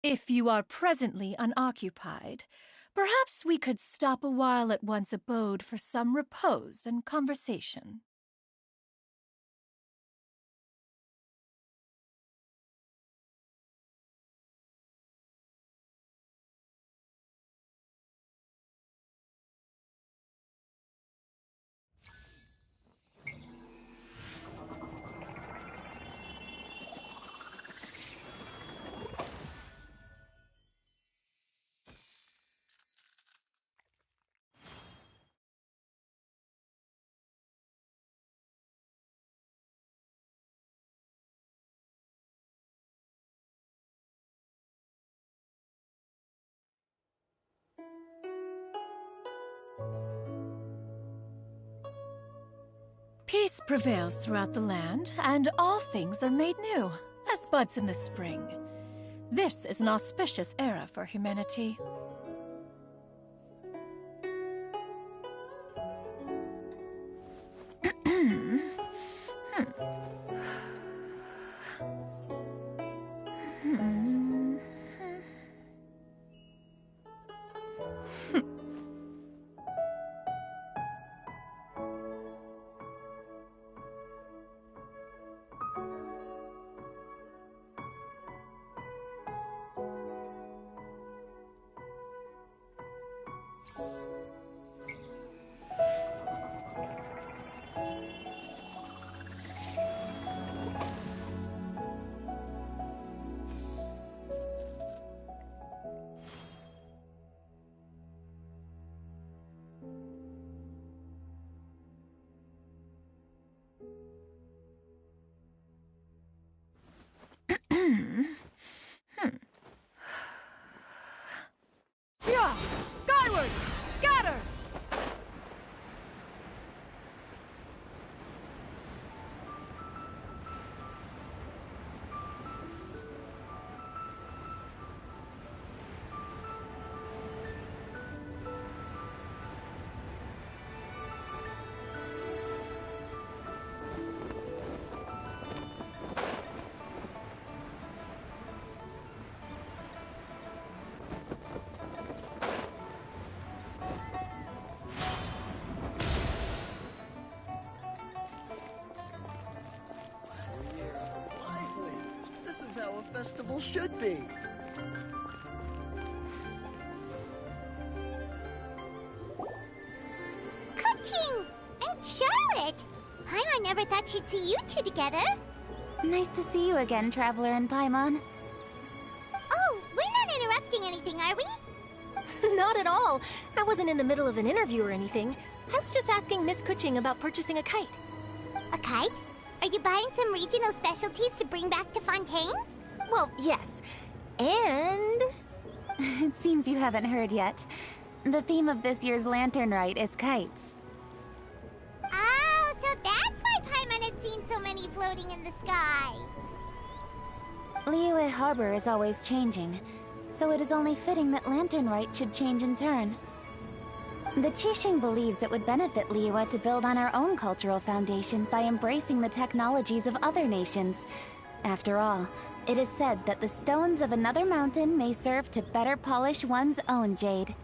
If you are presently unoccupied, perhaps we could stop a while at one's abode for some repose and conversation. Peace prevails throughout the land, and all things are made new, as buds in the spring. This is an auspicious era for humanity. Skyward! Scatter! How a festival should be. Coaching! And Charlotte! Paimon never thought she'd see you two together. Nice to see you again, Traveler and Paimon. Oh, we're not interrupting anything, are we? Not at all. I wasn't in the middle of an interview or anything. I was just asking Miss Kuching about purchasing a kite. A kite? Are you buying some regional specialties to bring back to Fontaine? Well, yes. And... It seems you haven't heard yet. The theme of this year's Lantern Rite is kites. Oh, so that's why Paimon has seen so many floating in the sky. Liyue Harbor is always changing, so it is only fitting that Lantern Rite should change in turn. The Qixing believes it would benefit Liyue to build on our own cultural foundation by embracing the technologies of other nations. After all, it is said that the stones of another mountain may serve to better polish one's own jade.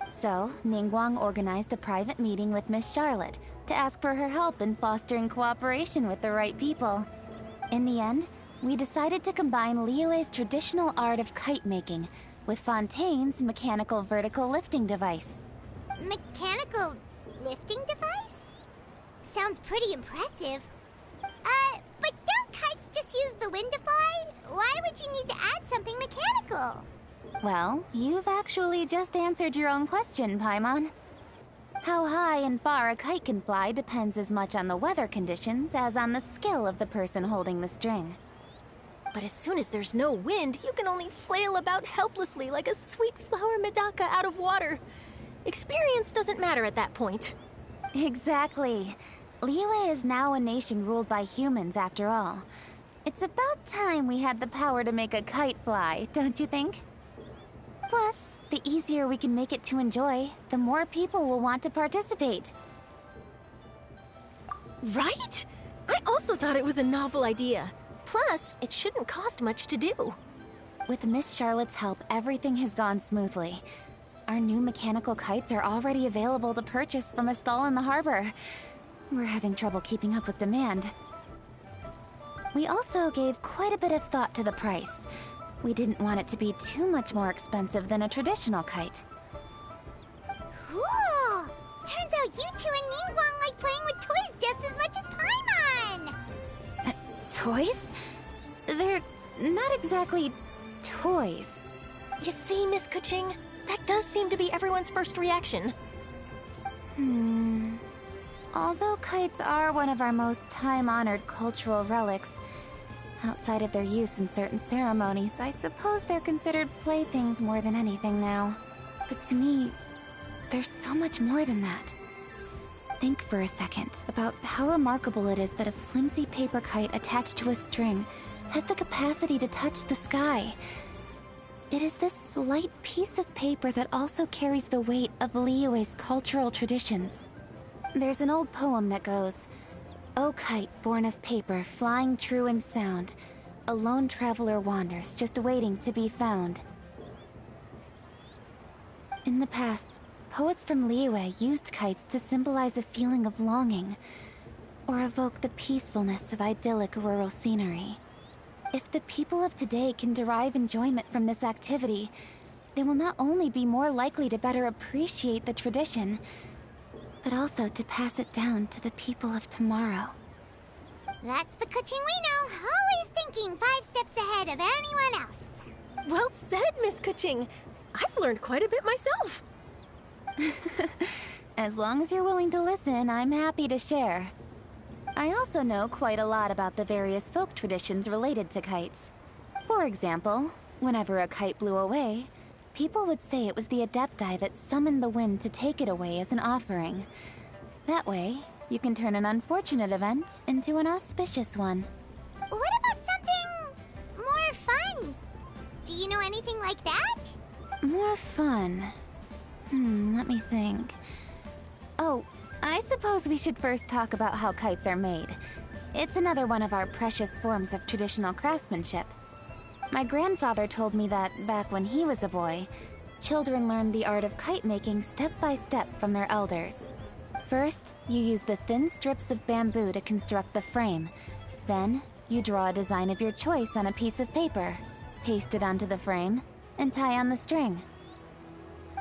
So, Ningguang organized a private meeting with Miss Charlotte to ask for her help in fostering cooperation with the right people. In the end, we decided to combine Liyue's traditional art of kite making with Fontaine's mechanical vertical lifting device. Mechanical lifting device? Sounds pretty impressive. But don't kites just use the wind to fly? Why would you need to add something mechanical? Well, you've actually just answered your own question, Paimon. How high and far a kite can fly depends as much on the weather conditions as on the skill of the person holding the string. But as soon as there's no wind, you can only flail about helplessly like a sweet flower medaka out of water. Experience doesn't matter at that point. Exactly. Liyue is now a nation ruled by humans, after all. It's about time we had the power to make a kite fly, don't you think? Plus, the easier we can make it to enjoy, the more people will want to participate. Right? I also thought it was a novel idea. Plus, it shouldn't cost much to do. With Miss Charlotte's help, everything has gone smoothly. Our new mechanical kites are already available to purchase from a stall in the harbor. We're having trouble keeping up with demand. We also gave quite a bit of thought to the price. We didn't want it to be too much more expensive than a traditional kite. Cool! Turns out you two and Ningguang like playing with toys just as much as Paimon! Toys? They're not exactly toys. You see, Miss Kuching? That does seem to be everyone's first reaction. Although kites are one of our most time-honored cultural relics, outside of their use in certain ceremonies, I suppose they're considered playthings more than anything now. But to me, there's so much more than that. Think for a second about how remarkable it is that a flimsy paper kite attached to a string has the capacity to touch the sky. It is this light piece of paper that also carries the weight of Liyue's cultural traditions. There's an old poem that goes, "O kite born of paper, flying true in sound, a lone traveler wanders, just waiting to be found." In the past, poets from Liyue used kites to symbolize a feeling of longing, or evoke the peacefulness of idyllic rural scenery. If the people of today can derive enjoyment from this activity, they will not only be more likely to better appreciate the tradition, but also to pass it down to the people of tomorrow. That's the Kuching we know, always thinking 5 steps ahead of anyone else. Well said, Miss Kuching. I've learned quite a bit myself. As long as you're willing to listen, I'm happy to share. I also know quite a lot about the various folk traditions related to kites. For example, whenever a kite blew away, people would say it was the Adepti that summoned the wind to take it away as an offering. That way, you can turn an unfortunate event into an auspicious one. What about something more fun? Do you know anything like that? More fun? Let me think. Oh, I suppose we should first talk about how kites are made. It's another one of our precious forms of traditional craftsmanship. My grandfather told me that, back when he was a boy, children learned the art of kite making step by step from their elders. First, you use the thin strips of bamboo to construct the frame. Then, you draw a design of your choice on a piece of paper, paste it onto the frame, and tie on the string.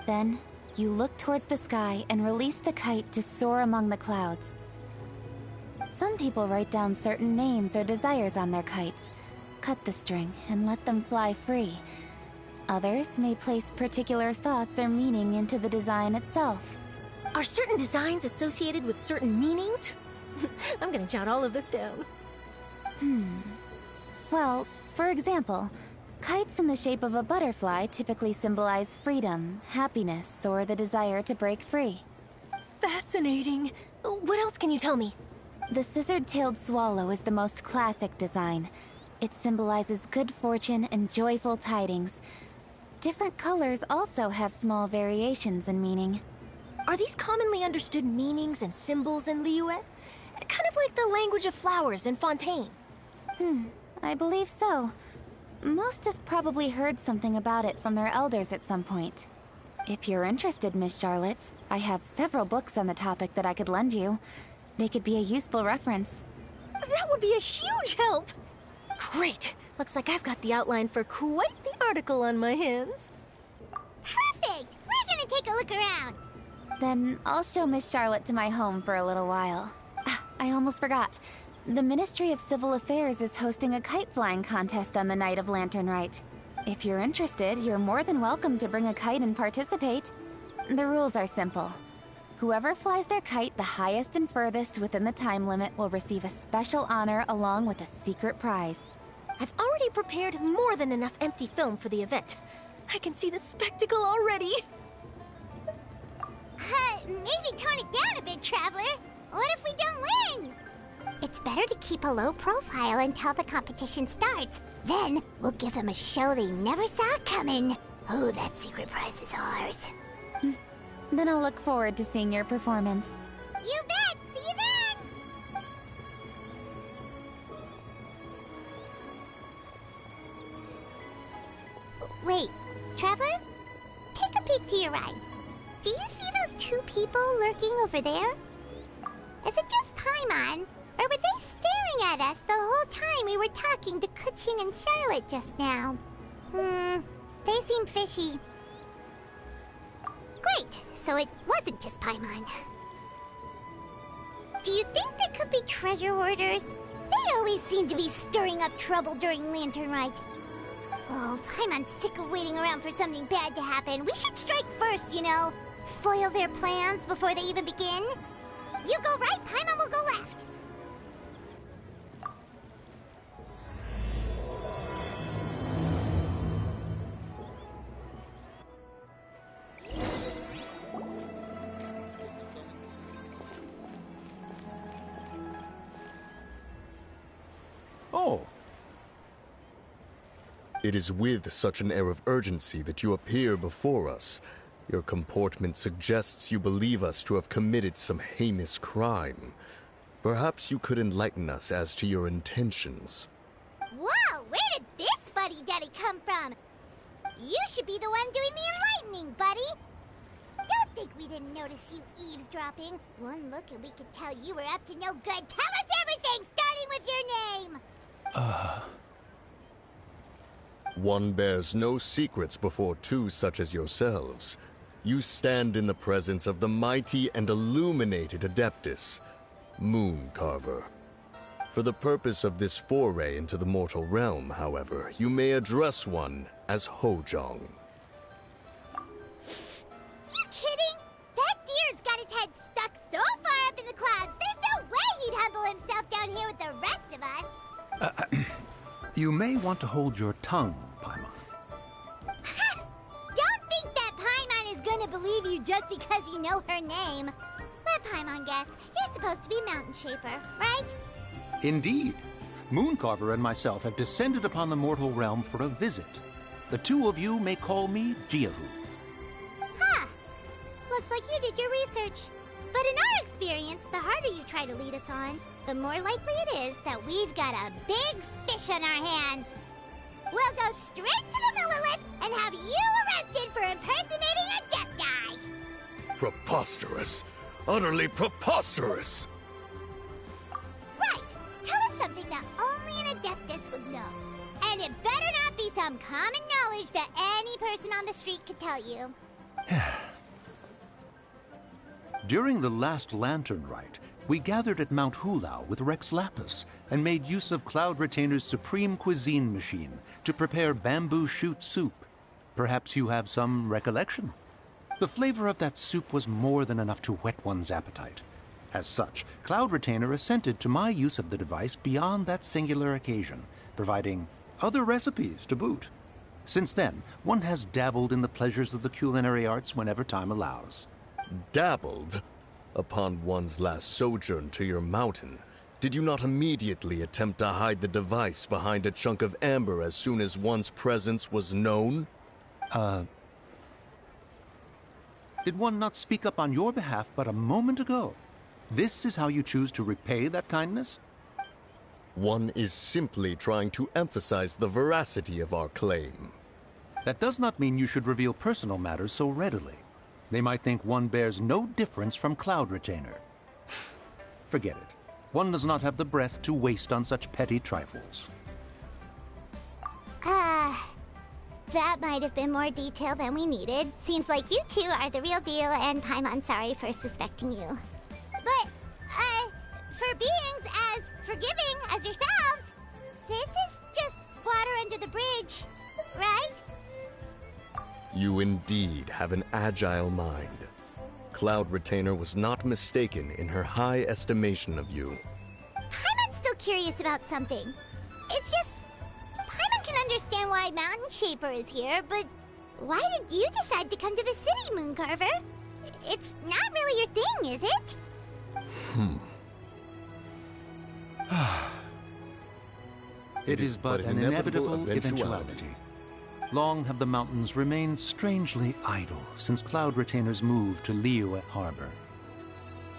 Then, you look towards the sky and release the kite to soar among the clouds. Some people write down certain names or desires on their kites, cut the string, and let them fly free. Others may place particular thoughts or meaning into the design itself. Are certain designs associated with certain meanings? I'm gonna jot all of this down. Well, for example, kites in the shape of a butterfly typically symbolize freedom, happiness, or the desire to break free. Fascinating. What else can you tell me? The scissored-tailed swallow is the most classic design. It symbolizes good fortune and joyful tidings. Different colors also have small variations in meaning. Are these commonly understood meanings and symbols in Liyue? Kind of like the language of flowers in Fontaine. I believe so. Most have probably heard something about it from their elders at some point. If you're interested, Miss Charlotte, I have several books on the topic that I could lend you. They could be a useful reference. That would be a huge help! Great! Looks like I've got the outline for quite the article on my hands. Perfect! We're gonna take a look around. Then I'll show Miss Charlotte to my home for a little while. I almost forgot. The Ministry of Civil Affairs is hosting a kite flying contest on the night of Lantern Rite. If you're interested, you're more than welcome to bring a kite and participate. The rules are simple. Whoever flies their kite the highest and furthest within the time limit will receive a special honor along with a secret prize. I've already prepared more than enough empty film for the event. I can see the spectacle already. Maybe tone it down a bit, Traveler. What if we don't win? It's better to keep a low profile until the competition starts. Then, we'll give them a show they never saw coming. Oh, that secret prize is ours. Then I'll look forward to seeing your performance. You bet! See you then! Wait, Traveler? Take a peek to your right. Do you see those two people lurking over there? Is it just Paimon? Or were they staring at us the whole time we were talking to Kuching and Charlotte just now? They seem fishy. Great, so it wasn't just Paimon. Do you think they could be treasure hoarders? They always seem to be stirring up trouble during Lantern Rite. Oh, Paimon's sick of waiting around for something bad to happen. We should strike first, you know. Foil their plans before they even begin. You go right, Paimon will go left. Oh. It is with such an air of urgency that you appear before us. Your comportment suggests you believe us to have committed some heinous crime. Perhaps you could enlighten us as to your intentions. Whoa, where did this fuddy-duddy come from? You should be the one doing the enlightening, buddy. Don't think we didn't notice you eavesdropping. One look and we could tell you were up to no good. Tell us everything, starting with your name. One bears no secrets before two such as yourselves. You stand in the presence of the mighty and illuminated Adeptus, Mooncarver. For the purpose of this foray into the mortal realm, however, you may address one as Hojong. You kidding? That deer's got his head stuck so far up in the clouds, there's no way he'd humble himself down here with the rest of us. You may want to hold your tongue, Paimon. Don't think that Paimon is gonna believe you just because you know her name. Let Paimon guess. You're supposed to be Mountain Shaper, right? Indeed. Mooncarver and myself have descended upon the mortal realm for a visit. The two of you may call me Jiahu. Huh. Looks like you did your research. But in our experience, the harder you try to lead us on, the more likely it is that we've got a big fish on our hands. We'll go straight to the Millilith and have you arrested for impersonating a Adepti! Preposterous! Utterly preposterous! Right! Tell us something that only an Adeptus would know. And it better not be some common knowledge that any person on the street could tell you. During the last Lantern Rite, we gathered at Mount Hulao with Rex Lapis and made use of Cloud Retainer's supreme cuisine machine to prepare bamboo shoot soup. Perhaps you have some recollection? The flavor of that soup was more than enough to whet one's appetite. As such, Cloud Retainer assented to my use of the device beyond that singular occasion, providing other recipes to boot. Since then, one has dabbled in the pleasures of the culinary arts whenever time allows. Dabbled? Upon one's last sojourn to your mountain, did you not immediately attempt to hide the device behind a chunk of amber as soon as one's presence was known? Did one not speak up on your behalf but a moment ago? This is how you choose to repay that kindness? One is simply trying to emphasize the veracity of our claim. That does not mean you should reveal personal matters so readily. They might think one bears no difference from Cloud Retainer. Forget it. One does not have the breath to waste on such petty trifles. That might have been more detail than we needed. Seems like you two are the real deal, and Paimon sorry for suspecting you. But, for beings as forgiving as yourselves, this is just water under the bridge, right? You indeed have an agile mind. Cloud Retainer was not mistaken in her high estimation of you. Paimon's still curious about something. It's just, Paimon can understand why Mountain Shaper is here, but why did you decide to come to the city, Mooncarver? It's not really your thing, is it? It is but an inevitable eventuality. Long have the mountains remained strangely idle since Cloud Retainer's move to Liyue Harbor.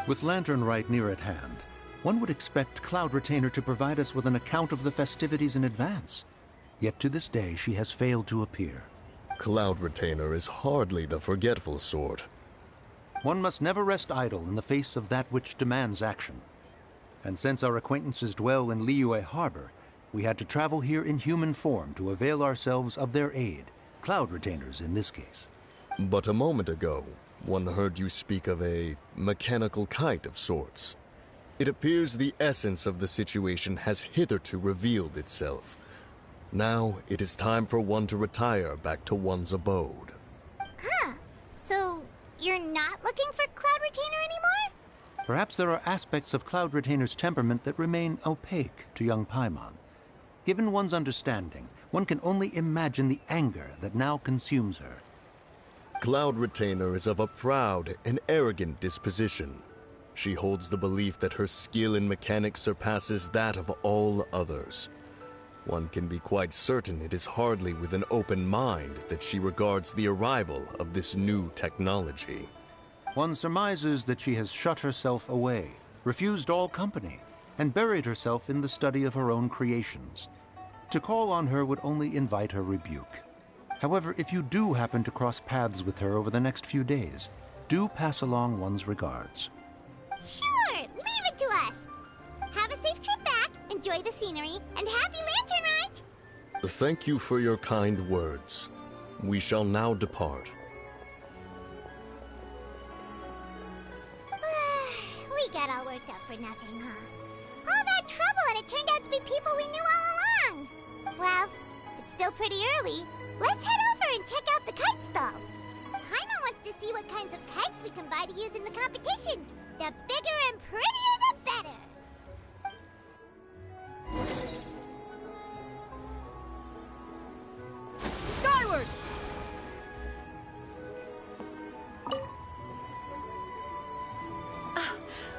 With Lantern Rite near at hand, one would expect Cloud Retainer to provide us with an account of the festivities in advance. Yet to this day she has failed to appear. Cloud Retainer is hardly the forgetful sort. One must never rest idle in the face of that which demands action. And since our acquaintances dwell in Liyue Harbor, we had to travel here in human form to avail ourselves of their aid, Cloud Retainers in this case. But a moment ago, one heard you speak of a mechanical kite of sorts. It appears the essence of the situation has hitherto revealed itself. Now it is time for one to retire back to one's abode. Huh. So, you're not looking for Cloud Retainer anymore? Perhaps there are aspects of Cloud Retainer's temperament that remain opaque to young Paimon. Given one's understanding, one can only imagine the anger that now consumes her. Cloud Retainer is of a proud and arrogant disposition. She holds the belief that her skill in mechanics surpasses that of all others. One can be quite certain it is hardly with an open mind that she regards the arrival of this new technology. One surmises that she has shut herself away, refused all company, and buried herself in the study of her own creations. To call on her would only invite her rebuke. However, if you do happen to cross paths with her over the next few days, do pass along one's regards. Sure! Leave it to us! Have a safe trip back, enjoy the scenery, and happy Lantern Rite! Thank you for your kind words. We shall now depart. We got all worked up for nothing, huh? All that trouble and it turned out to be people we knew all along! Well, it's still pretty early. Let's head over and check out the kite stalls. Paimon wants to see what kinds of kites we can buy to use in the competition. The bigger and prettier, the better. Skyward!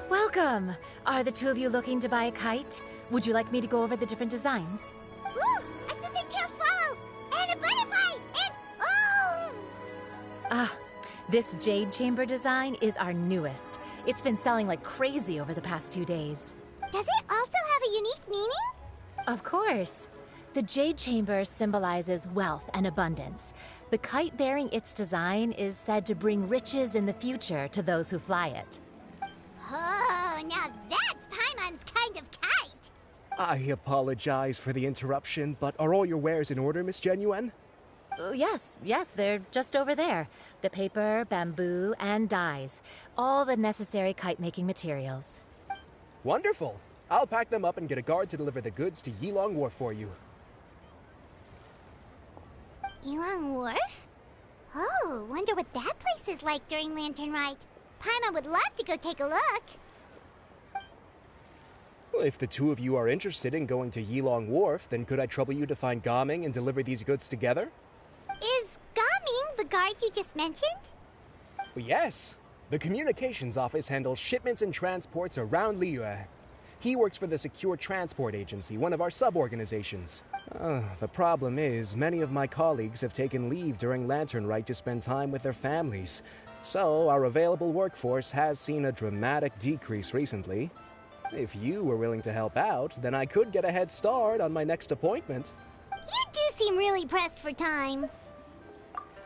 Welcome! Are the two of you looking to buy a kite? Would you like me to go over the different designs? Ooh, a scissor-tailed swallow! And a butterfly! And, oh! This jade chamber design is our newest. It's been selling like crazy over the past 2 days. Does it also have a unique meaning? Of course. The jade chamber symbolizes wealth and abundance. The kite bearing its design is said to bring riches in the future to those who fly it. Oh, now that's Paimon's kind of kite! I apologize for the interruption, but are all your wares in order, Miss Genuine? Yes, they're just over there. The paper, bamboo, and dyes. All the necessary kite-making materials. Wonderful! I'll pack them up and get a guard to deliver the goods to Yilong Wharf for you. Yilong Wharf? Oh, wonder what that place is like during Lantern Rite. Paimon would love to go take a look. Well, if the two of you are interested in going to Yilong Wharf, then could I trouble you to find Gaming and deliver these goods together? Is Gaming the guard you just mentioned? Well, yes. The communications office handles shipments and transports around Liyue. He works for the Secure Transport Agency, one of our sub-organizations. The problem is, many of my colleagues have taken leave during Lantern Rite to spend time with their families. So, our available workforce has seen a dramatic decrease recently. If you were willing to help out, then I could get a head start on my next appointment. You do seem really pressed for time.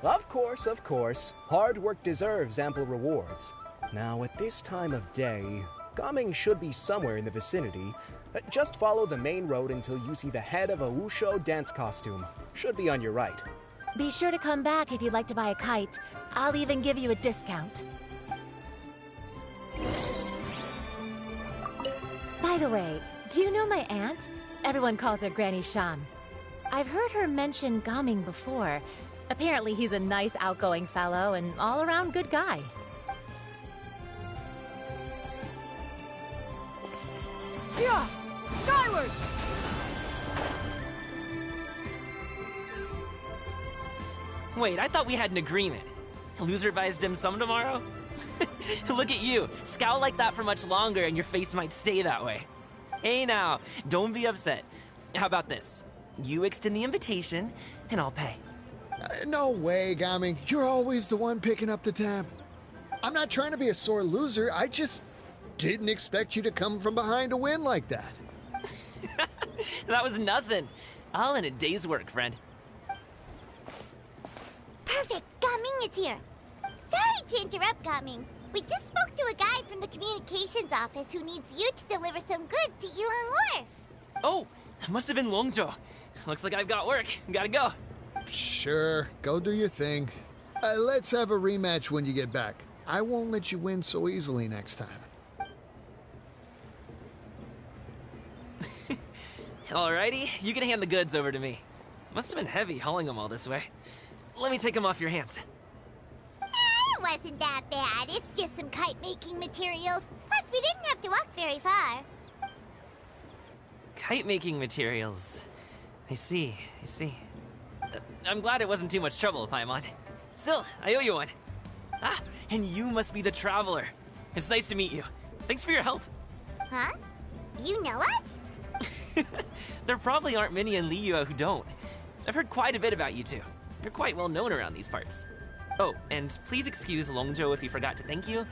Of course, of course. Hard work deserves ample rewards. Now, at this time of day, Gaming should be somewhere in the vicinity. Just follow the main road until you see the head of a Wushu dance costume. Should be on your right. Be sure to come back if you'd like to buy a kite. I'll even give you a discount. By the way, do you know my aunt? Everyone calls her Granny Shan. I've heard her mention Gaming before. Apparently he's a nice, outgoing fellow and all-around good guy. Yeah! Skyward! Wait, I thought we had an agreement. Loser buys dim sum tomorrow? Look at you. Scowl like that for much longer and your face might stay that way. Hey now, don't be upset. How about this? You extend the invitation, and I'll pay. No way, Gaming. You're always the one picking up the tab. I'm not trying to be a sore loser. I just didn't expect you to come from behind to win like that. That was nothing. All in a day's work, friend. Perfect! Gaming is here. Sorry to interrupt, Gaming. We just spoke to a guy from the communications office who needs you to deliver some goods to Yulong Wharf. Oh, it must have been Longzhou. Looks like I've got work. Gotta go. Sure, go do your thing. Let's have a rematch when you get back. I won't let you win so easily next time. Alrighty, you can hand the goods over to me. Must have been heavy hauling them all this way. Let me take them off your hands. It wasn't that bad. It's just some kite-making materials. Plus, we didn't have to walk very far. Kite-making materials. I see. I'm glad it wasn't too much trouble, Paimon. Still, I owe you one. Ah, and you must be the traveler. It's nice to meet you. Thanks for your help. Huh? You know us? There probably aren't many in Liyue who don't. I've heard quite a bit about you two. You're quite well known around these parts. Oh, and please excuse Longzhou if he forgot to thank you.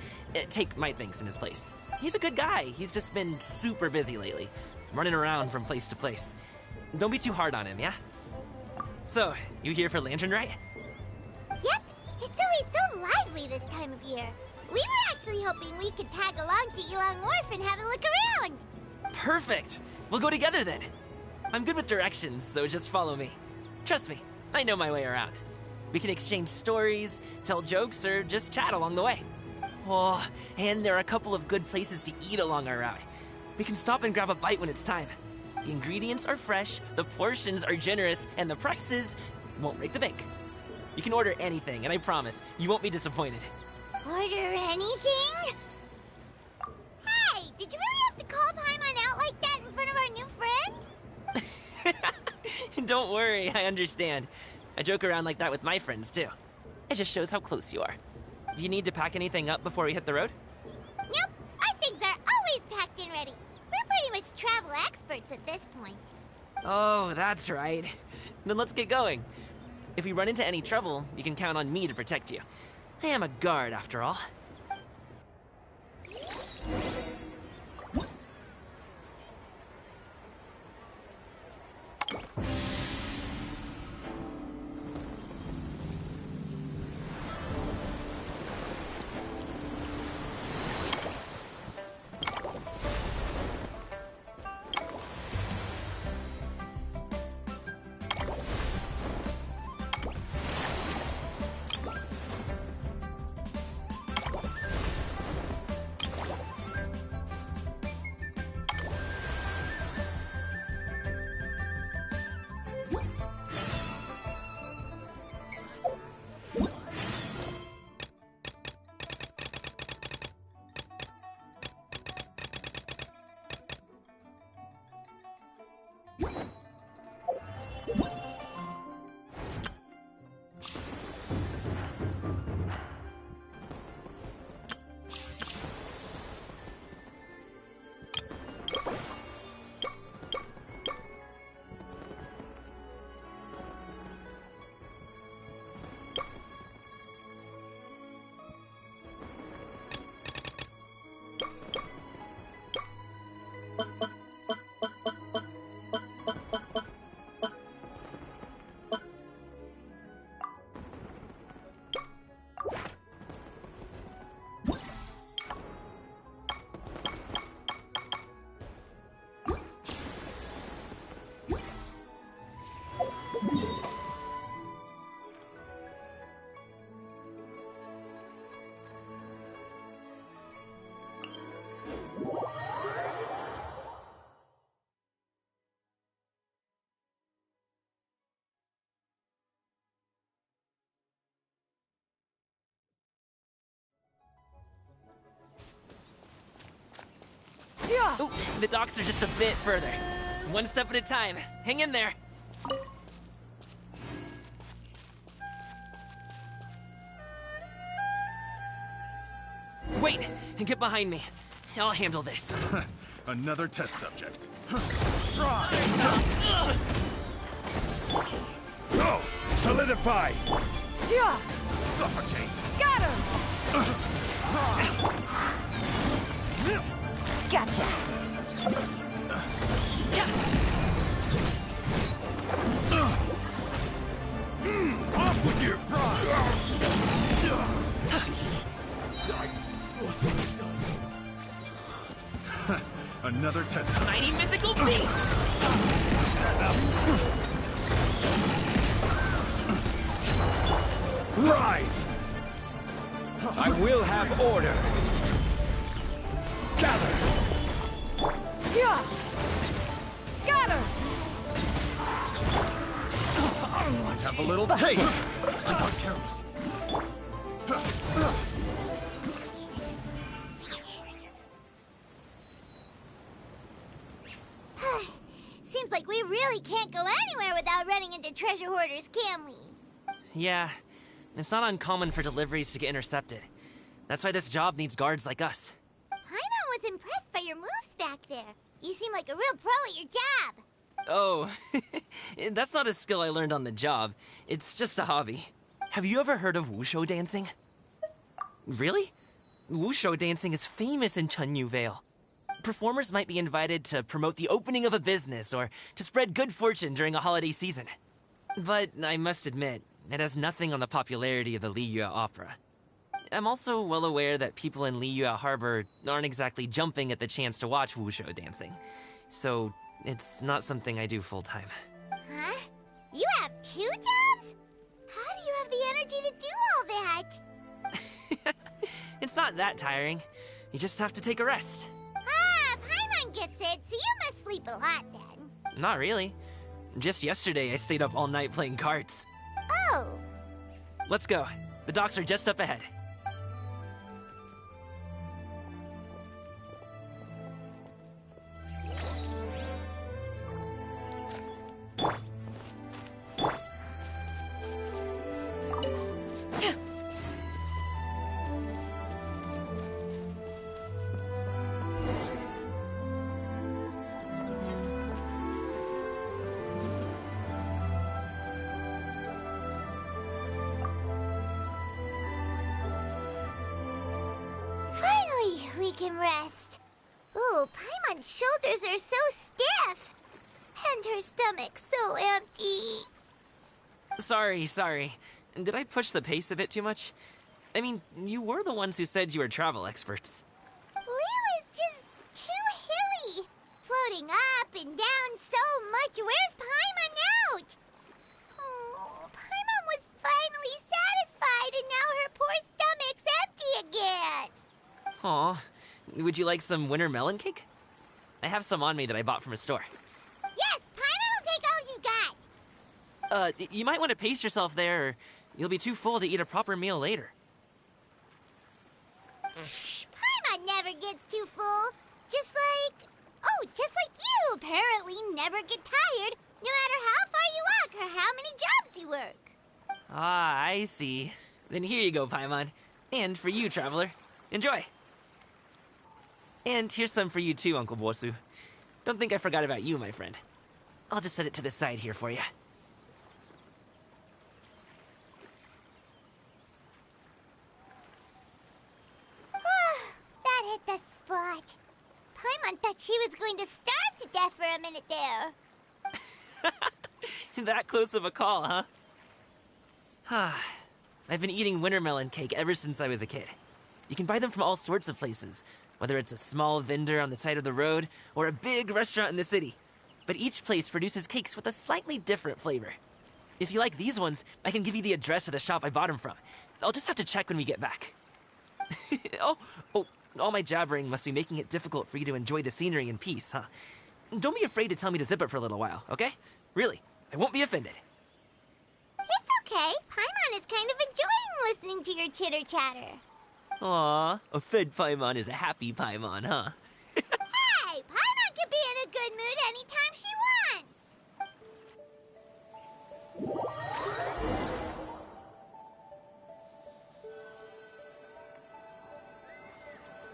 Take my thanks in his place. He's a good guy. He's just been super busy lately, running around from place to place. Don't be too hard on him, yeah? So, you here for Lantern Rite? Yep. It's always so lively this time of year. We were actually hoping we could tag along to Yulong Wharf and have a look around. Perfect! We'll go together then. I'm good with directions, so just follow me. Trust me, I know my way around. We can exchange stories, tell jokes, or just chat along the way. Oh, and there are a couple of good places to eat along our route. We can stop and grab a bite when it's time. The ingredients are fresh, the portions are generous, and the prices won't break the bank. You can order anything, and I promise, you won't be disappointed. Order anything? Hey, did you really have to call Paimon out like that in front of our new friend? Don't worry, I understand. I joke around like that with my friends, too. It just shows how close you are. Do you need to pack anything up before we hit the road? Nope, our things are always packed and ready. We're pretty much travel experts at this point. Oh, that's right. Then let's get going. If we run into any trouble, you can count on me to protect you. I am a guard, after all. Ooh, the docks are just a bit further. One step at a time. Hang in there. Wait! Get behind me. I'll handle this. Another test subject. Go! Solidify! Yeah! Suffocate! Got him! Gotcha. Off with you! Another test subject. Mighty mythical beast! Rise! I will have order. Gather! Yeah! Scatter! Have a little taste. I got careless. Seems like we really can't go anywhere without running into treasure hoarders, can we? Yeah, it's not uncommon for deliveries to get intercepted. That's why this job needs guards like us. Paimon was impressed by your moves back there. You seem like a real pro at your job. Oh, that's not a skill I learned on the job. It's just a hobby. Have you ever heard of wushu dancing? Really? Wushu dancing is famous in Chunyu Vale. Performers might be invited to promote the opening of a business or to spread good fortune during a holiday season. But I must admit, it has nothing on the popularity of the Liyue Opera. I'm also well aware that people in Liyue Harbor aren't exactly jumping at the chance to watch wushu dancing. So, it's not something I do full-time. Huh? You have 2 jobs? How do you have the energy to do all that? It's not that tiring. You just have to take a rest. Ah, Paimon gets it, so you must sleep a lot then. Not really. Just yesterday, I stayed up all night playing cards. Oh. Let's go. The docks are just up ahead. Finally, we can rest. Ooh, Paimon's shoulders are so stiff. And her stomach's so empty. Sorry. Did I push the pace a bit too much? I mean, you were the ones who said you were travel experts. Liu is just too hilly. Floating up and down so much. Where's Paimon out? Oh, Paimon was finally satisfied and now her poor stomach's empty again. Aw, would you like some winter melon cake? I have some on me that I bought from a store. Yes, Paimon will take all you got. You might want to pace yourself there, or you'll be too full to eat a proper meal later. Paimon never gets too full. Just like you apparently never get tired, no matter how far you walk or how many jobs you work. Ah, I see. Then here you go, Paimon. And for you, traveler. Enjoy. And here's some for you too, Uncle Bosu. Don't think I forgot about you, my friend. I'll just set it to the side here for you. That hit the spot. Paimon thought she was going to starve to death for a minute there. That close of a call, huh? I've been eating winter melon cake ever since I was a kid. You can buy them from all sorts of places, whether it's a small vendor on the side of the road or a big restaurant in the city. But each place produces cakes with a slightly different flavor. If you like these ones, I can give you the address of the shop I bought them from. I'll just have to check when we get back. Oh, all my jabbering must be making it difficult for you to enjoy the scenery in peace, huh? Don't be afraid to tell me to zip it for a little while, okay? Really, I won't be offended. It's okay. Paimon is kind of enjoying listening to your chitter-chatter. Aw, a fed Paimon is a happy Paimon, huh? Hey, Paimon can be in a good mood anytime she wants.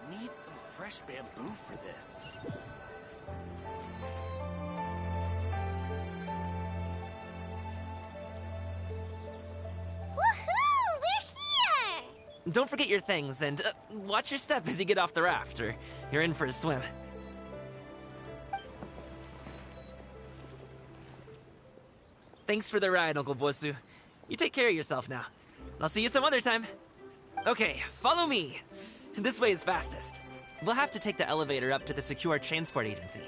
Need some fresh bamboo for this. Woohoo! We're here! Don't forget your things, and watch your step as you get off the raft, or you're in for a swim. Thanks for the ride, Uncle Bosu. You take care of yourself now. I'll see you some other time. Okay, follow me. This way is fastest. We'll have to take the elevator up to the secure transport agency.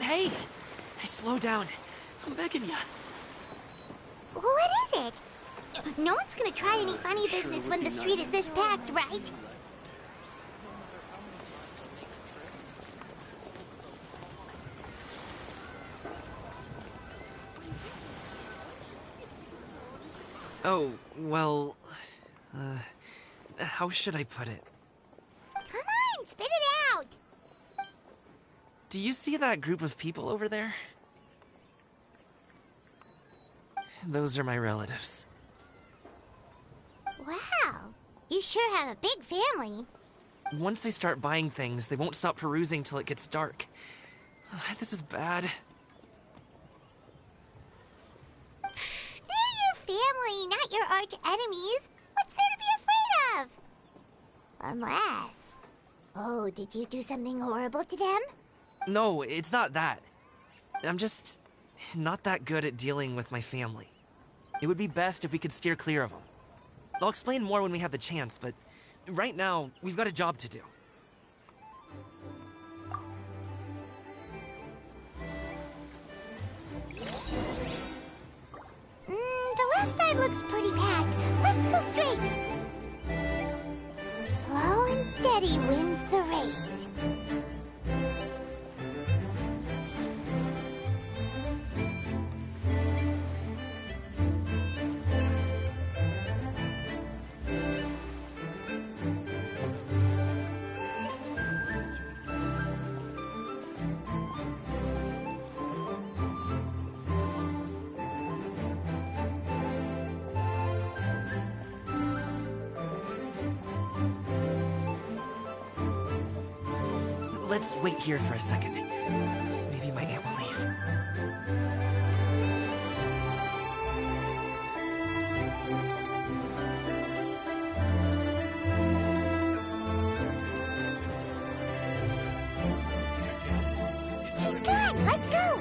Hey! Slow down. I'm begging you. What is it? No one's gonna try any funny business when the street is this packed, right? Oh, well... how should I put it? Come on, spit it out! Do you see that group of people over there? Those are my relatives. Wow, you sure have a big family. Once they start buying things, they won't stop perusing till it gets dark. This is bad. They're your family, not your arch enemies. What's there to be afraid of? Unless... Oh, did you do something horrible to them? No, it's not that. I'm just not that good at dealing with my family. It would be best if we could steer clear of them. I'll explain more when we have the chance, but right now, we've got a job to do. The left side looks pretty packed. Let's go straight. Slow and steady wins the race. Let's wait here for a second. Maybe my aunt will leave. She's gone. Let's go.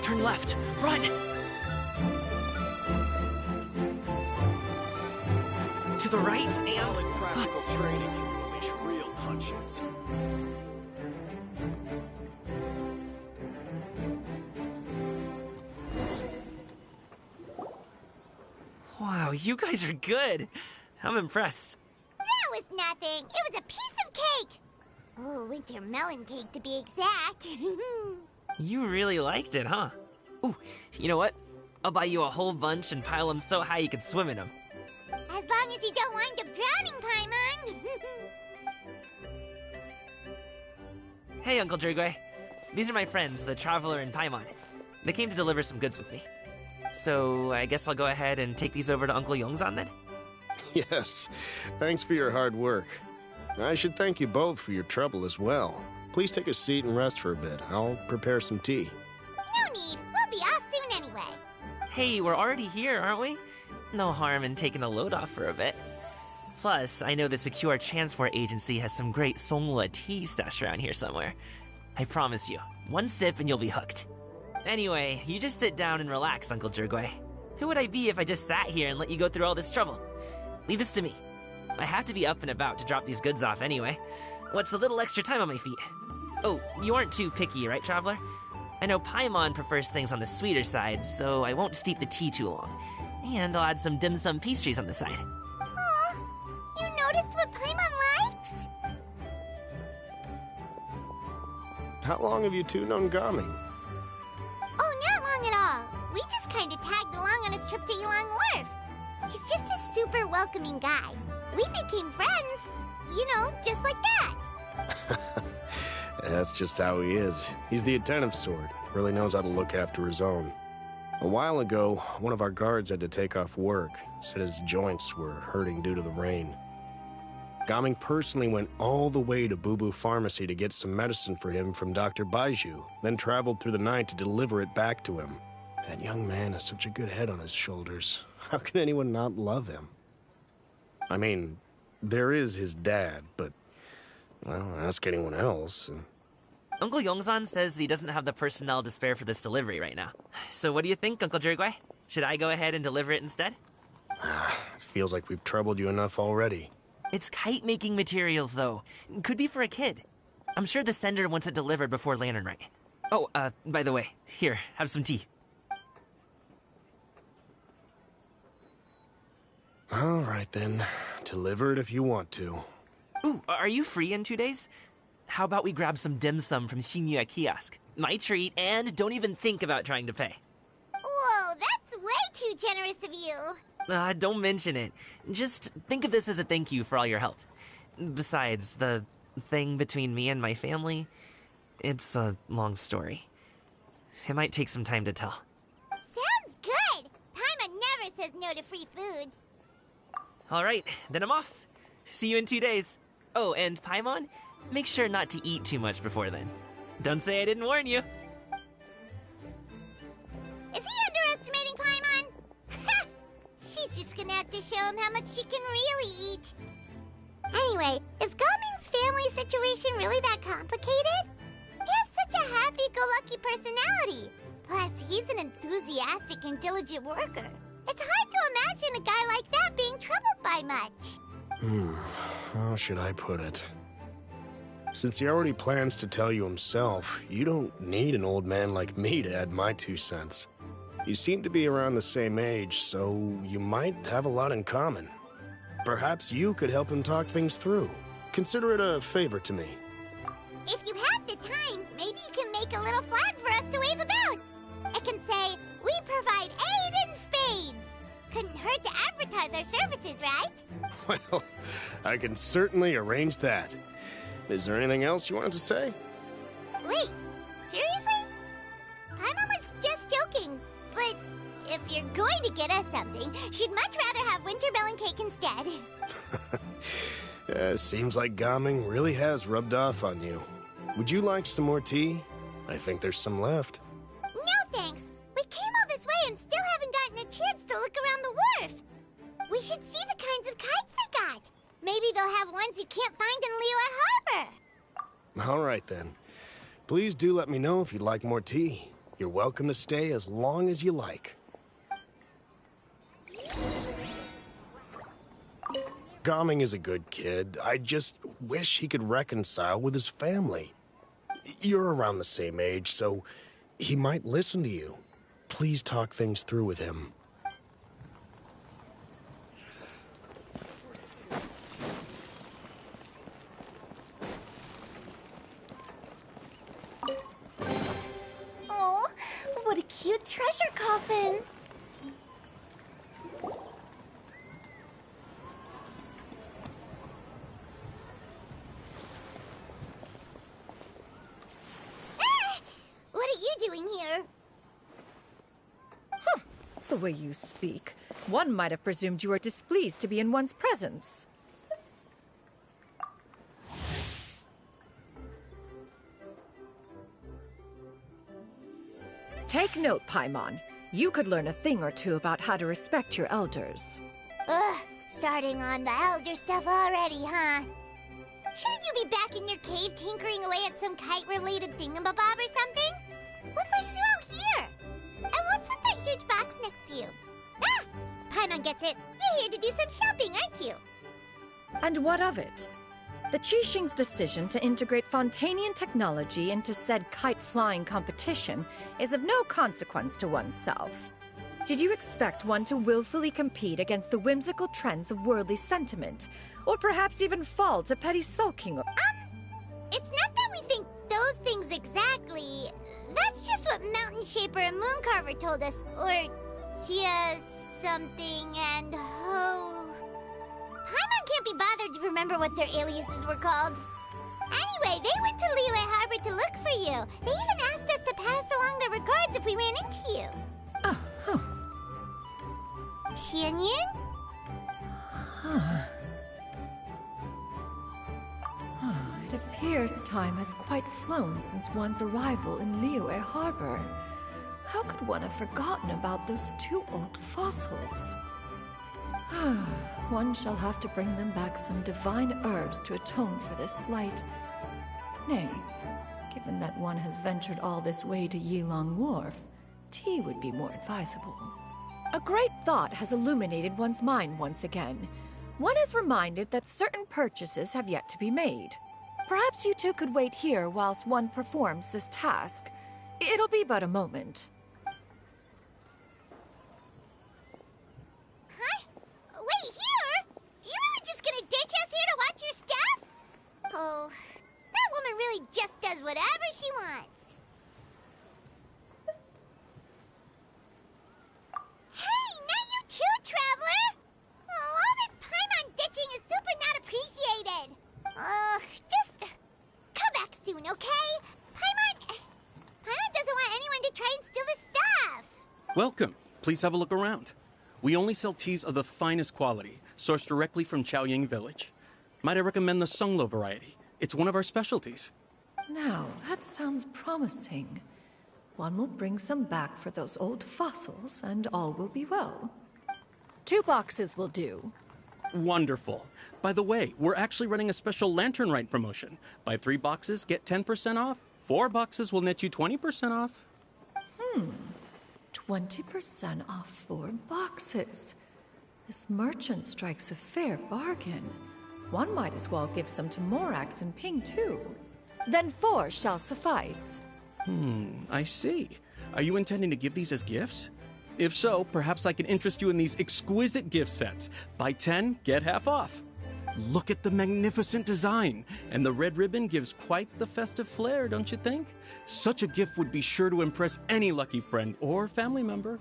Turn left. Run! To the right and... Practical training can unleash real punches. Wow, you guys are good. I'm impressed. That was nothing. It was a piece of cake. Oh, winter melon cake to be exact. You really liked it, huh? Ooh, you know what? I'll buy you a whole bunch and pile them so high you could swim in them. As long as you don't wind up drowning, Paimon. Hey, Uncle Jirgwe. These are my friends, the Traveler and Paimon. They came to deliver some goods with me. So, I guess I'll go ahead and take these over to Uncle Yongzan then? Yes, thanks for your hard work. I should thank you both for your trouble as well. Please take a seat and rest for a bit. I'll prepare some tea. No need. We'll be off soon anyway. Hey, we're already here, aren't we? No harm in taking a load off for a bit. Plus, I know the Secure Transport Agency has some great Songhua tea stashed around here somewhere. I promise you, one sip and you'll be hooked. Anyway, you just sit down and relax, Uncle Jirgwe. Who would I be if I just sat here and let you go through all this trouble? Leave this to me. I have to be up and about to drop these goods off anyway. What's a little extra time on my feet? Oh, you aren't too picky, right, Traveler? I know Paimon prefers things on the sweeter side, so I won't steep the tea too long. And I'll add some dim sum pastries on the side. Aw, you noticed what Paimon likes? How long have you two known Gaming? Oh, not long at all. We just kind of tagged along on his trip to Yulong Wharf. He's just a super welcoming guy. We became friends, you know, just like that. That's just how he is. He's the attentive sort. Really knows how to look after his own. A while ago, one of our guards had to take off work. Said his joints were hurting due to the rain. Gaming personally went all the way to Boo Boo Pharmacy to get some medicine for him from Dr. Baiju, then traveled through the night to deliver it back to him. That young man has such a good head on his shoulders. How can anyone not love him? I mean, there is his dad, but, well, ask anyone else. Uncle Yongzan says he doesn't have the personnel to spare for this delivery right now. So what do you think, Uncle Jirgwe? Should I go ahead and deliver it instead? It feels like we've troubled you enough already. It's kite-making materials, though. Could be for a kid. I'm sure the sender wants it delivered before Lantern Rite. Oh, by the way, here, have some tea. All right, then. Deliver it if you want to. Ooh, are you free in 2 days? How about we grab some dim sum from Shinya Kiosk? My treat, and don't even think about trying to pay. Whoa, that's way too generous of you. Don't mention it. Just think of this as a thank you for all your help. Besides, the thing between me and my family, it's a long story. It might take some time to tell. Sounds good. Paimon never says no to free food. All right, then I'm off. See you in 2 days. Oh, and Paimon, make sure not to eat too much before then. Don't say I didn't warn you. Is he underestimating Paimon? She's just gonna have to show him how much she can really eat. Anyway, is Gaming's family situation really that complicated? He has such a happy-go-lucky personality. Plus, he's an enthusiastic and diligent worker. It's hard to imagine a guy like that being troubled by much. How should I put it? Since he already plans to tell you himself, you don't need an old man like me to add my 2 cents. You seem to be around the same age, so you might have a lot in common. Perhaps you could help him talk things through. Consider it a favor to me. If you have the time, maybe you can make a little flag for us to wave about. It can say, "We provide aid in spades." Couldn't hurt to advertise our services, right? Well, I can certainly arrange that. Is there anything else you wanted to say? Wait, seriously? Paimon was just joking, but if you're going to get us something, she'd much rather have winter melon cake instead. Seems like Gaming really has rubbed off on you. Would you like some more tea? I think there's some left. No thanks. We came all this way and still haven't gotten a chance to look around the wharf. We should see the kinds of kites they got. Maybe they'll have ones you can't find in Liyue Harbor. All right, then. Please do let me know if you'd like more tea. You're welcome to stay as long as you like. Gaming is a good kid. I just wish he could reconcile with his family. You're around the same age, so he might listen to you. Please talk things through with him. cute treasure coffin. Ah! What are you doing here? The way you speak, one might have presumed you were displeased to be in one's presence. Take note, Paimon. You could learn a thing or two about how to respect your elders. Ugh, starting on the elder stuff already, huh? Shouldn't you be back in your cave tinkering away at some kite-related thingamabob or something? What brings you out here? And what's with that huge box next to you? Ah! Paimon gets it. You're here to do some shopping, aren't you? And what of it? The Qixing's decision to integrate Fontanian technology into said kite-flying competition is of no consequence to oneself. Did you expect one to willfully compete against the whimsical trends of worldly sentiment, or perhaps even fall to petty sulking? It's not that we think those things exactly. That's just what Mountain Shaper and Mooncarver told us, or Chia something and Ho. Paimon can't be bothered to remember what their aliases were called. Anyway, they went to Liyue Harbor to look for you. They even asked us to pass along their regards if we ran into you. Oh, huh. Tianyun? It appears time has quite flown since one's arrival in Liyue Harbor. How could one have forgotten about those two old fossils? One shall have to bring them back some divine herbs to atone for this slight. Nay, given that one has ventured all this way to Yilong Wharf, tea would be more advisable. A great thought has illuminated one's mind once again. One is reminded that certain purchases have yet to be made. Perhaps you two could wait here whilst one performs this task. It'll be but a moment. Wait, here? You really just gonna ditch us here to watch your stuff? Oh, that woman really just does whatever she wants. Hey, not you too, Traveler! Oh, all this Paimon ditching is super not appreciated. Just come back soon, okay? Paimon doesn't want anyone to try and steal his stuff. Welcome. Please have a look around. We only sell teas of the finest quality, sourced directly from Chaoying Village. Might I recommend the Sunglo variety? It's one of our specialties. Now, that sounds promising. One will bring some back for those old fossils, and all will be well. 2 boxes will do. Wonderful. By the way, we're actually running a special Lantern Rite promotion. Buy 3 boxes, get 10% off. 4 boxes will net you 20% off. 20% off 4 boxes. This merchant strikes a fair bargain. One might as well give some to Morax and Ping, too. Then 4 shall suffice. I see. Are you intending to give these as gifts? If so, perhaps I can interest you in these exquisite gift sets. Buy 10, get half off. Look at the magnificent design, and the red ribbon gives quite the festive flair, don't you think? Such a gift would be sure to impress any lucky friend or family member.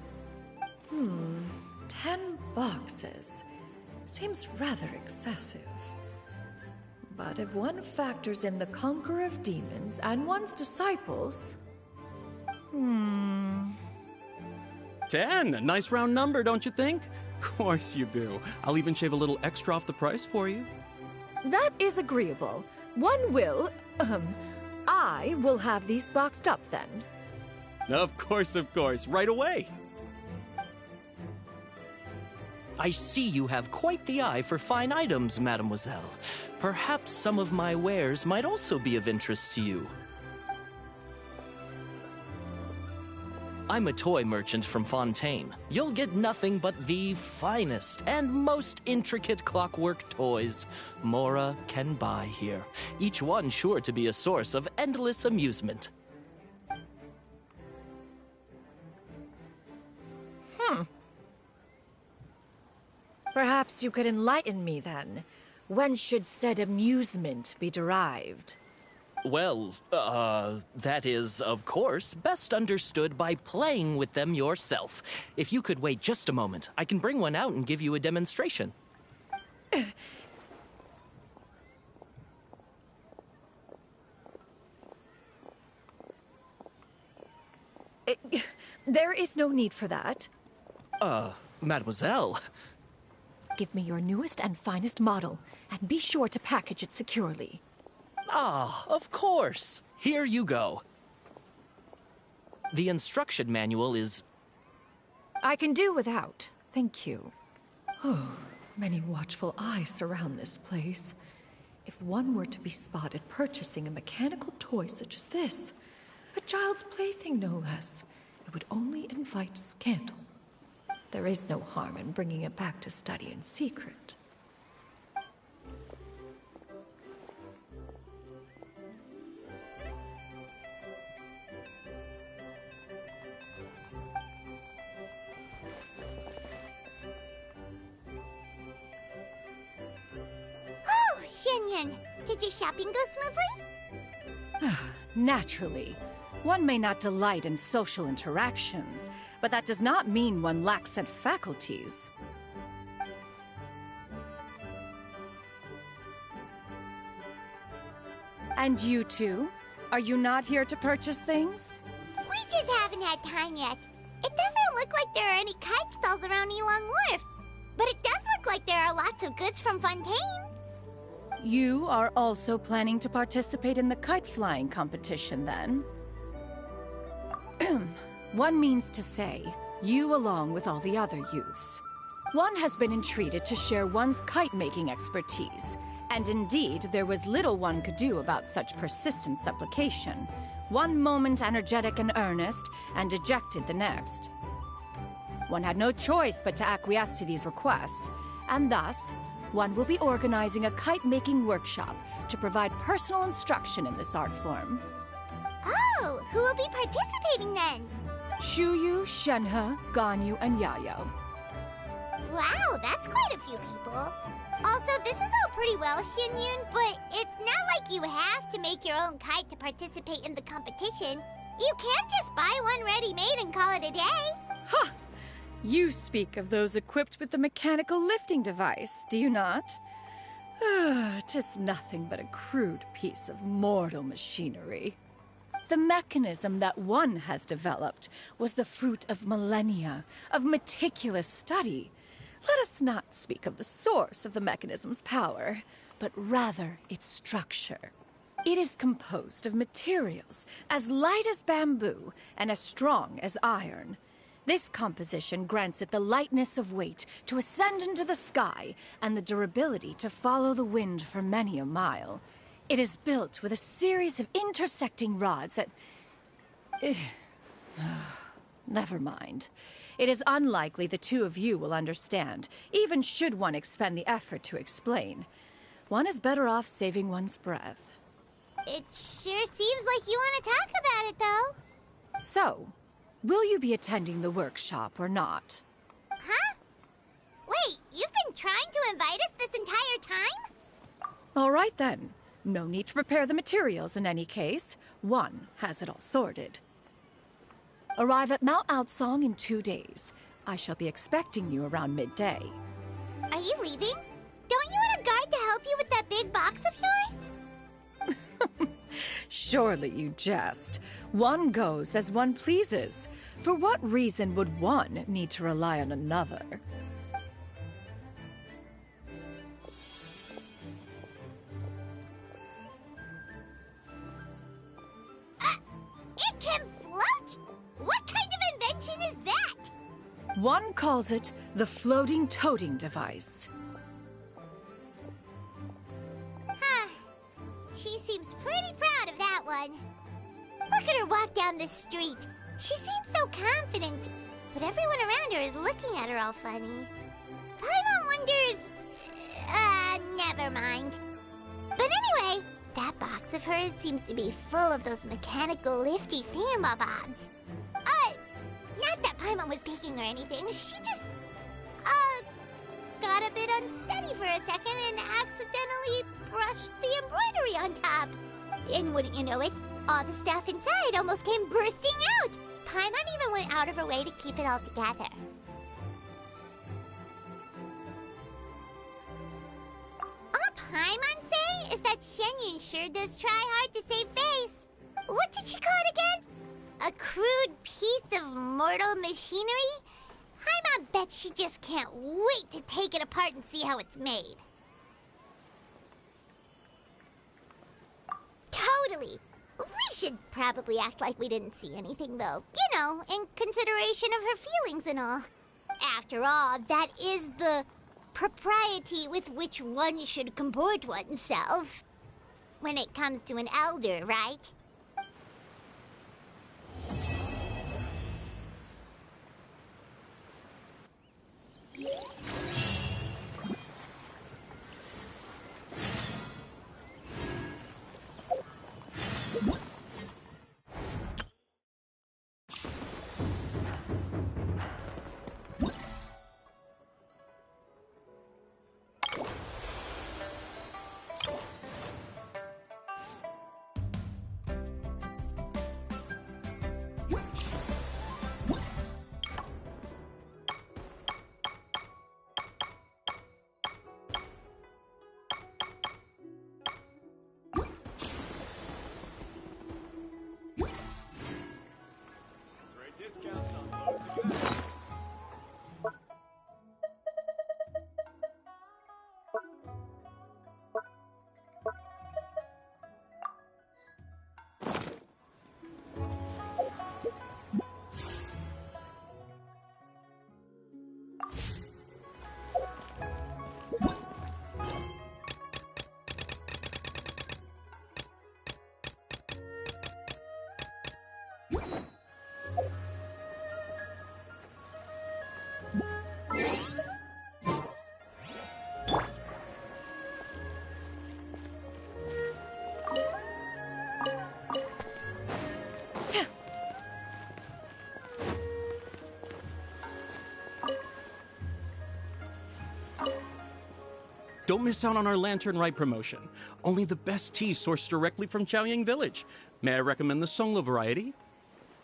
10 boxes. Seems rather excessive. But if one factors in the Conqueror of Demons and one's disciples... 10, a nice round number, don't you think? Of course you do. I'll even shave a little extra off the price for you. That is agreeable. One will, I will have these boxed up then. Of course, right away. I see you have quite the eye for fine items, mademoiselle. Perhaps some of my wares might also be of interest to you. I'm a toy merchant from Fontaine. You'll get nothing but the finest and most intricate clockwork toys Mora can buy here. Each one sure to be a source of endless amusement. Perhaps you could enlighten me then. When should said amusement be derived? Well, that is, of course, best understood by playing with them yourself. If you could wait just a moment, I can bring one out and give you a demonstration. There is no need for that. Mademoiselle. Give me your newest and finest model, and be sure to package it securely. Ah, of course. Here you go. The instruction manual is... I can do without, thank you. Oh, many watchful eyes surround this place. If one were to be spotted purchasing a mechanical toy such as this, a child's plaything no less, it would only invite scandal. There is no harm in bringing it back to study in secret. Oh, Shinyan, did your shopping go smoothly? Naturally. One may not delight in social interactions, but that does not mean one lacks said faculties. And you two? Are you not here to purchase things? We just haven't had time yet. It doesn't look like there are any kite stalls around Elong Wharf, but it does look like there are lots of goods from Fontaine. You are also planning to participate in the kite flying competition, then? One means to say, you along with all the other youths. One has been entreated to share one's kite-making expertise, and indeed, there was little one could do about such persistent supplication. One moment energetic and earnest, and dejected the next. One had no choice but to acquiesce to these requests, and thus, one will be organizing a kite-making workshop to provide personal instruction in this art form. Oh, who will be participating then? Shuyu, Shenhe, Ganyu, and Yayo. Wow, that's quite a few people. Also, this is all pretty well, Xinyun, but it's not like you have to make your own kite to participate in the competition. You can't just buy one ready-made and call it a day. Ha! You speak of those equipped with the mechanical lifting device, do you not? 'Tis nothing but a crude piece of mortal machinery. The mechanism that one has developed was the fruit of millennia of meticulous study. Let us not speak of the source of the mechanism's power, but rather its structure. It is composed of materials as light as bamboo and as strong as iron. This composition grants it the lightness of weight to ascend into the sky and the durability to follow the wind for many a mile. It is built with a series of intersecting rods that... Never mind. It is unlikely the two of you will understand, even should one expend the effort to explain. One is better off saving one's breath. It sure seems like you want to talk about it, though. So, will you be attending the workshop or not? Huh? Wait, you've been trying to invite us this entire time? All right, then. No need to prepare the materials in any case. One has it all sorted. Arrive at Mount Outsong in 2 days. I shall be expecting you around midday. Are you leaving? Don't you want a guard to help you with that big box of yours? Surely you jest. One goes as one pleases. For what reason would one need to rely on another? It can float? What kind of invention is that? One calls it the floating toting device. Huh. She seems pretty proud of that one. Look at her walk down the street. She seems so confident, but everyone around her is looking at her all funny. Paimon wonders... never mind. But anyway, that box of hers seems to be full of those mechanical lifty thingamabobs. Not that Paimon was peeking or anything. She just, got a bit unsteady for a second and accidentally brushed the embroidery on top. And wouldn't you know it, all the stuff inside almost came bursting out. Paimon even went out of her way to keep it all together. All Paimon say is that Shenyun sure does try hard to save face. What did she call it again? A crude piece of mortal machinery? Paimon bet she just can't wait to take it apart and see how it's made. Totally. We should probably act like we didn't see anything, though. You know, in consideration of her feelings and all. After all, that is the propriety with which one should comport oneself. When it comes to an elder, right? Don't miss out on our Lantern Rite promotion. Only the best tea sourced directly from Chaoyang Village. May I recommend the Songlo variety?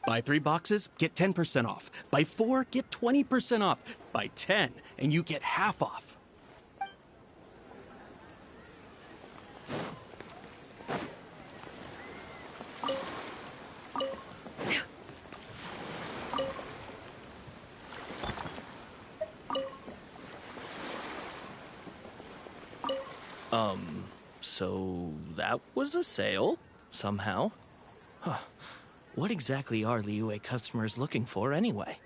Buy 3 boxes, get 10% off. Buy 4, get 20% off. Buy 10, and you get half off. So that was a sale, somehow. Huh. What exactly are Liyue customers looking for anyway?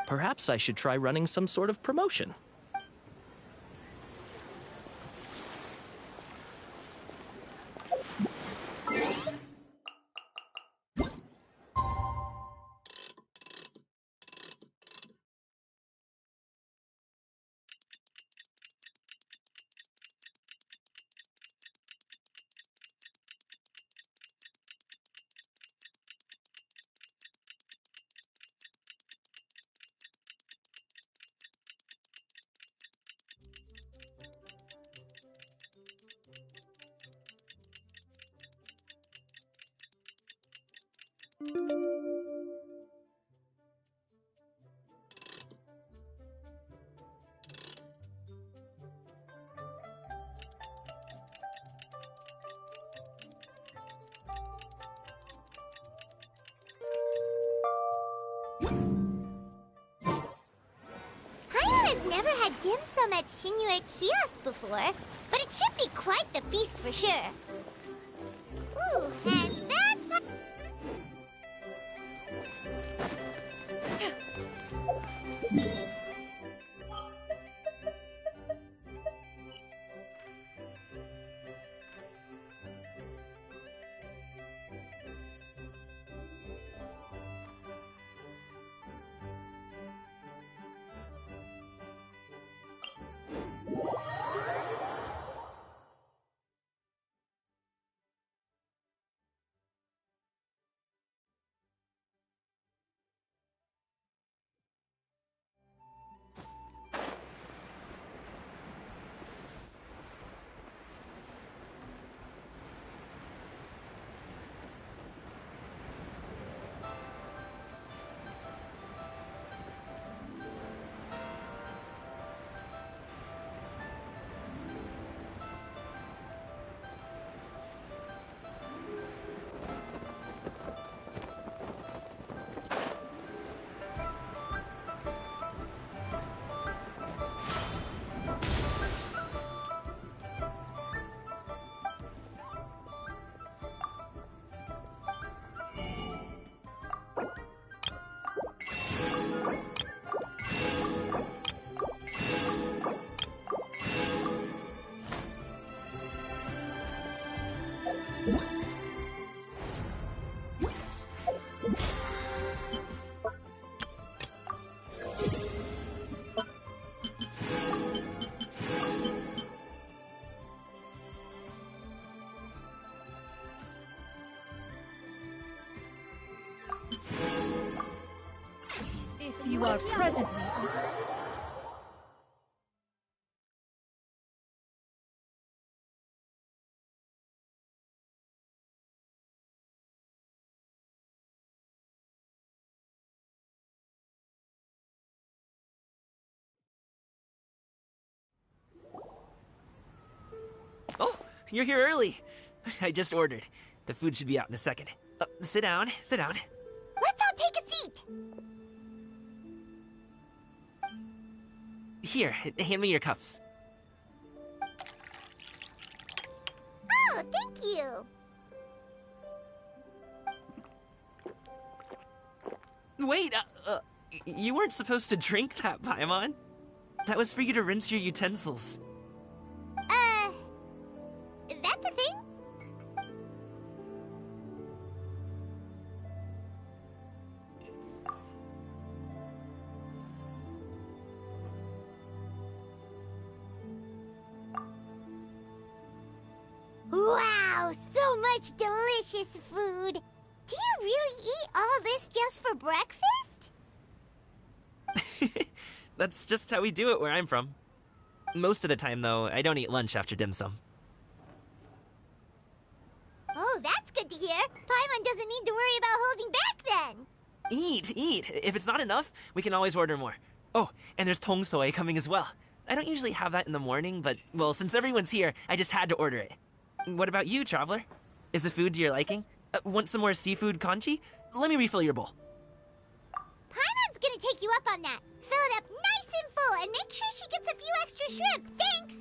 Perhaps I should try running some sort of promotion. Never had dim sum at Shinue Kiosk before, but it should be quite the feast for sure. Ooh, and that's what... you are presently. Oh, you're here early. I just ordered. The food should be out in a second. Sit down, sit down. Let's all take a seat. Here, hand me your cups. Oh, thank you. Wait, you weren't supposed to drink that, Paimon. That was for you to rinse your utensils. That's a thing? Wow, so much delicious food. Do you really eat all this just for breakfast? That's just how we do it where I'm from. Most of the time, though, I don't eat lunch after dim sum. Oh, that's good to hear. Paimon doesn't need to worry about holding back then. Eat! If it's not enough, we can always order more. Oh, and there's tong soy coming as well. I don't usually have that in the morning, but, well, since everyone's here, I just had to order it. What about you, traveler? Is the food to your liking? Want some more seafood congee? Let me refill your bowl. Paimon's gonna take you up on that. Fill it up nice and full and make sure she gets a few extra shrimp. Thanks!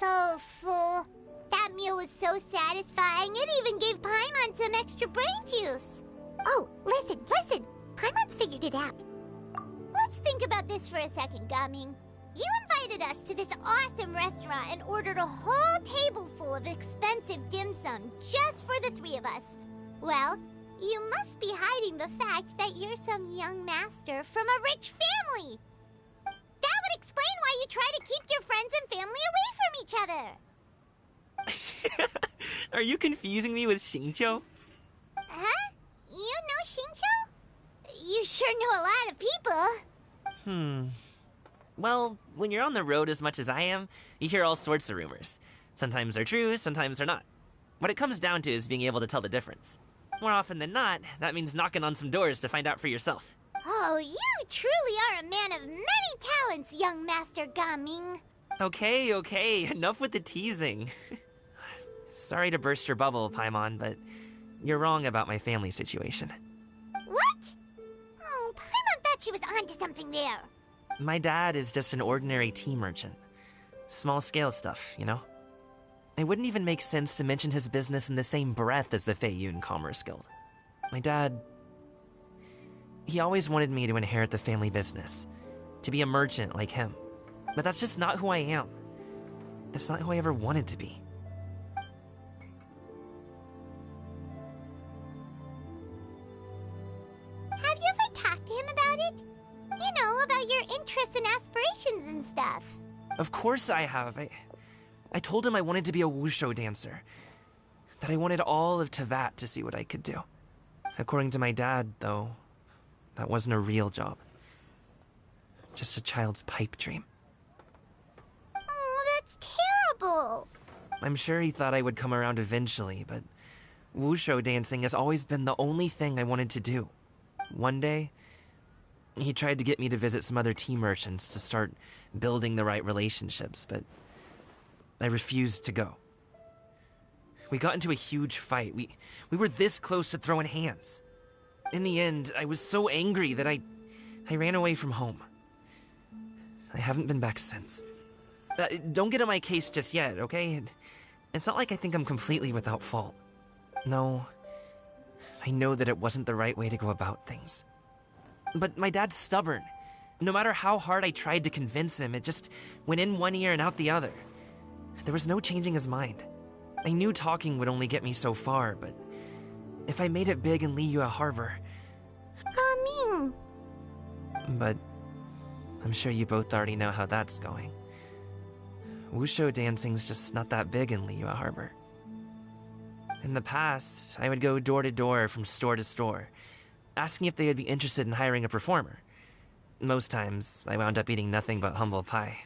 So full. That meal was so satisfying, it even gave Paimon some extra brain juice. Oh, listen. Paimon's figured it out. Let's think about this for a second, Gaming. You invited us to this awesome restaurant and ordered a whole table full of expensive dim sum just for the three of us. Well, you must be hiding the fact that you're some young master from a rich family. That would explain why you try to keep your friends and family away from each other. Are you confusing me with Xingqiu? Huh? You know Xingqiu? You sure know a lot of people. Well, when you're on the road as much as I am, you hear all sorts of rumors. Sometimes they're true, sometimes they're not. What it comes down to is being able to tell the difference. More often than not, that means knocking on some doors to find out for yourself. Oh, you truly are a man of many talents, young Master Gaming. Okay, enough with the teasing. Sorry to burst your bubble, Paimon, but you're wrong about my family situation. What? Oh, Paimon thought she was onto something there. My dad is just an ordinary tea merchant. Small-scale stuff, you know? It wouldn't even make sense to mention his business in the same breath as the Feiyun Commerce Guild. My dad... he always wanted me to inherit the family business, to be a merchant like him. But that's just not who I am. It's not who I ever wanted to be. Have you ever talked to him about it? You know, about your interests and aspirations and stuff. Of course I have. I told him I wanted to be a wushu dancer. That I wanted all of Tevat to see what I could do. According to my dad, though, that wasn't a real job. Just a child's pipe dream. Oh, that's terrible. I'm sure he thought I would come around eventually, but wushu dancing has always been the only thing I wanted to do. One day, he tried to get me to visit some other tea merchants to start building the right relationships, but I refused to go. We got into a huge fight. We were this close to throwing hands. In the end, I was so angry that I ran away from home. I haven't been back since. Don't get on my case just yet, okay? It's not like I think I'm completely without fault. No, I know that it wasn't the right way to go about things. But my dad's stubborn. No matter how hard I tried to convince him, it just went in one ear and out the other. There was no changing his mind. I knew talking would only get me so far, but if I made it big in Liyue Harbor... Gaming. But I'm sure you both already know how that's going. Wushu dancing's just not that big in Liyue Harbor. In the past, I would go door to door from store to store, asking if they would be interested in hiring a performer. Most times, I wound up eating nothing but humble pie.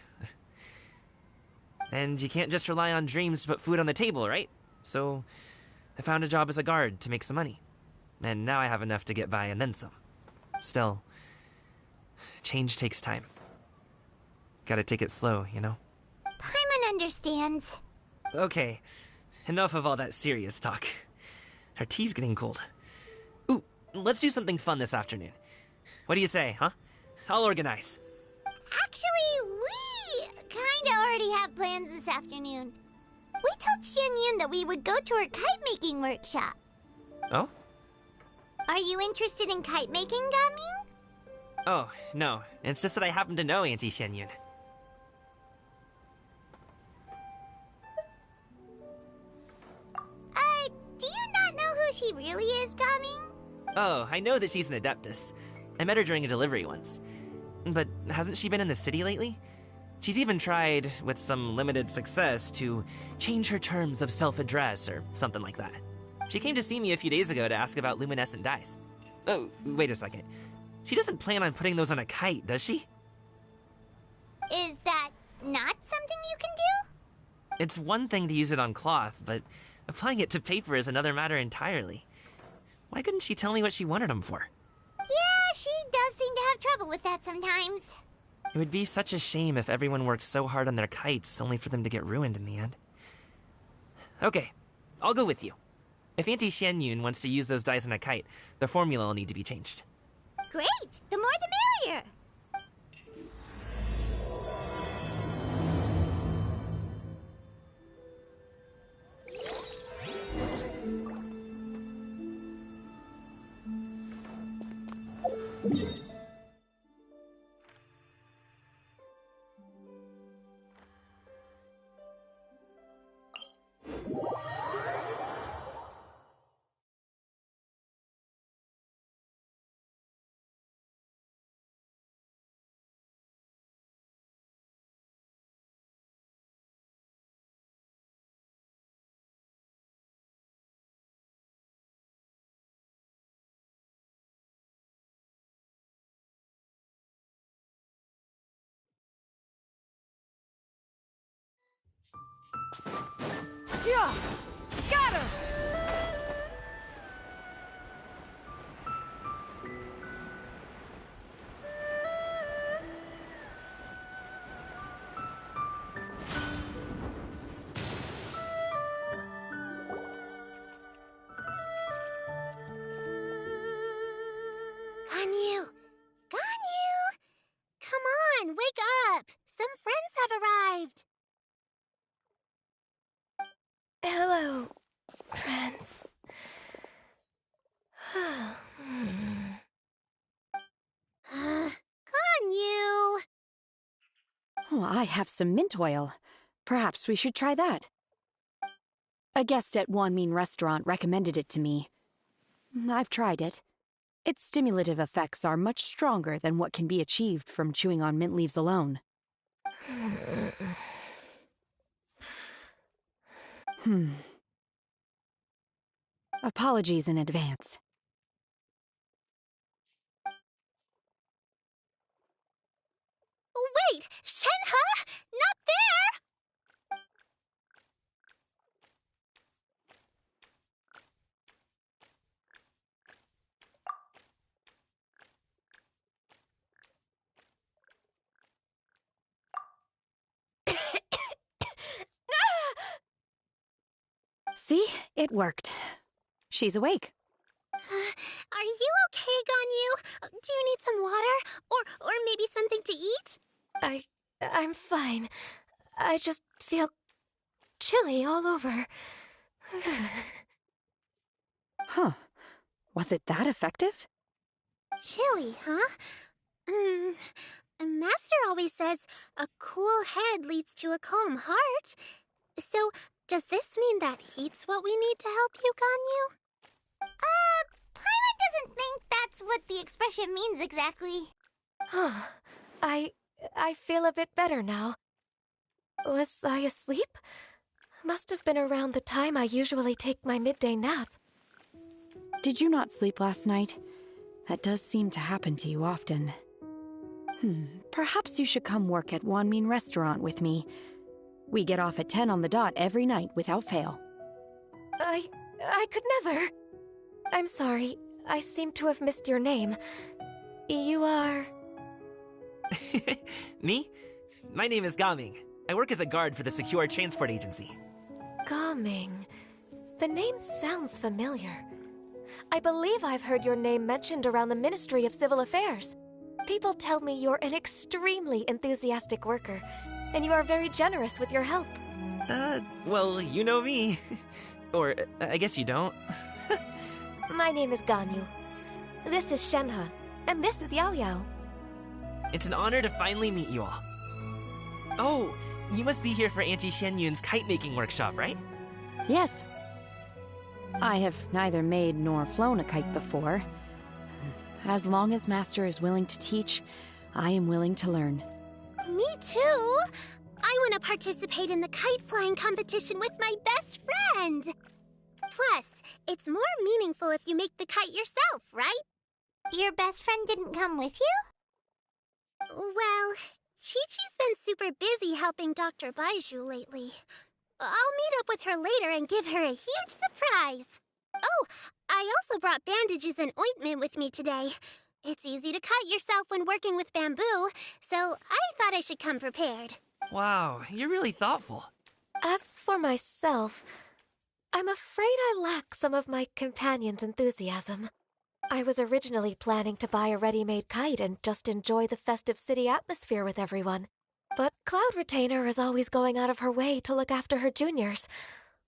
And you can't just rely on dreams to put food on the table, right? So, I found a job as a guard to make some money. And now I have enough to get by and then some. Still, change takes time. Gotta take it slow, you know? Paimon understands. Okay, enough of all that serious talk. Our tea's getting cold. Ooh, let's do something fun this afternoon. What do you say, huh? I'll organize. Actually, we kinda already have plans this afternoon. We told Xianyun that we would go to her kite-making workshop. Oh? Are you interested in kite-making, Gaming? Oh, no. It's just that I happen to know Auntie Xianyun. Do you not know who she really is, Gaming? Oh, I know that she's an Adeptus. I met her during a delivery once. But hasn't she been in the city lately? She's even tried, with some limited success, to change her terms of self-address or something like that. She came to see me a few days ago to ask about luminescent dyes. Oh, wait a second. She doesn't plan on putting those on a kite, does she? Is that not something you can do? It's one thing to use it on cloth, but applying it to paper is another matter entirely. Why couldn't she tell me what she wanted them for? Yeah, she does seem to have trouble with that sometimes. It would be such a shame if everyone worked so hard on their kites only for them to get ruined in the end. Okay, I'll go with you. If Auntie Xianyun wants to use those dyes on a kite, the formula will need to be changed. Great! The more the merrier! Yeah! Got her! Ganyu! Ganyu! Come on, wake up! Some friends have arrived! Hello, friends. Ganyu! Oh, I have some mint oil. Perhaps we should try that. A guest at Wanmin Restaurant recommended it to me. I've tried it. Its stimulative effects are much stronger than what can be achieved from chewing on mint leaves alone. Apologies in advance. Wait! Shenhe! Not there! See? It worked. She's awake. Are you okay, Ganyu? Do you need some water? Or maybe something to eat? I'm fine. I just feel chilly all over. Huh. Was it that effective? Chilly, huh? Master always says a cool head leads to a calm heart. So, does this mean that heat's what we need to help you, Ganyu? Paimon doesn't think that's what the expression means exactly. I feel a bit better now. Was I asleep? Must have been around the time I usually take my midday nap. Did you not sleep last night? That does seem to happen to you often. Perhaps you should come work at Wanmin Restaurant with me. We get off at 10 on the dot every night without fail. I could never. I'm sorry. I seem to have missed your name. You are... Me? My name is Gaming. I work as a guard for the Secure Transport Agency. Gaming. The name sounds familiar. I believe I've heard your name mentioned around the Ministry of Civil Affairs. People tell me you're an extremely enthusiastic worker, and you are very generous with your help. Well, you know me. Or, I guess you don't. My name is Ganyu. This is Shenhe, and this is Yao Yao. It's an honor to finally meet you all. Oh, you must be here for Auntie Xianyun's kite-making workshop, right? Yes. I have neither made nor flown a kite before. As long as Master is willing to teach, I am willing to learn. Me too! I want to participate in the kite flying competition with my best friend! Plus, it's more meaningful if you make the kite yourself, right? Your best friend didn't come with you? Well, Chi-Chi's been super busy helping Dr. Baiju lately. I'll meet up with her later and give her a huge surprise. Oh, I also brought bandages and ointment with me today. It's easy to cut yourself when working with bamboo, so I thought I should come prepared. Wow, you're really thoughtful. As for myself, I'm afraid I lack some of my companion's enthusiasm. I was originally planning to buy a ready-made kite and just enjoy the festive city atmosphere with everyone. But Cloud Retainer is always going out of her way to look after her juniors,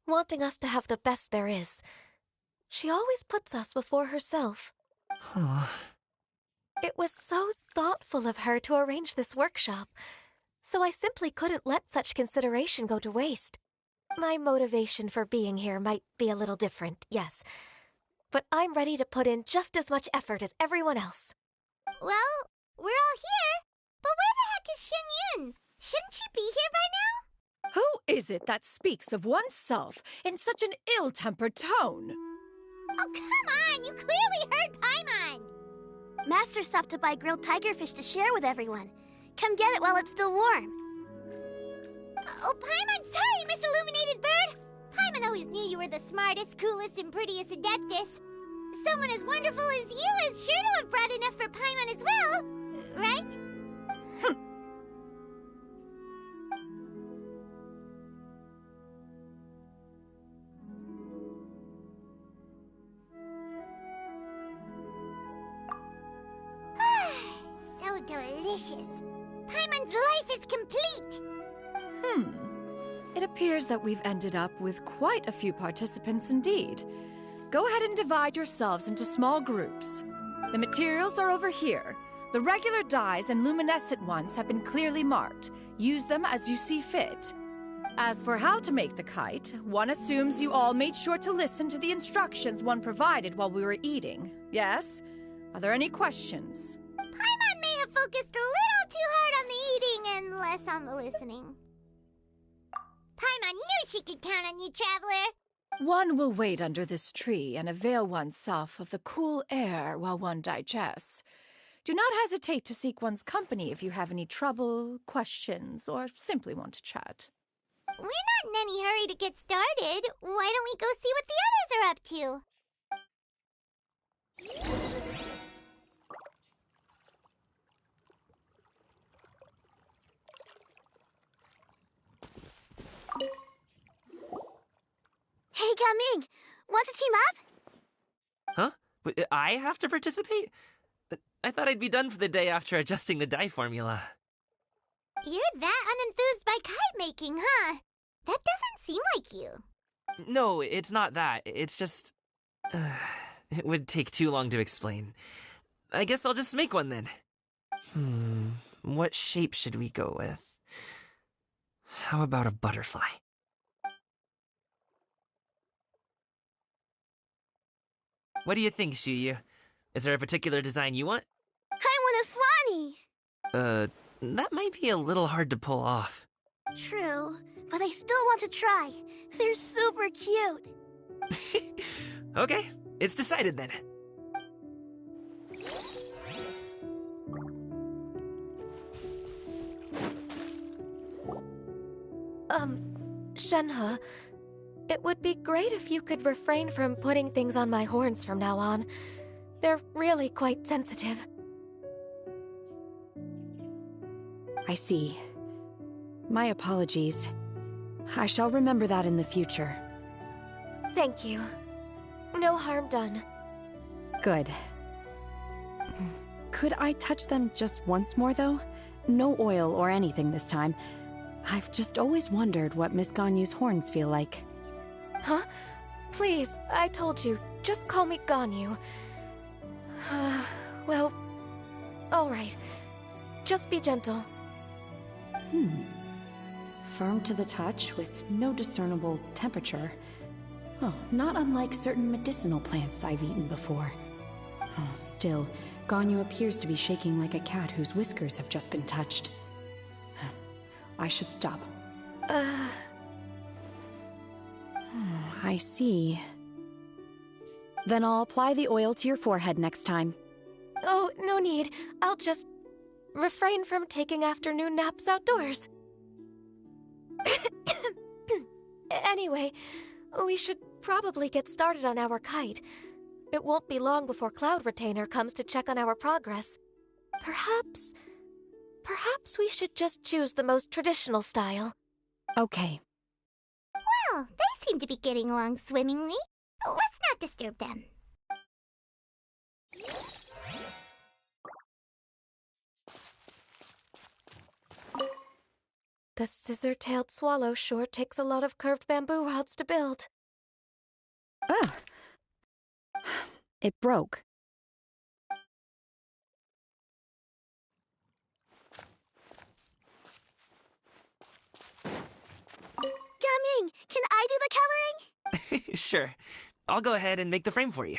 wanting us to have the best there is. She always puts us before herself. It was so thoughtful of her to arrange this workshop, so I simply couldn't let such consideration go to waste. My motivation for being here might be a little different, yes, but I'm ready to put in just as much effort as everyone else. Well, we're all here, but where the heck is Xianyun? Shouldn't she be here by now? Who is it that speaks of oneself in such an ill-tempered tone? Oh, come on! You clearly heard Paimon! Master stopped to buy grilled tigerfish to share with everyone. Come get it while it's still warm. Oh, Paimon, sorry, Miss Illuminated Bird! Paimon always knew you were the smartest, coolest, and prettiest Adeptus. Someone as wonderful as you is sure to have brought enough for Paimon as well, right? So delicious. Paimon's life is complete. It appears that we've ended up with quite a few participants indeed. Go ahead and divide yourselves into small groups. The materials are over here. The regular dyes and luminescent ones have been clearly marked. Use them as you see fit. As for how to make the kite, one assumes you all made sure to listen to the instructions one provided while we were eating. Yes? Are there any questions? Paimon may have focused a little too hard on the eating and less on the listening. Paimon knew she could count on you, Traveler. One will wait under this tree and avail oneself of the cool air while one digests. Do not hesitate to seek one's company if you have any trouble, questions, or simply want to chat. We're not in any hurry to get started. Why don't we go see what the others are up to? Hey, Gaming! Want to team up? Huh? But I have to participate? I thought I'd be done for the day after adjusting the dye formula. You're that unenthused by kite making, huh? That doesn't seem like you. No, it's not that. It's just... it would take too long to explain. I guess I'll just make one then. What shape should we go with? How about a butterfly? What do you think, Shuyu? Is there a particular design you want? I want a swanee! That might be a little hard to pull off. True, but I still want to try. They're super cute. Okay, it's decided then. Shenhe, it would be great if you could refrain from putting things on my horns from now on. They're really quite sensitive. I see. My apologies. I shall remember that in the future. Thank you. No harm done. Good. Could I touch them just once more, though? No oil or anything this time. I've just always wondered what Miss Ganyu's horns feel like. Huh? Please, I told you. Just call me Ganyu. Well, alright. Just be gentle. Firm to the touch with no discernible temperature. Oh, not unlike certain medicinal plants I've eaten before. Oh, still, Ganyu appears to be shaking like a cat whose whiskers have just been touched. I should stop. I see. Then I'll apply the oil to your forehead next time. Oh, no need. I'll just refrain from taking afternoon naps outdoors. Anyway, we should probably get started on our kite. It won't be long before Cloud Retainer comes to check on our progress. Perhaps we should just choose the most traditional style. Okay. Well, they seem to be getting along swimmingly. Let's not disturb them. The scissor-tailed swallow sure takes a lot of curved bamboo rods to build. Ugh! It broke. Gaming, can I do the coloring? Sure. I'll go ahead and make the frame for you.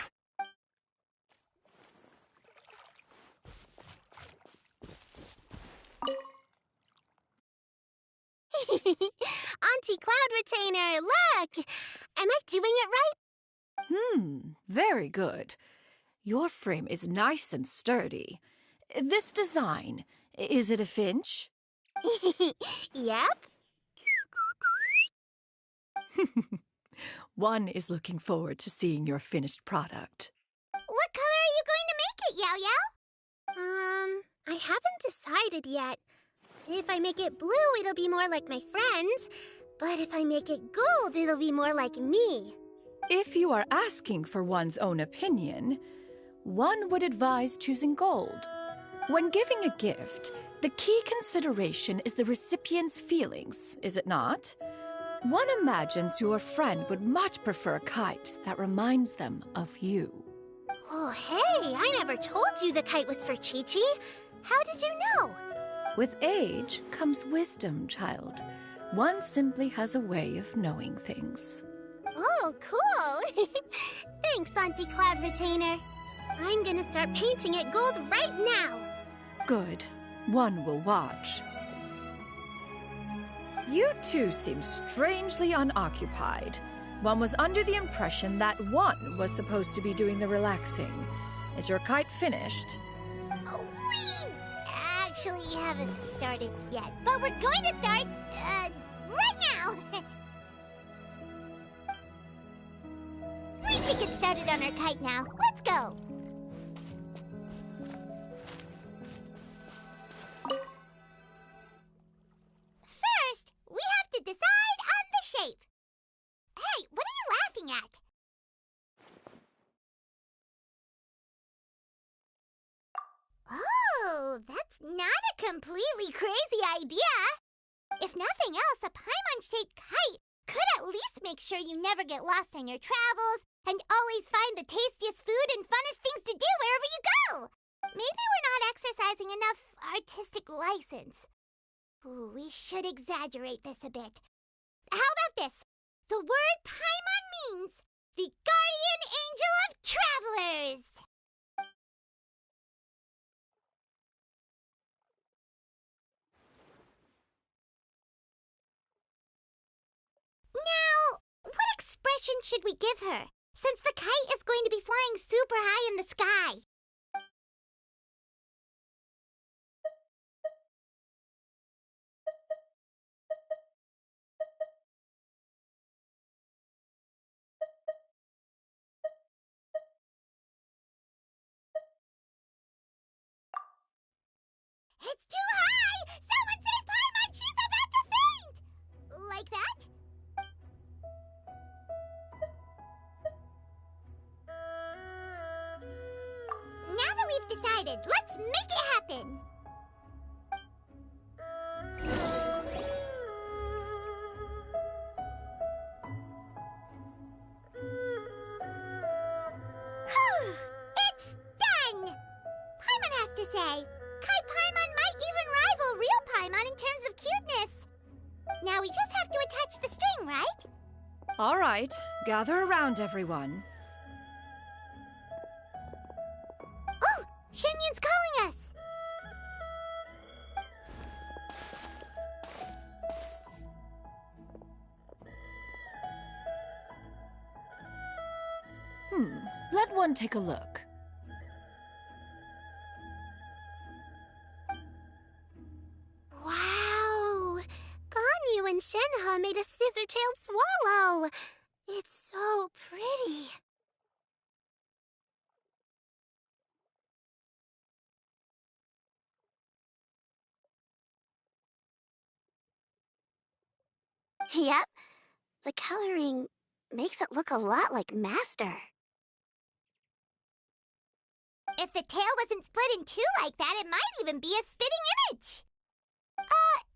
Auntie Cloud Retainer, look! Am I doing it right? Very good. Your frame is nice and sturdy. This design, is it a finch? Yep. One is looking forward to seeing your finished product. What color are you going to make it, Yao Yao? I haven't decided yet. If I make it blue, it'll be more like my friends. But if I make it gold, it'll be more like me. If you are asking for one's own opinion, one would advise choosing gold. When giving a gift, the key consideration is the recipient's feelings, is it not? One imagines your friend would much prefer a kite that reminds them of you. Oh, hey, I never told you the kite was for Chi-Chi. How did you know? With age comes wisdom, child. One simply has a way of knowing things. Oh, cool. Thanks, Auntie Cloud Retainer. I'm gonna start painting it gold right now. Good. One will watch. You two seem strangely unoccupied. One was under the impression that one was supposed to be doing the relaxing. Is your kite finished? We actually haven't started yet, but we're going to start, right now. We should get started on our kite now. Let's go. First, we have to decide on the shape. Hey, what are you laughing at? Oh, that's not a completely crazy idea. If nothing else, a Paimon-shaped kite could at least make sure you never get lost on your travels and always find the tastiest food and funnest things to do wherever you go. Maybe we're not exercising enough artistic license. Ooh, we should exaggerate this a bit. How about this? The word Paimon means the guardian angel of travelers. instructions should we give her, since the kite is going to be flying super high in the sky? It's too high! Someone save Paimon! She's about to faint! Like that? Now that we've decided, let's make it happen! It's done! Paimon has to say, Kai Paimon might even rival real Paimon in terms of cuteness. Now we just have to attach the string, right? All right, gather around, everyone. Oh, Shenyun's calling us! Let one take a look. Wow! Ganyu and Shenhe made a scissor-tailed swallow! It's so pretty. Yep. The coloring makes it look a lot like Master. If the tail wasn't split in two like that, it might even be a spitting image.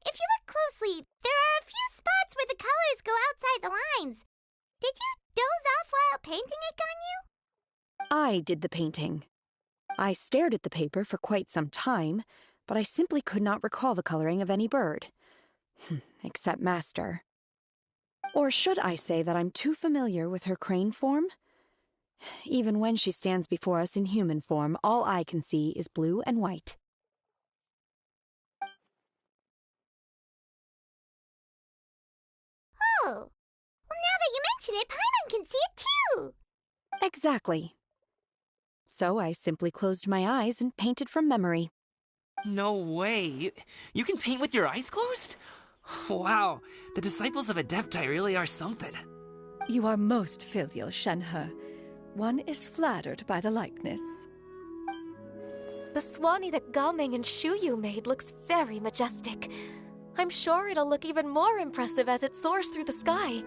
If you look closely, there are a few spots where the colors go outside the lines. Did you doze off while painting it, Ganyu? I did the painting. I stared at the paper for quite some time, but I simply could not recall the coloring of any bird. Except Master. Or should I say that I'm too familiar with her crane form? Even when she stands before us in human form, all I can see is blue and white. Oh, well, now that you mention it, Paimon can see it too! Exactly. So I simply closed my eyes and painted from memory. No way. You can paint with your eyes closed? Wow, the disciples of Adepti really are something. You are most filial, Shenhe. One is flattered by the likeness. The Swanee that Gaming and Shuyu made looks very majestic. I'm sure it'll look even more impressive as it soars through the sky.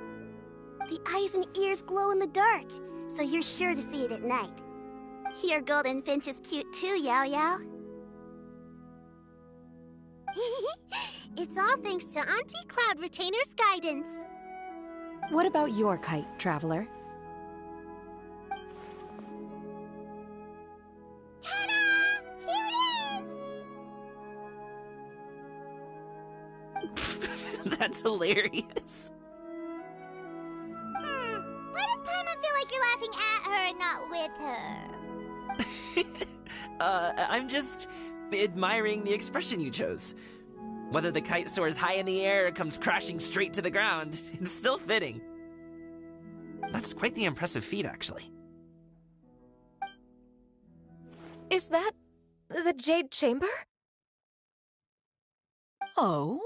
The eyes and ears glow in the dark, so you're sure to see it at night. Your golden finch is cute too, Yao Yao. It's all thanks to Auntie Cloud Retainer's guidance. What about your kite, Traveler? Ta-da! Here it is! That's hilarious. Why does Paimon feel like you're laughing at her and not with her? I'm just admiring the expression you chose. Whether the kite soars high in the air or comes crashing straight to the ground, it's still fitting. That's quite the impressive feat, actually. Is that the Jade Chamber? Oh?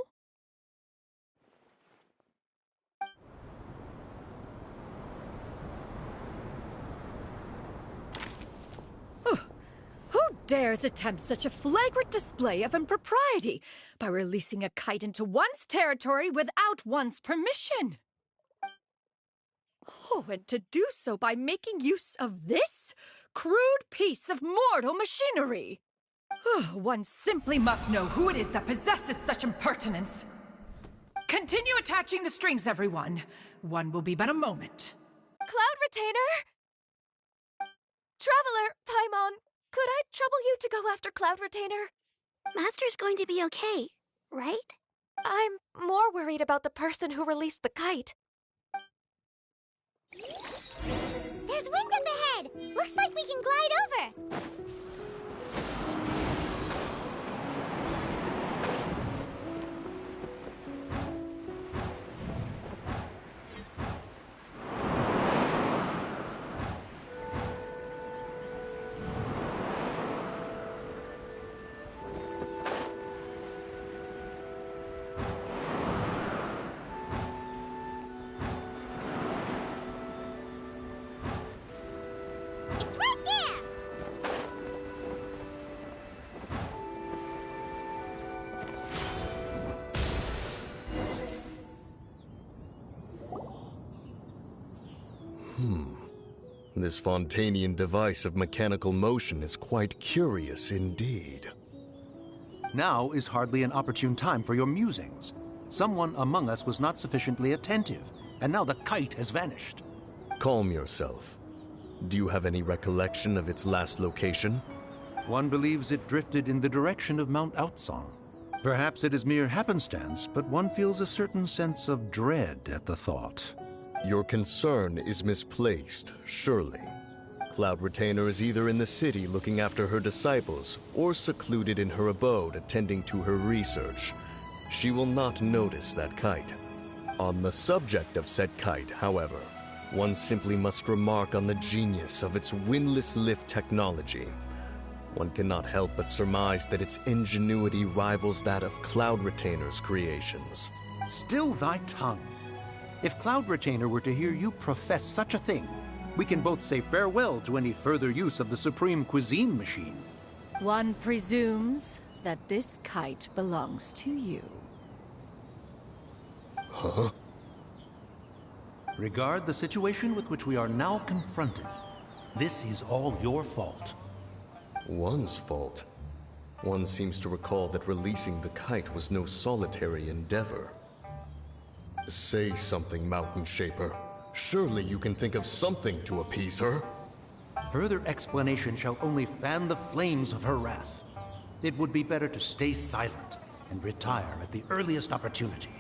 Who dares attempt such a flagrant display of impropriety by releasing a kite into one's territory without one's permission? Oh, and to do so by making use of this crude piece of mortal machinery. One simply must know who it is that possesses such impertinence. Continue attaching the strings, everyone. One will be but a moment. Cloud Retainer? Traveler, Paimon, could I trouble you to go after Cloud Retainer? Master's going to be okay, right? I'm more worried about the person who released the kite. There's wind up ahead! Looks like we can glide over! This Fontanian device of mechanical motion is quite curious indeed. Now is hardly an opportune time for your musings. Someone among us was not sufficiently attentive, and now the kite has vanished. Calm yourself. Do you have any recollection of its last location? One believes it drifted in the direction of Mount Outsong. Perhaps it is mere happenstance, but one feels a certain sense of dread at the thought. Your concern is misplaced, surely. Cloud Retainer is either in the city looking after her disciples, or secluded in her abode attending to her research. She will not notice that kite. On the subject of said kite, however, one simply must remark on the genius of its windless lift technology. One cannot help but surmise that its ingenuity rivals that of Cloud Retainer's creations. Still thy tongue. If Cloud Retainer were to hear you profess such a thing, we can both say farewell to any further use of the Supreme Cuisine Machine. One presumes that this kite belongs to you. Huh? Regard the situation with which we are now confronted. This is all your fault. One's fault? One seems to recall that releasing the kite was no solitary endeavor. Say something, Mountain Shaper. Surely you can think of something to appease her. Further explanation shall only fan the flames of her wrath. It would be better to stay silent and retire at the earliest opportunity.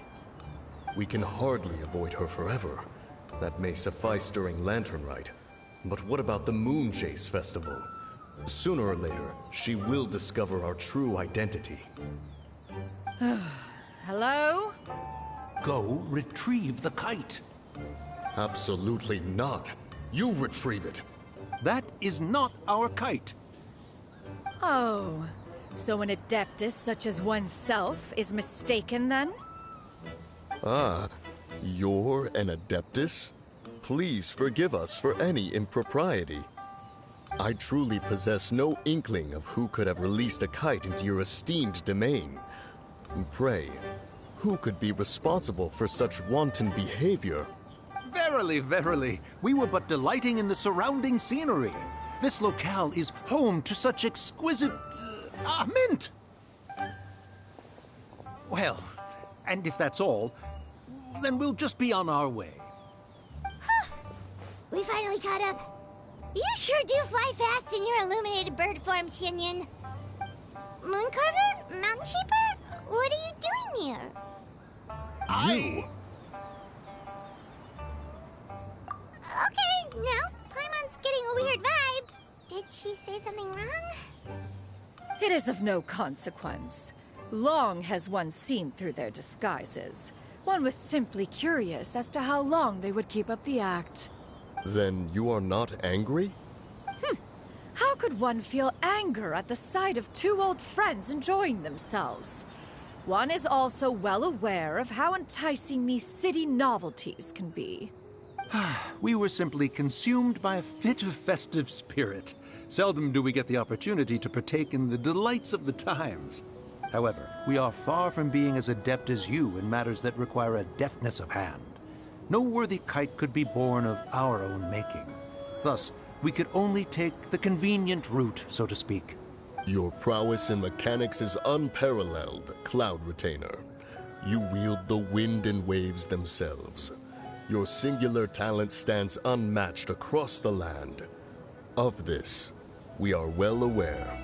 We can hardly avoid her forever. That may suffice during Lantern Rite. But what about the Moon Chase Festival? Sooner or later, she will discover our true identity. Hello? Go retrieve the kite. Absolutely not. You retrieve it. That is not our kite. Oh, so an adeptus such as oneself is mistaken then? Ah, you're an adeptus? Please forgive us for any impropriety. I truly possess no inkling of who could have released a kite into your esteemed domain. Pray, who could be responsible for such wanton behavior? Verily, verily, we were but delighting in the surrounding scenery. This locale is home to such exquisite... mint! Well, and if that's all, then we'll just be on our way. We finally caught up. You sure do fly fast in your illuminated bird form, Shinyan. Mooncarver? Mountain Shaper? What are you doing here? You? Okay, now Paimon's getting a weird vibe. Did she say something wrong? It is of no consequence. Long has one seen through their disguises. One was simply curious as to how long they would keep up the act. Then you are not angry? How could one feel anger at the sight of two old friends enjoying themselves? One is also well aware of how enticing these city novelties can be. We were simply consumed by a fit of festive spirit. Seldom do we get the opportunity to partake in the delights of the times. However, we are far from being as adept as you in matters that require a deftness of hand. No worthy kite could be born of our own making. Thus, we could only take the convenient route, so to speak. Your prowess in mechanics is unparalleled, Cloud Retainer. You wield the wind and waves themselves. Your singular talent stands unmatched across the land. Of this, we are well aware.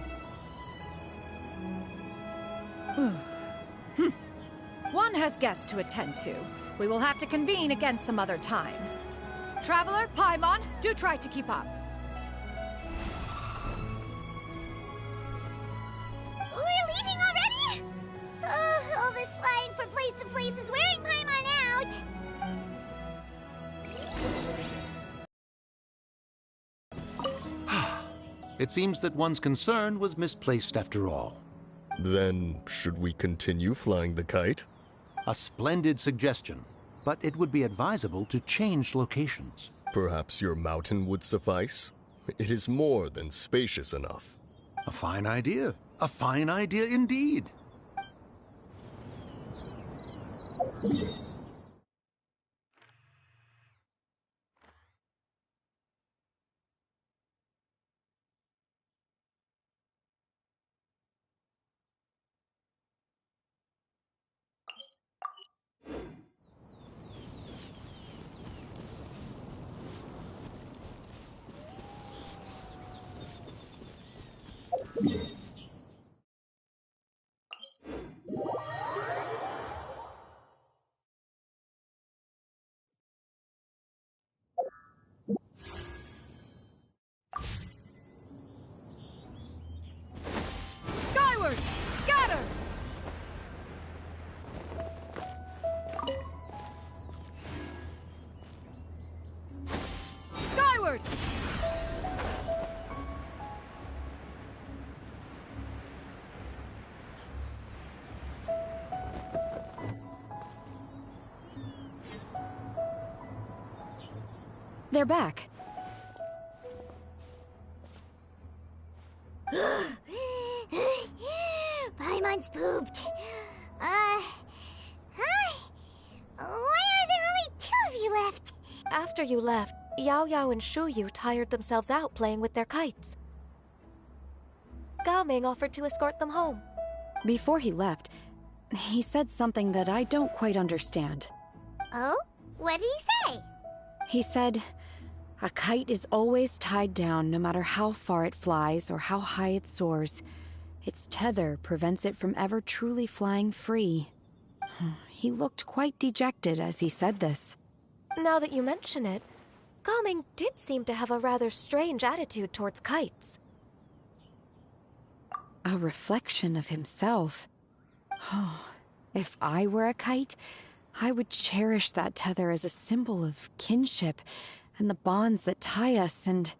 One has guests to attend to. We will have to convene again some other time. Traveler, Paimon, do try to keep up. We're leaving already? All this flying from place to place is wearing Paimon out. It seems that one's concern was misplaced after all. Then, should we continue flying the kite? A splendid suggestion, but it would be advisable to change locations. Perhaps your mountain would suffice? It is more than spacious enough. A fine idea. A fine idea indeed. they're back. Paimon's pooped. Hi. Why are there only two of you left? After you left, Yao Yao and Shu Yu tired themselves out playing with their kites. Gao Ming offered to escort them home. Before he left, he said something that I don't quite understand. Oh? What did he say? He said, a kite is always tied down no matter how far it flies or how high it soars. Its tether prevents it from ever truly flying free. He looked quite dejected as he said this. Now that you mention it, Gao Ming did seem to have a rather strange attitude towards kites. A reflection of himself. If I were a kite, I would cherish that tether as a symbol of kinship and the bonds that tie us and...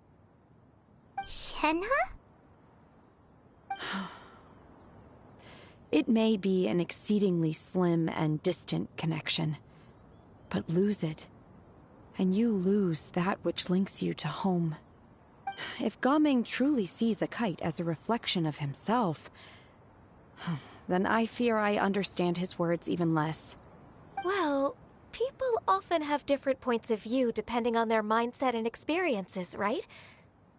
Shenhe? It may be an exceedingly slim and distant connection, but lose it, and you lose that which links you to home. If Gaming truly sees a kite as a reflection of himself, then I fear I understand his words even less. Well, people often have different points of view depending on their mindset and experiences, right?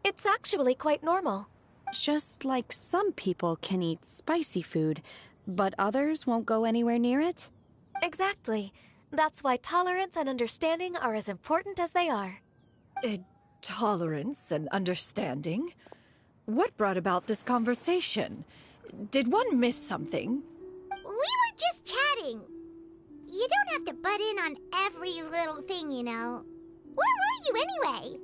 It's actually quite normal. Just like some people can eat spicy food, but others won't go anywhere near it? Exactly. That's why tolerance and understanding are as important as they are. Tolerance and understanding? What brought about this conversation? Did one miss something? We were just chatting. You don't have to butt in on every little thing, you know. Where were you anyway?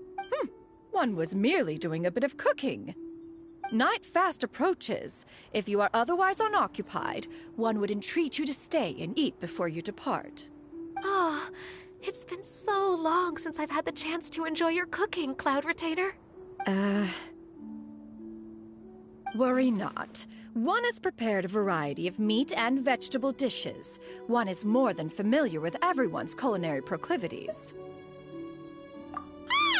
One was merely doing a bit of cooking. Night fast approaches. If you are otherwise unoccupied, one would entreat you to stay and eat before you depart. Oh, it's been so long since I've had the chance to enjoy your cooking, Cloud Retainer. Worry not. One has prepared a variety of meat and vegetable dishes. One is more than familiar with everyone's culinary proclivities.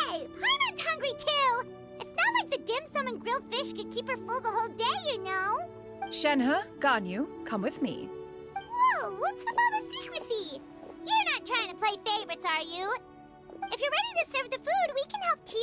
Hey! Paimon's hungry too! It's not like the dim sum and grilled fish could keep her full the whole day, you know! Shenhe, Ganyu, come with me. Whoa, what's with all the secrecy? You're not trying to play favorites, are you? If you're ready to serve the food, we can help too.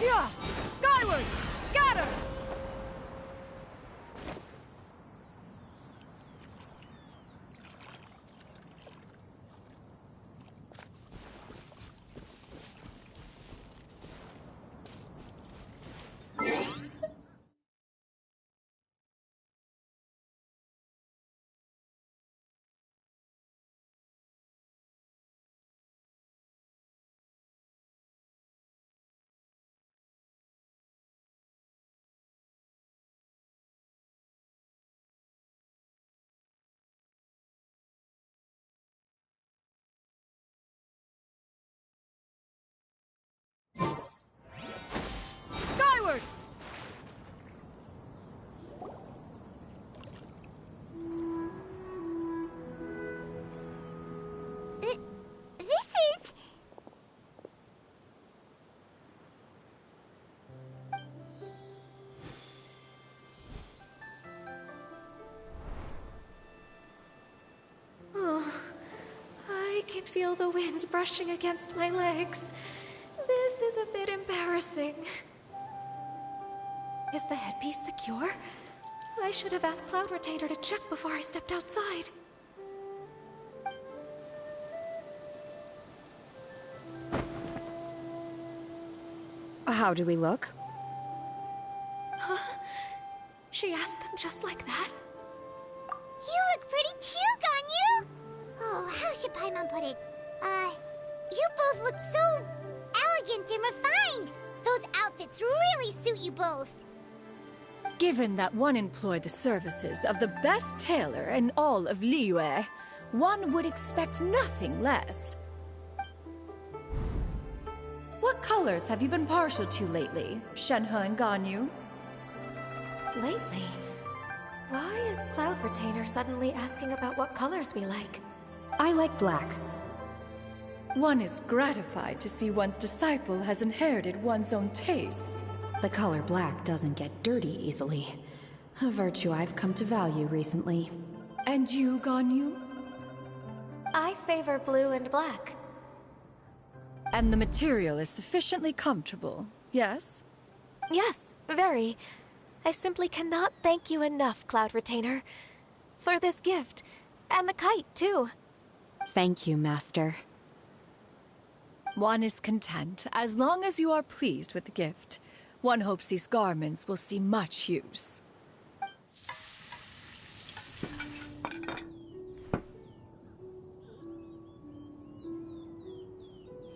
Yeah! Skyward! Scatter! Skyward! This is... Oh, I can feel the wind brushing against my legs. This is a bit embarrassing. Is the headpiece secure? I should have asked Cloud Retainer to check before I stepped outside. How do we look? Huh? She asked them just like that? You look pretty too, Ganyu! Oh, how should Paimon put it? You both look so elegant and refined! Those outfits really suit you both! Given that one employed the services of the best tailor in all of Liyue, one would expect nothing less. What colors have you been partial to lately, Shenhe and Ganyu? Lately? Why is Cloud Retainer suddenly asking about what colors we like? I like black. One is gratified to see one's disciple has inherited one's own tastes. The color black doesn't get dirty easily. A virtue I've come to value recently. And you, Ganyu? I favor blue and black. And the material is sufficiently comfortable, yes? Yes, very. I simply cannot thank you enough, Cloud Retainer. For this gift. And the kite, too. Thank you, Master. One is content as long as you are pleased with the gift. One hopes these garments will see much use.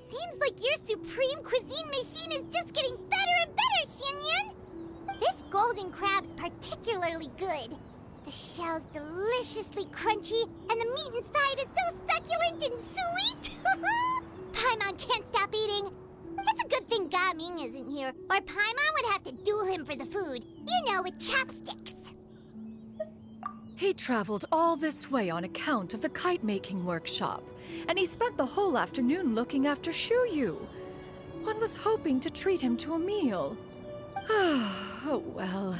Seems like your supreme cuisine machine is just getting better and better, Xianyun! This golden crab's particularly good. The shell's deliciously crunchy, and the meat inside is so succulent and sweet! Paimon can't stop eating. It's a good thing Gaming isn't here, or Paimon would have to duel him for the food. You know, with chopsticks. He traveled all this way on account of the kite-making workshop, and he spent the whole afternoon looking after Shuyu. One was hoping to treat him to a meal. Oh well,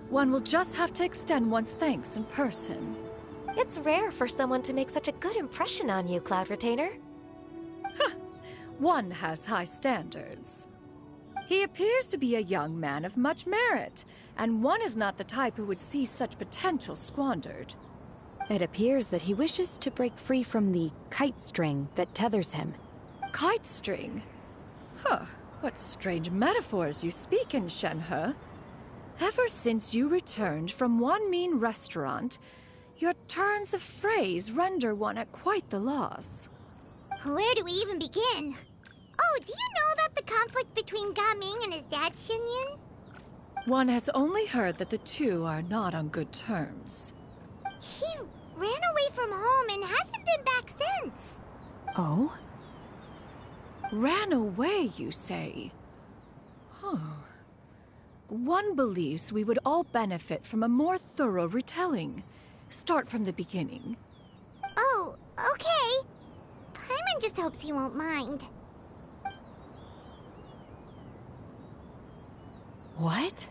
one will just have to extend one's thanks in person. It's rare for someone to make such a good impression on you, Cloud Retainer. One has high standards. He appears to be a young man of much merit, and one is not the type who would see such potential squandered. It appears that he wishes to break free from the kite string that tethers him. Kite string? Huh, what strange metaphors you speak in, Shenhe. Ever since you returned from one mean restaurant, your turns of phrase render one at quite the loss. Where do we even begin? Oh, do you know about the conflict between Gaming and his dad, Xianyun? One has only heard that the two are not on good terms. He ran away from home and hasn't been back since. Oh? Ran away, you say? Huh. One believes we would all benefit from a more thorough retelling. Start from the beginning. Oh, okay. Paimon just hopes he won't mind. What?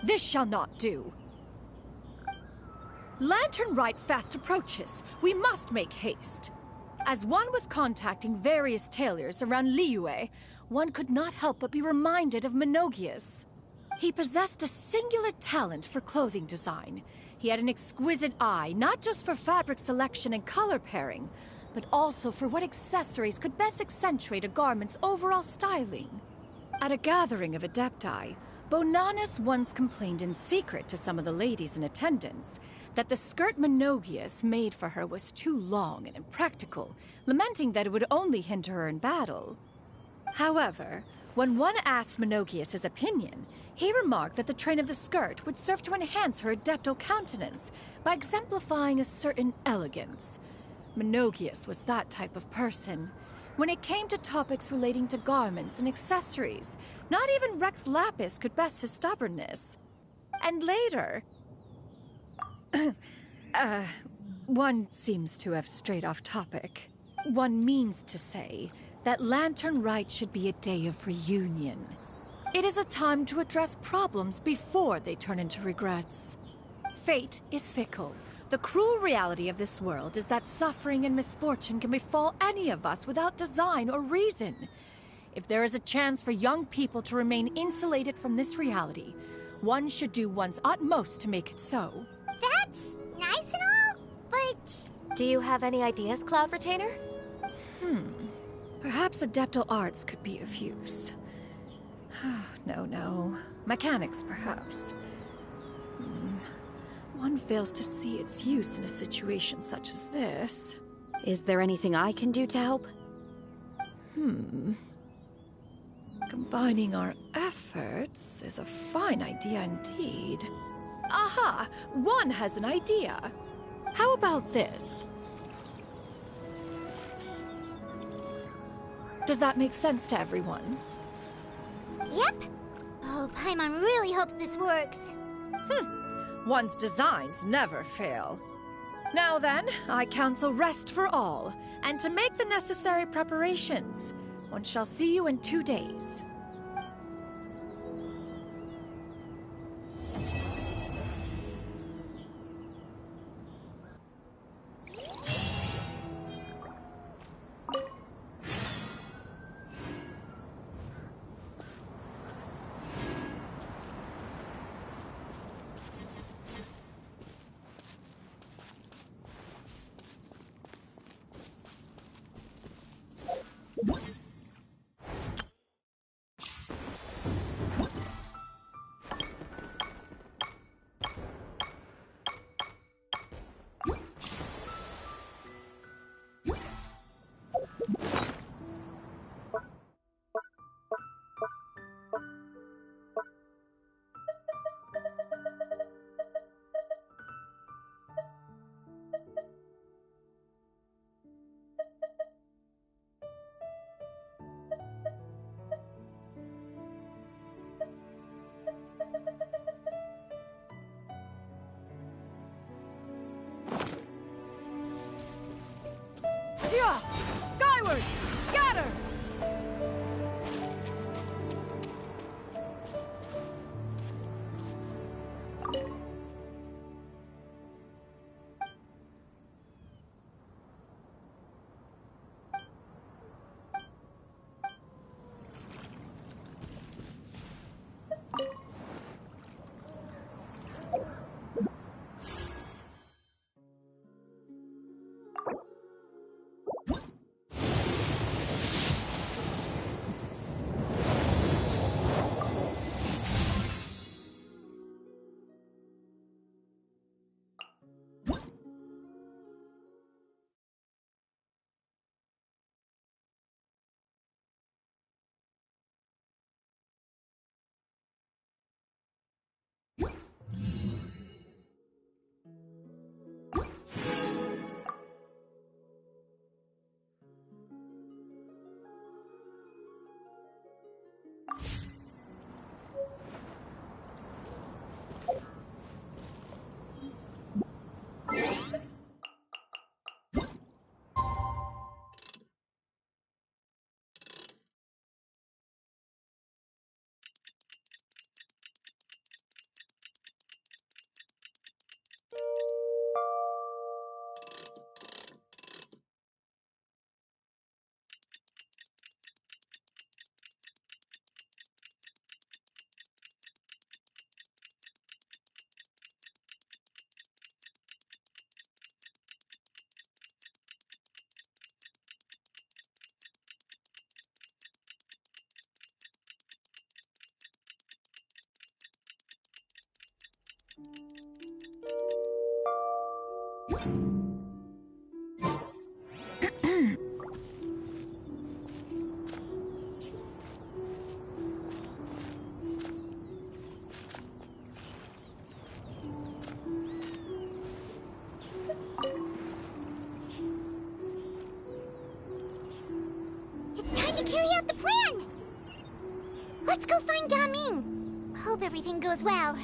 This shall not do. Lantern Rite fast approaches. We must make haste. As one was contacting various tailors around Liyue, one could not help but be reminded of Menogias. He possessed a singular talent for clothing design. He had an exquisite eye, not just for fabric selection and color pairing, but also for what accessories could best accentuate a garment's overall styling. At a gathering of Adepti, Bonanis once complained in secret to some of the ladies in attendance that the skirt Menogias made for her was too long and impractical, lamenting that it would only hinder her in battle. However, when one asked Menogias his opinion, he remarked that the train of the skirt would serve to enhance her adeptal countenance by exemplifying a certain elegance. Menogias was that type of person. When it came to topics relating to garments and accessories, not even Rex Lapis could best his stubbornness. And later... one seems to have strayed off topic. One means to say that Lantern Rite should be a day of reunion. It is a time to address problems before they turn into regrets. Fate is fickle. The cruel reality of this world is that suffering and misfortune can befall any of us without design or reason. If there is a chance for young people to remain insulated from this reality, one should do one's utmost to make it so. That's nice and all, but... Do you have any ideas, Cloud Retainer? Perhaps adeptal arts could be of use. No. Mechanics, perhaps. One fails to see its use in a situation such as this. Is there anything I can do to help? Combining our efforts is a fine idea indeed. Aha! One has an idea. How about this? Does that make sense to everyone? Yep. Oh, Paimon really hopes this works. One's designs never fail. Now then, I counsel rest for all, and to make the necessary preparations. One shall see you in 2 days. Yeah! Skyward! Scatter! It's time to carry out the plan! Let's go find Gaming. Hope everything goes well.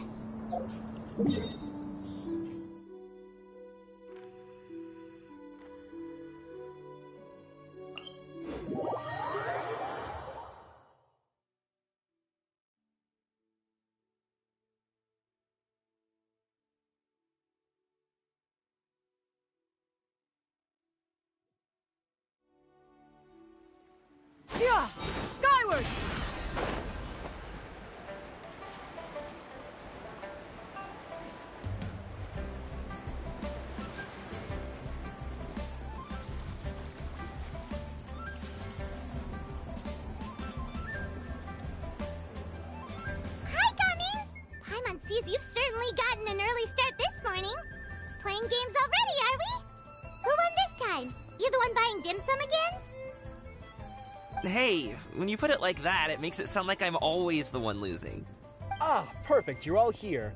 Yeah! Skyward! Hi, Gaming! Paimon sees you've certainly gotten an early start this morning. Playing games already, are we? Who won this time? You the one buying dim sum again? Hey, when you put it like that, it makes it sound like I'm always the one losing. Ah, perfect, you're all here.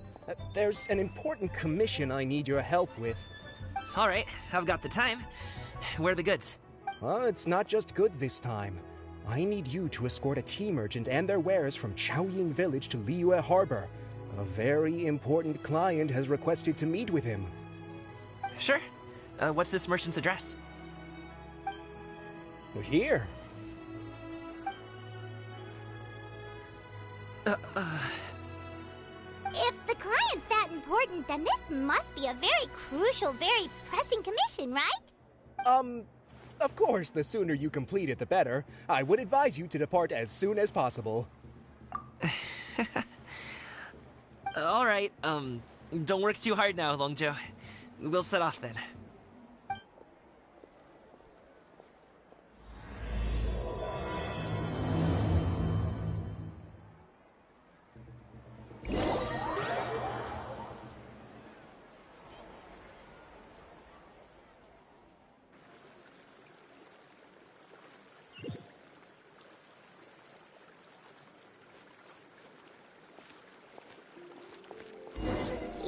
There's an important commission I need your help with. All right, I've got the time. Where are the goods? It's not just goods this time. I need you to escort a tea merchant and their wares from Chaoying Village to Liyue Harbor. A very important client has requested to meet with him. Sure. What's this merchant's address? Here. If the client's that important, then this must be a very crucial, very pressing commission, right? Of course, the sooner you complete it, the better. I would advise you to depart as soon as possible. All right, don't work too hard now, Longjo. We'll set off then.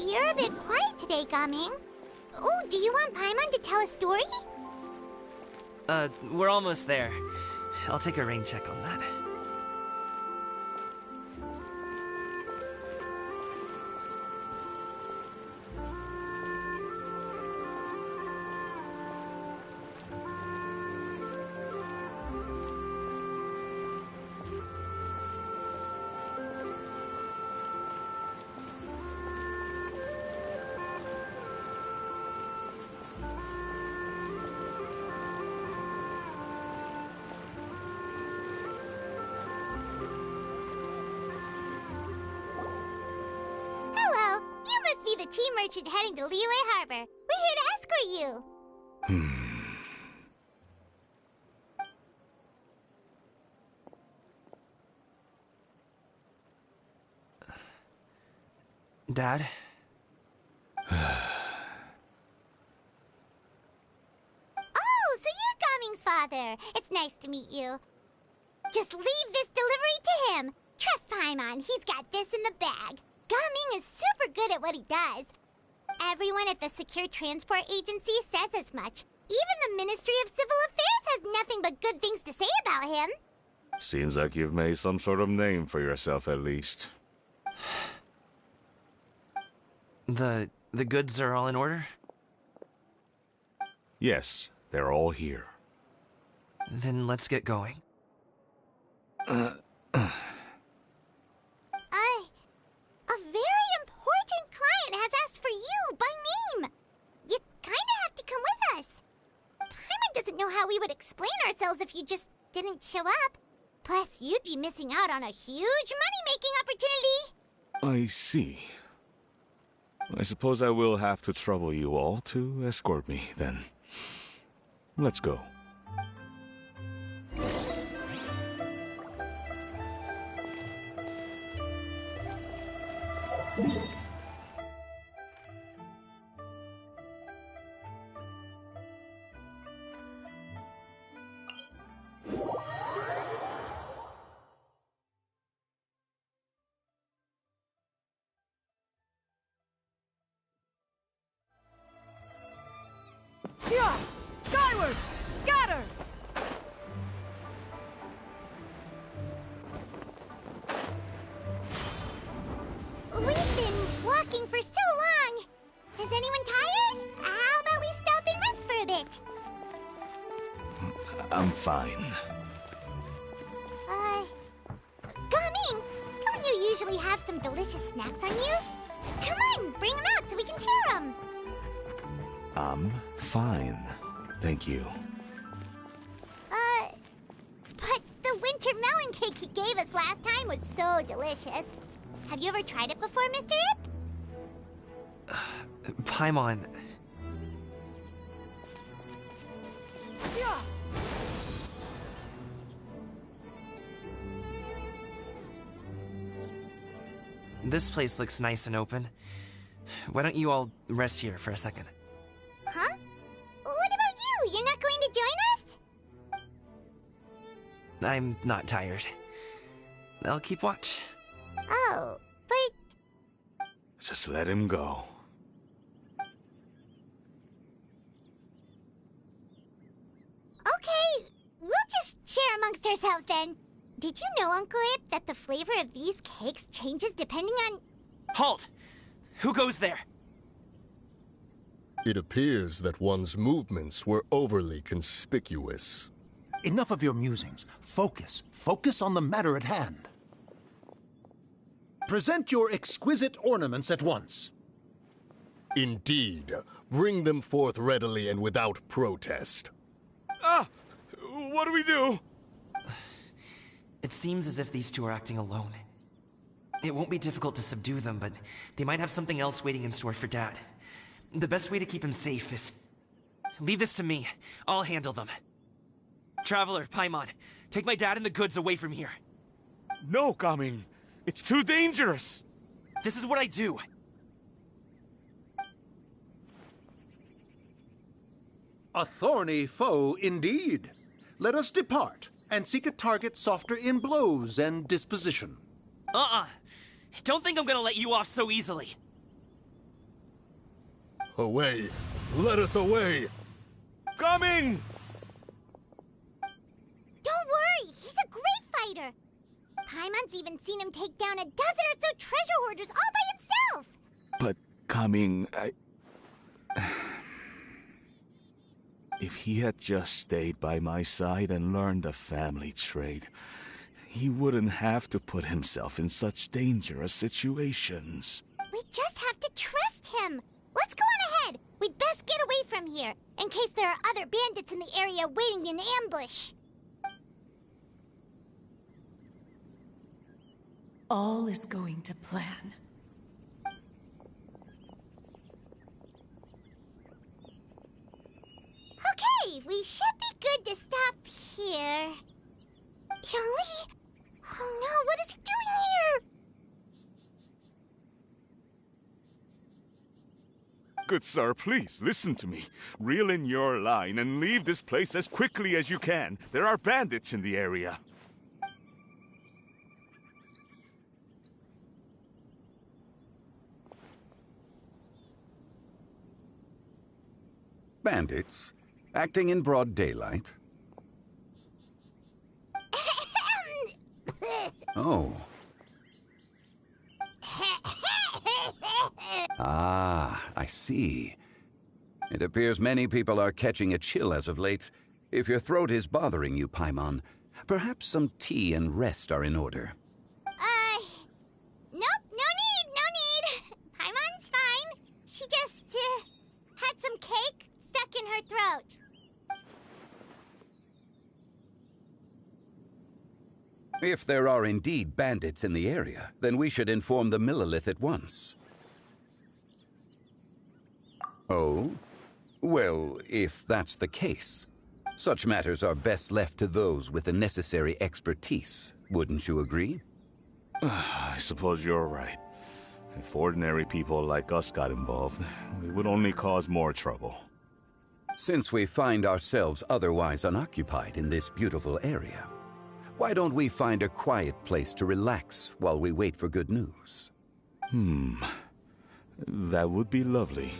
You're a bit quiet today, Gaming. Oh, do you want Paimon to tell a story? We're almost there. I'll take a rain check on that. Hello, you must be the tea merchant heading to Liyue Harbor. We're here to escort you. Dad? Oh, so you're Gaming's father. It's nice to meet you. Just leave this delivery to him. Trust Paimon, he's got this in the bag. Gaming is super good at what he does. Everyone at the Secure Transport Agency says as much. Even the Ministry of Civil Affairs has nothing but good things to say about him. Seems like you've made some sort of name for yourself at least. The goods are all in order? Yes, they're all here. Then let's get going. A very important client has asked for you by name. You kinda have to come with us. Paimon doesn't know how we would explain ourselves if you just didn't show up. Plus, you'd be missing out on a huge money-making opportunity. I see. I suppose I will have to trouble you all to escort me, then. Let's go. fine. Gaming, don't you usually have some delicious snacks on you? Come on, bring them out so we can share them. I'm fine. Thank you. But the winter melon cake he gave us last time was so delicious. Have you ever tried it before, Mr. Ip? Paimon. This place looks nice and open. Why don't you all rest here for a second? Huh? What about you? You're not going to join us? I'm not tired. I'll keep watch. Oh, but... Just let him go. Okay, we'll just share amongst ourselves then. Did you know, Uncle Ip, that the flavor of these cakes changes depending on... Halt! Who goes there? It appears that one's movements were overly conspicuous. Enough of your musings. Focus. Focus on the matter at hand. Present your exquisite ornaments at once. Indeed. Bring them forth readily and without protest. Ah! What do we do? It seems as if these two are acting alone. It won't be difficult to subdue them, but they might have something else waiting in store for Dad. The best way to keep him safe is... leave this to me. I'll handle them. Traveler, Paimon, take my dad and the goods away from here. No, Gaming. It's too dangerous. This is what I do. A thorny foe indeed. Let us depart and seek a target softer in blows and disposition. Don't think I'm gonna let you off so easily. Away! Let us away! Coming! Don't worry, he's a great fighter. Paimon's even seen him take down a dozen or so treasure hoarders all by himself. But Gaming, if he had just stayed by my side and learned the family trade, he wouldn't have to put himself in such dangerous situations. We just have to trust him. Let's go on ahead. We'd best get away from here, in case there are other bandits in the area waiting in ambush. All is going to plan. Okay, we should be good to stop here. Yangli? Oh no, what is he doing here? Good sir, please, listen to me. Reel in your line and leave this place as quickly as you can. There are bandits in the area. Bandits? Acting in broad daylight? Oh. Ah, I see. It appears many people are catching a chill as of late. If your throat is bothering you, Paimon, perhaps some tea and rest are in order. Nope, no need. Paimon's fine. She just, had some cake stuck in her throat. If there are indeed bandits in the area, then we should inform the Millelith at once. Oh? Well, if that's the case, such matters are best left to those with the necessary expertise, wouldn't you agree? I suppose you're right. If ordinary people like us got involved, we would only cause more trouble. Since we find ourselves otherwise unoccupied in this beautiful area, why don't we find a quiet place to relax while we wait for good news? That would be lovely.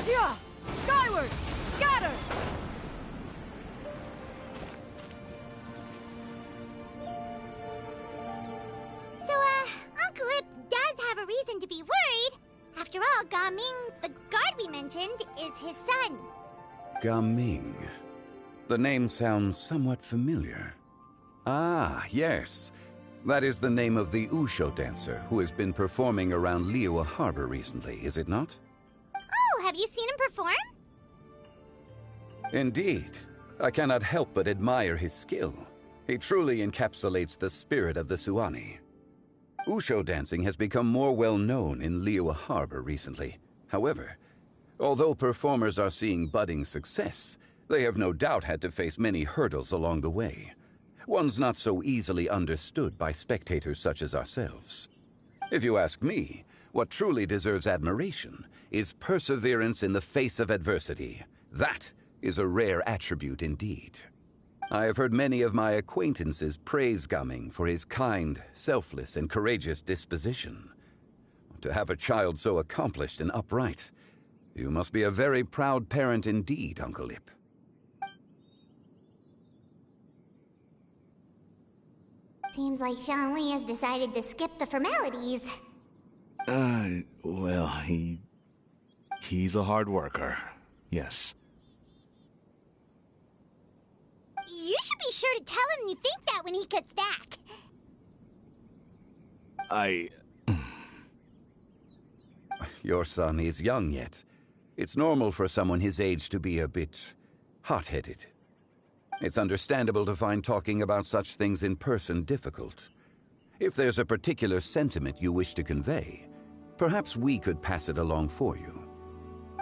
Yeah! Skyward! Scatter! reason to be worried. After all, Gaming, the guard we mentioned, is his son. Gaming. The name sounds somewhat familiar. Ah, yes. That is the name of the Usho dancer who has been performing around Liyue Harbor recently, is it not? Oh, have you seen him perform? Indeed. I cannot help but admire his skill. He truly encapsulates the spirit of the Suani. Usho dancing has become more well known in Liyue Harbor recently. However, although performers are seeing budding success, they have no doubt had to face many hurdles along the way. One's not so easily understood by spectators such as ourselves. If you ask me, what truly deserves admiration is perseverance in the face of adversity. That is a rare attribute indeed. I have heard many of my acquaintances praise Gaming for his kind, selfless, and courageous disposition. To have a child so accomplished and upright, you must be a very proud parent indeed, Uncle Ip. Seems like Zhongli has decided to skip the formalities. Well, he's a hard worker. Yes. You should be sure to tell him you think that when he gets back. Your son is young yet. It's normal for someone his age to be a bit hot-headed. It's understandable to find talking about such things in person difficult. If there's a particular sentiment you wish to convey, perhaps we could pass it along for you.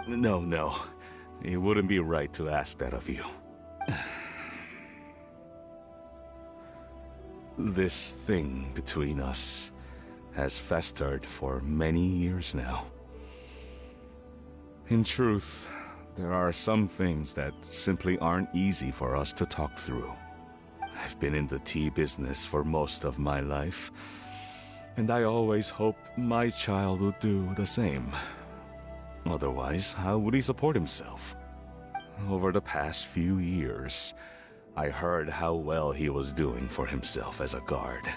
No. It wouldn't be right to ask that of you. This thing between us has festered for many years now. In truth, there are some things that simply aren't easy for us to talk through. I've been in the tea business for most of my life, and I always hoped my child would do the same. Otherwise, how would he support himself? Over the past few years, I heard how well he was doing for himself as a guard.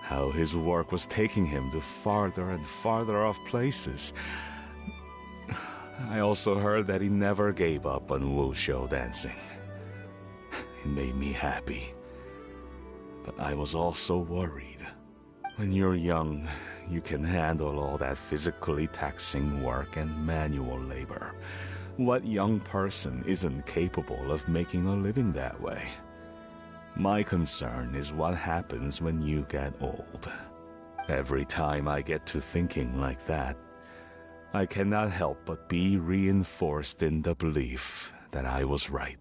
How his work was taking him to farther and farther off places. I also heard that he never gave up on Wushu dancing. It made me happy. But I was also worried. When you're young, you can handle all that physically taxing work and manual labor. What young person isn't capable of making a living that way? My concern is what happens when you get old. Every time I get to thinking like that, I cannot help but be reinforced in the belief that I was right.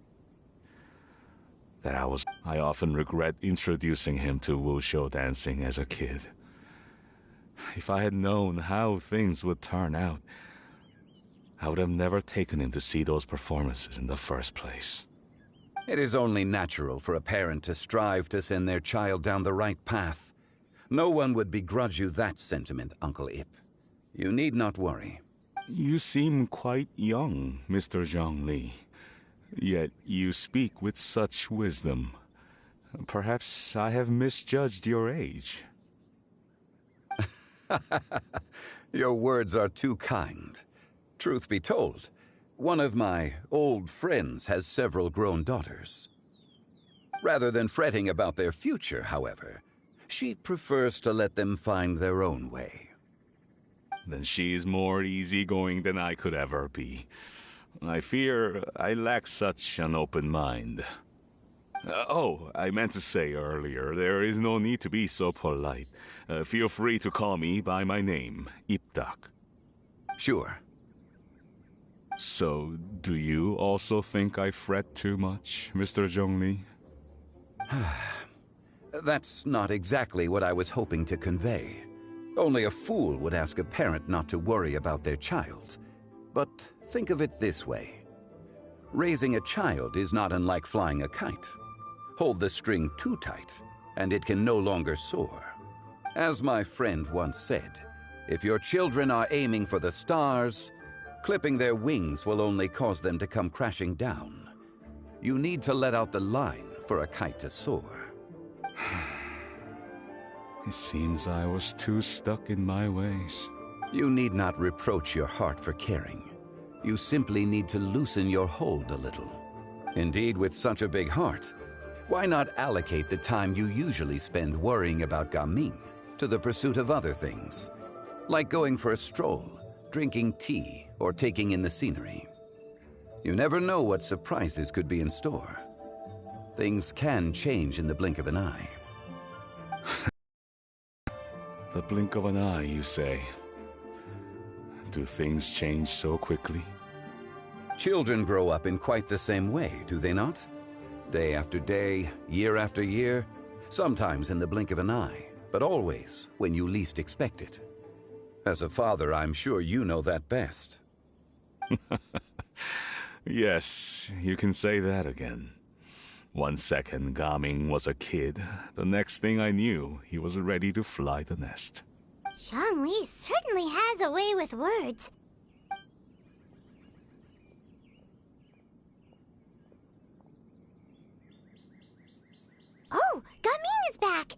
I often regret introducing him to Wushu dancing as a kid. If I had known how things would turn out, I would have never taken him to see those performances in the first place. It is only natural for a parent to strive to send their child down the right path. No one would begrudge you that sentiment, Uncle Ip. You need not worry. You seem quite young, Mr. Zhongli. Yet you speak with such wisdom. Perhaps I have misjudged your age. Your words are too kind. Truth be told, one of my old friends has several grown daughters. Rather than fretting about their future, however, she prefers to let them find their own way. Then she's more easygoing than I could ever be. I fear I lack such an open mind. I meant to say earlier, there is no need to be so polite. Feel free to call me by my name, Ipdak. Sure. So, do you also think I fret too much, Mr. Zhongli? That's not exactly what I was hoping to convey. Only a fool would ask a parent not to worry about their child. But think of it this way. Raising a child is not unlike flying a kite. Hold the string too tight, and it can no longer soar. As my friend once said, if your children are aiming for the stars, clipping their wings will only cause them to come crashing down. You need to let out the line for a kite to soar. It seems I was too stuck in my ways. You need not reproach your heart for caring. You simply need to loosen your hold a little. Indeed, with such a big heart, why not allocate the time you usually spend worrying about Gaming to the pursuit of other things, like going for a stroll, drinking tea, or taking in the scenery? You never know what surprises could be in store. Things can change in the blink of an eye. The blink of an eye, you say? Do things change so quickly? Children grow up in quite the same way, do they not? Day after day, year after year, sometimes in the blink of an eye, but always when you least expect it. As a father, I'm sure you know that best. Yes, you can say that again. 1 second, Gaming was a kid. The next thing I knew, he was ready to fly the nest. Zhongli certainly has a way with words. Oh, Gaming is back!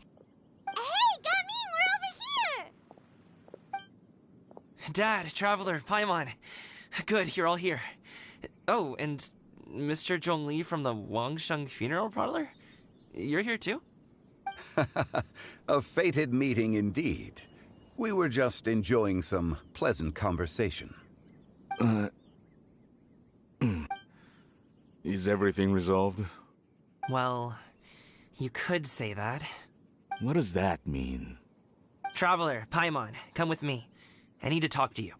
Hey, Gaming, we're over here! Dad, Traveler, Paimon. Good, you're all here. Oh, and Mr. Zhongli from the Wangsheng Funeral Parlor? You're here too? A fated meeting indeed. We were just enjoying some pleasant conversation. Is everything resolved? Well, you could say that. What does that mean? Traveler, Paimon, come with me. I need to talk to you.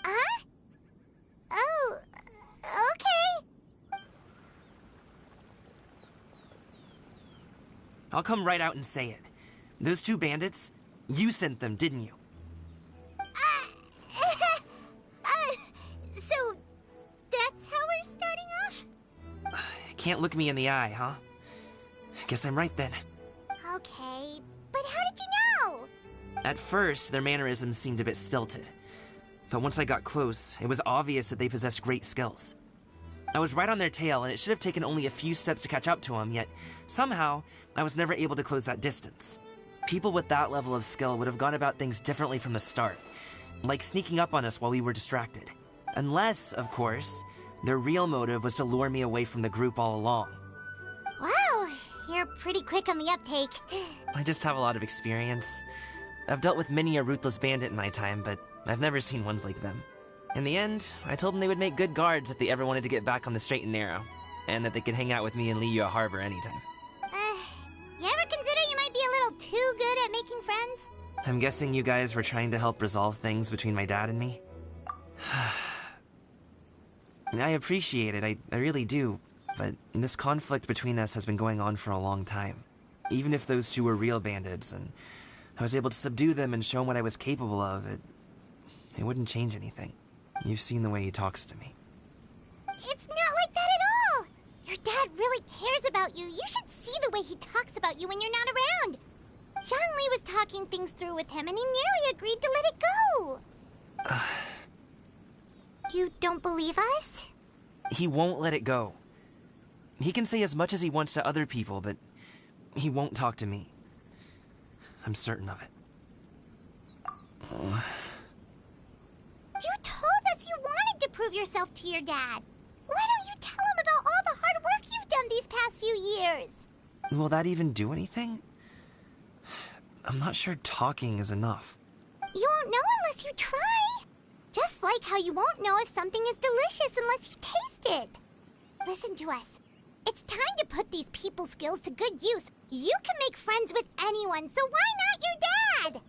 Huh? Oh, okay. I'll come right out and say it. Those two bandits, you sent them, didn't you? So, that's how we're starting off? Can't look me in the eye, huh? Guess I'm right then. Okay, but how did you know? At first, their mannerisms seemed a bit stilted. But once I got close, it was obvious that they possessed great skills. I was right on their tail, and it should have taken only a few steps to catch up to them, yet somehow, I was never able to close that distance. People with that level of skill would have gone about things differently from the start, like sneaking up on us while we were distracted. Unless, of course, their real motive was to lure me away from the group all along. Wow, you're pretty quick on the uptake. I just have a lot of experience. I've dealt with many a ruthless bandit in my time, but I've never seen ones like them. In the end, I told them they would make good guards if they ever wanted to get back on the straight and narrow, and that they could hang out with me in Liyue Harbor anytime. You ever consider you might be a little too good at making friends? I'm guessing you guys were trying to help resolve things between my dad and me? I appreciate it, I really do, but this conflict between us has been going on for a long time. Even if those two were real bandits, and I was able to subdue them and show them what I was capable of, it wouldn't change anything. You've seen the way he talks to me. It's not like that at all! Your dad really cares about you. You should see the way he talks about you when you're not around. Zhongli was talking things through with him, and he nearly agreed to let it go. You don't believe us? He won't let it go. He can say as much as he wants to other people, but he won't talk to me. I'm certain of it. You told us you wanted to prove yourself to your dad. Why don't you tell him about all the hard work you've done these past few years? Will that even do anything? I'm not sure talking is enough. You won't know unless you try. Just like how you won't know if something is delicious unless you taste it. Listen to us. It's time to put these people skills to good use. You can make friends with anyone, so why not your dad?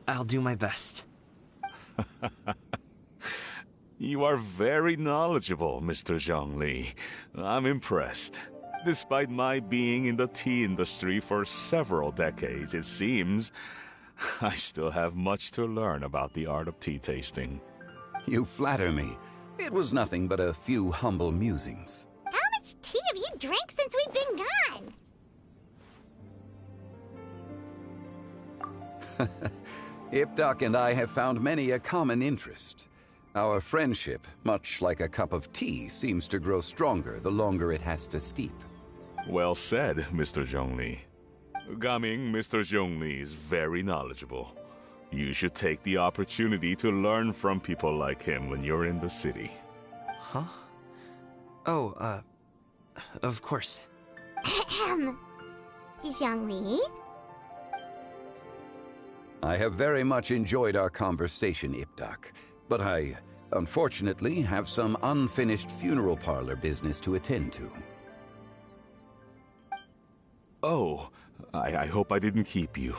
I'll do my best. You are very knowledgeable, Mr. Zhongli. I'm impressed. Despite my being in the tea industry for several decades, it seems I still have much to learn about the art of tea tasting. You flatter me. It was nothing but a few humble musings. How much tea have you drank since we've been gone? Ipdak and I have found many a common interest. Our friendship, much like a cup of tea, seems to grow stronger the longer it has to steep. Well said, Mr. Zhongli. Gaming, Mr. Zhongli is very knowledgeable. You should take the opportunity to learn from people like him when you're in the city. Huh? Oh, of course. Ahem. Zhongli? I have very much enjoyed our conversation, Ipdak, but I, unfortunately, have some unfinished funeral parlor business to attend to. Oh, I hope I didn't keep you.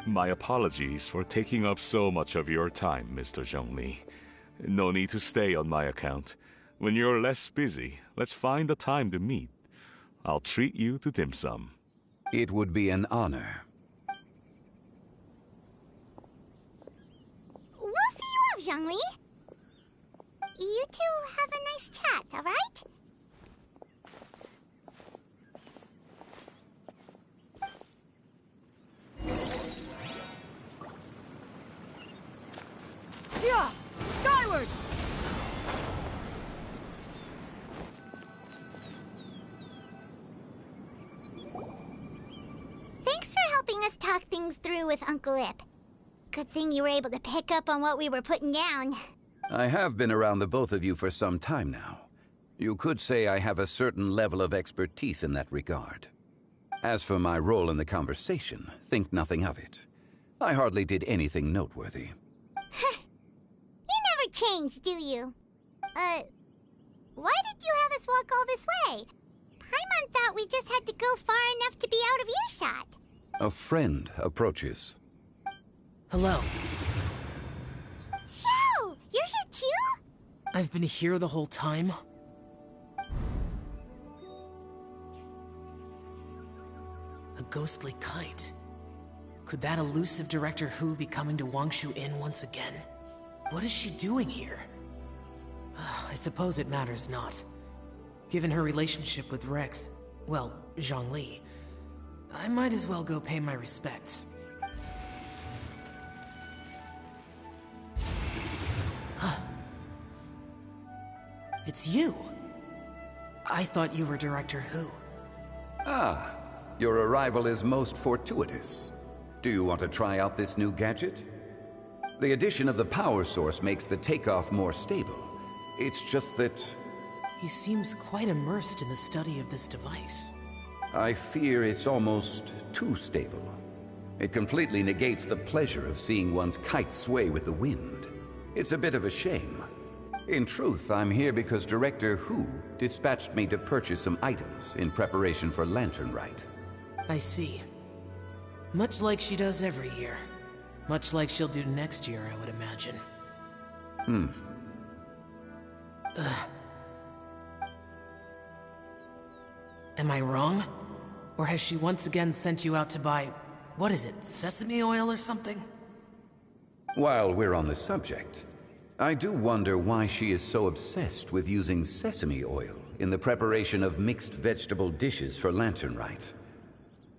My apologies for taking up so much of your time, Mr. Zhongli. No need to stay on my account. When you're less busy, let's find a time to meet. I'll treat you to dim sum. It would be an honor. We'll see you off, Zhongli. You two have a nice chat, all right? Yeah! Skyward! Thanks for helping us talk things through with Uncle Ip. Good thing you were able to pick up on what we were putting down. I have been around the both of you for some time now. You could say I have a certain level of expertise in that regard. As for my role in the conversation, think nothing of it. I hardly did anything noteworthy. You never change, do you? Why did you have us walk all this way? Paimon thought we just had to go far enough to be out of earshot. A friend approaches. Hello. Xiao, you're here too? I've been here the whole time. A ghostly kite. Could that elusive Director Hu be coming to Wangshu Inn once again? What is she doing here? I suppose it matters not. Given her relationship with Rex, well, Zhongli, I might as well go pay my respects. It's you. I thought you were Director Hu. Ah, your arrival is most fortuitous. Do you want to try out this new gadget? The addition of the power source makes the takeoff more stable. It's just that... He seems quite immersed in the study of this device. I fear it's almost too stable. It completely negates the pleasure of seeing one's kite sway with the wind. It's a bit of a shame. In truth, I'm here because Director Hu dispatched me to purchase some items in preparation for Lantern Rite. I see. Much like she does every year. Much like she'll do next year, I would imagine. Am I wrong? Or has she once again sent you out to buy, what is it, sesame oil or something? While we're on the subject, I do wonder why she is so obsessed with using sesame oil in the preparation of mixed vegetable dishes for Lantern Rite.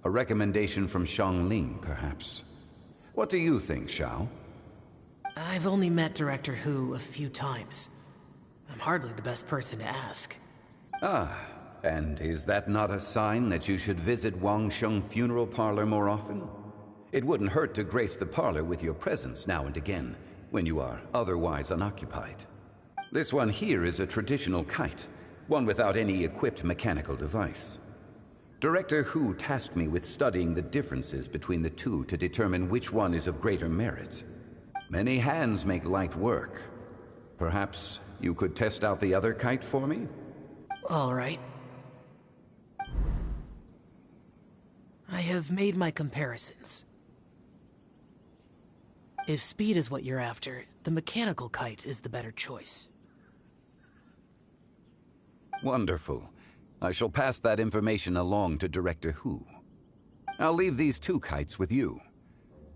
A recommendation from Xiangling, perhaps. What do you think, Xiao? I've only met Director Hu a few times. I'm hardly the best person to ask. Ah, and is that not a sign that you should visit Wangsheng Funeral Parlor more often? It wouldn't hurt to grace the parlor with your presence now and again, when you are otherwise unoccupied. This one here is a traditional kite, one without any equipped mechanical device. Director Hu tasked me with studying the differences between the two to determine which one is of greater merit. Many hands make light work. Perhaps you could test out the other kite for me? All right. I have made my comparisons. If speed is what you're after, the mechanical kite is the better choice. Wonderful. I shall pass that information along to Director Hu. I'll leave these two kites with you.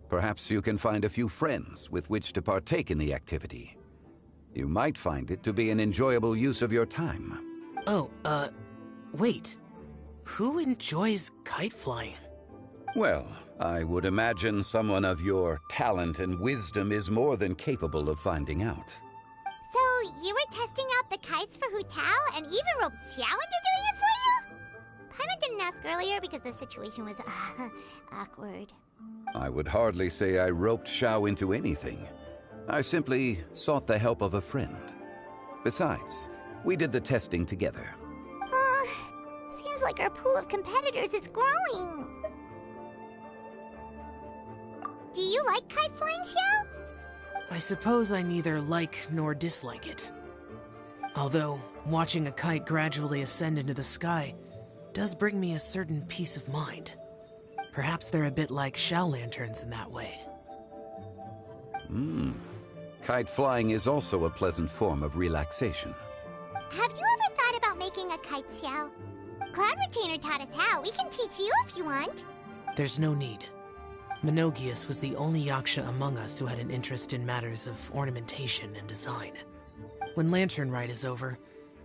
Perhaps you can find a few friends with which to partake in the activity. You might find it to be an enjoyable use of your time. Oh, wait. Who enjoys kite flying? Well, I would imagine someone of your talent and wisdom is more than capable of finding out. You were testing out the kites for Hu Tao and even roped Xiao into doing it for you? Paimon didn't ask earlier because the situation was awkward. I would hardly say I roped Xiao into anything. I simply sought the help of a friend. Besides, we did the testing together. Seems like our pool of competitors is growing. Do you like kite flying, Xiao? I suppose I neither like nor dislike it. Although, watching a kite gradually ascend into the sky does bring me a certain peace of mind. Perhaps they're a bit like Xiao lanterns in that way. Kite flying is also a pleasant form of relaxation. Have you ever thought about making a kite, Xiao? Cloud Retainer taught us how. We can teach you if you want. There's no need. Menogius was the only Yaksha among us who had an interest in matters of ornamentation and design. When Lantern Rite is over,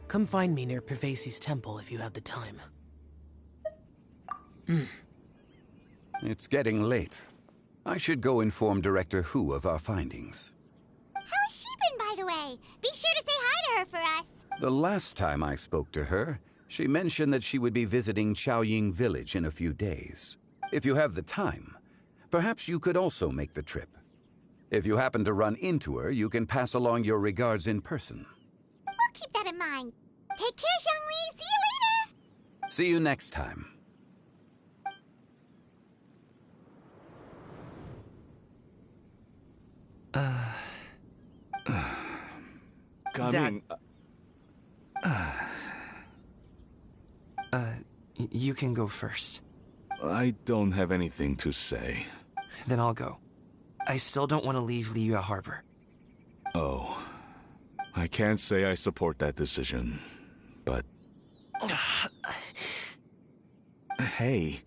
come find me near Pervasi's temple if you have the time. It's getting late. I should go inform Director Hu of our findings. How's she been, by the way? Be sure to say hi to her for us. The last time I spoke to her, she mentioned that she would be visiting Chaoying Village in a few days. If you have the time, perhaps you could also make the trip. If you happen to run into her, you can pass along your regards in person. We'll keep that in mind. Take care, Zhongli. See you later. See you next time. Coming. You can go first. I don't have anything to say. Then I'll go. I still don't want to leave Liyue Harbor. Oh. I can't say I support that decision, but... Hey,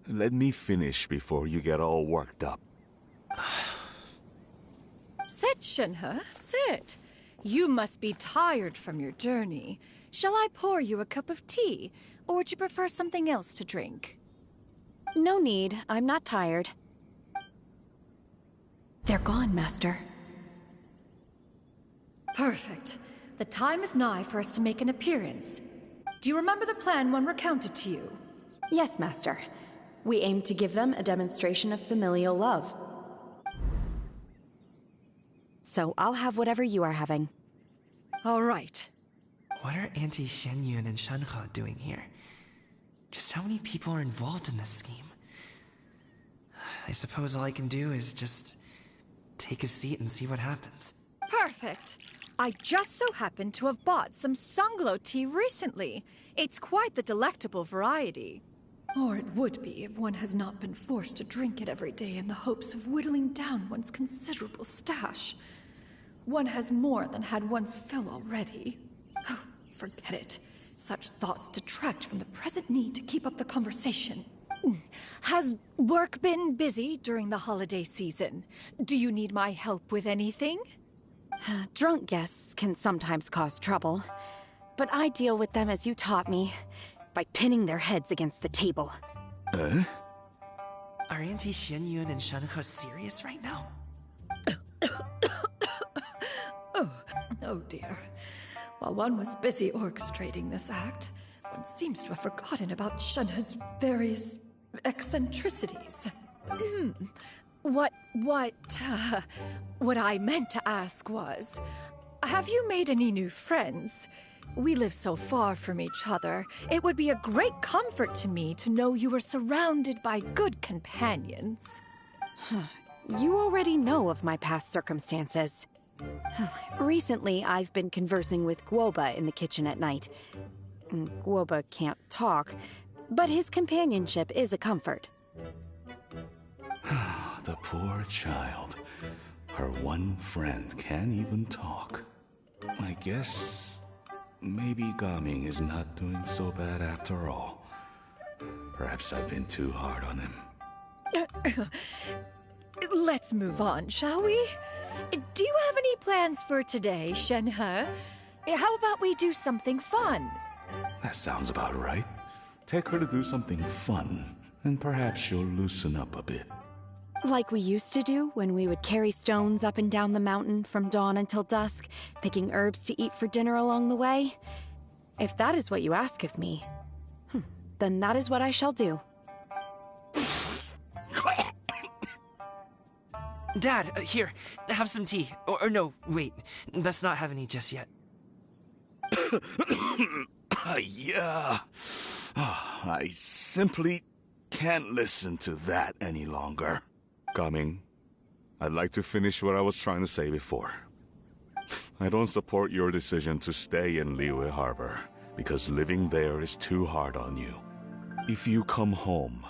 let me finish before you get all worked up. Sit, Shenhe, sit. You must be tired from your journey. Shall I pour you a cup of tea, or would you prefer something else to drink? No need. I'm not tired. They're gone, Master. Perfect. The time is nigh for us to make an appearance. Do you remember the plan one recounted to you? Yes, Master. We aim to give them a demonstration of familial love. So I'll have whatever you are having. All right. What are Auntie Xianyun and Shenhe doing here? Just how many people are involved in this scheme? I suppose all I can do is just take a seat and see what happens. Perfect. I just so happen to have bought some Sunglow tea recently. It's quite the delectable variety. Or it would be if one has not been forced to drink it every day in the hopes of whittling down one's considerable stash. One has more than had one's fill already. Oh, forget it. Such thoughts detract from the present need to keep up the conversation. Has work been busy during the holiday season? Do you need my help with anything? Drunk guests can sometimes cause trouble, but I deal with them as you taught me, by pinning their heads against the table. Are Auntie Xianyun and Shenhe serious right now? Oh dear. While one was busy orchestrating this act, one seems to have forgotten about Shenhe's various eccentricities. What I meant to ask was, have you made any new friends? We live so far from each other. It would be a great comfort to me to know you were surrounded by good companions. You already know of my past circumstances. Recently, I've been conversing with Guoba in the kitchen at night. Guoba can't talk, but his companionship is a comfort. The poor child. Her one friend can't even talk. I guess maybe Gaming is not doing so bad after all. Perhaps I've been too hard on him. Let's move on, shall we? Do you have any plans for today, Shenhe? How about we do something fun? That sounds about right. Take her to do something fun, and perhaps she'll loosen up a bit. Like we used to do when we would carry stones up and down the mountain from dawn until dusk, picking herbs to eat for dinner along the way? If that is what you ask of me, then that is what I shall do. Dad, here, have some tea. Or no, wait, let's not have any just yet. Yeah. I simply can't listen to that any longer. Coming. I'd like to finish what I was trying to say before. I don't support your decision to stay in Liyue Harbor, because living there is too hard on you. If you come home,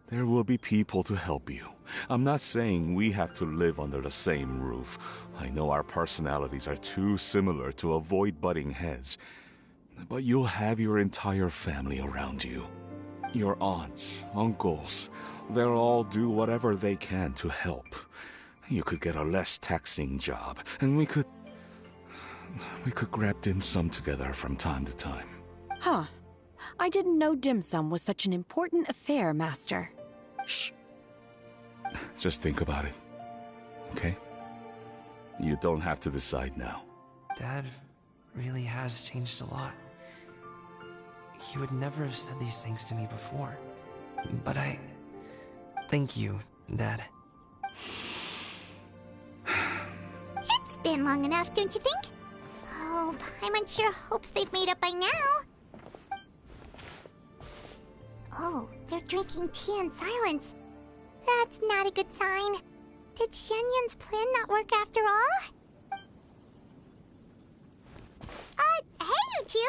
there will be people to help you. I'm not saying we have to live under the same roof. I know our personalities are too similar to avoid butting heads. But you'll have your entire family around you. Your aunts, uncles, they'll all do whatever they can to help. You could get a less taxing job, and we could grab dim sum together from time to time. Huh. I didn't know dim sum was such an important affair, Master. Shh. Just think about it, okay? You don't have to decide now. Dad really has changed a lot. He would never have said these things to me before. But thank you, Dad. It's been long enough, don't you think? Oh, Paimon sure hopes they've made up by now. Oh, they're drinking tea in silence. That's not a good sign. Did Xianyun's plan not work after all? Hey, you two!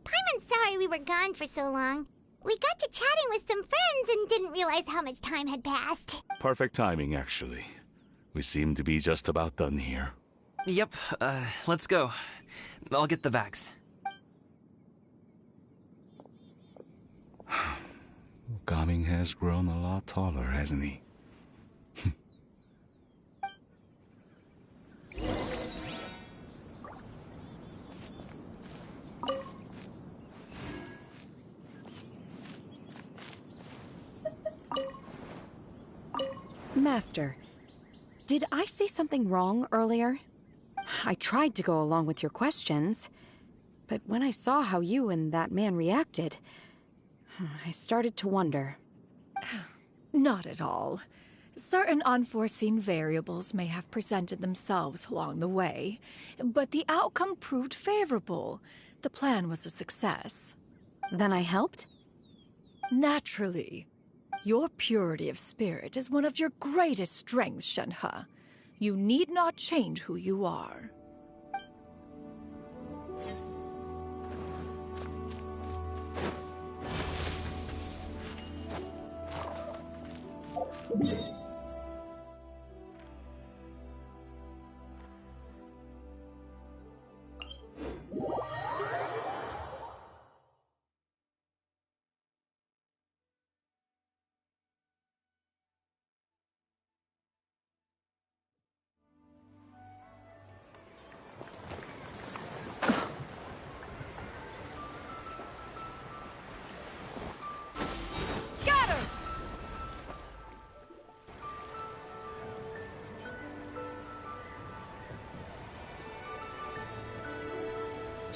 Paimon's sorry we were gone for so long. We got to chatting with some friends and didn't realize how much time had passed. Perfect timing, actually. We seem to be just about done here. Yep, let's go. I'll get the bags. Gaming has grown a lot taller, hasn't he? Master, did I say something wrong earlier? I tried to go along with your questions, but when I saw how you and that man reacted, I started to wonder. Not at all. Certain unforeseen variables may have presented themselves along the way, but the outcome proved favorable. The plan was a success. Then I helped? Naturally. Your purity of spirit is one of your greatest strengths, Shenhe. You need not change who you are.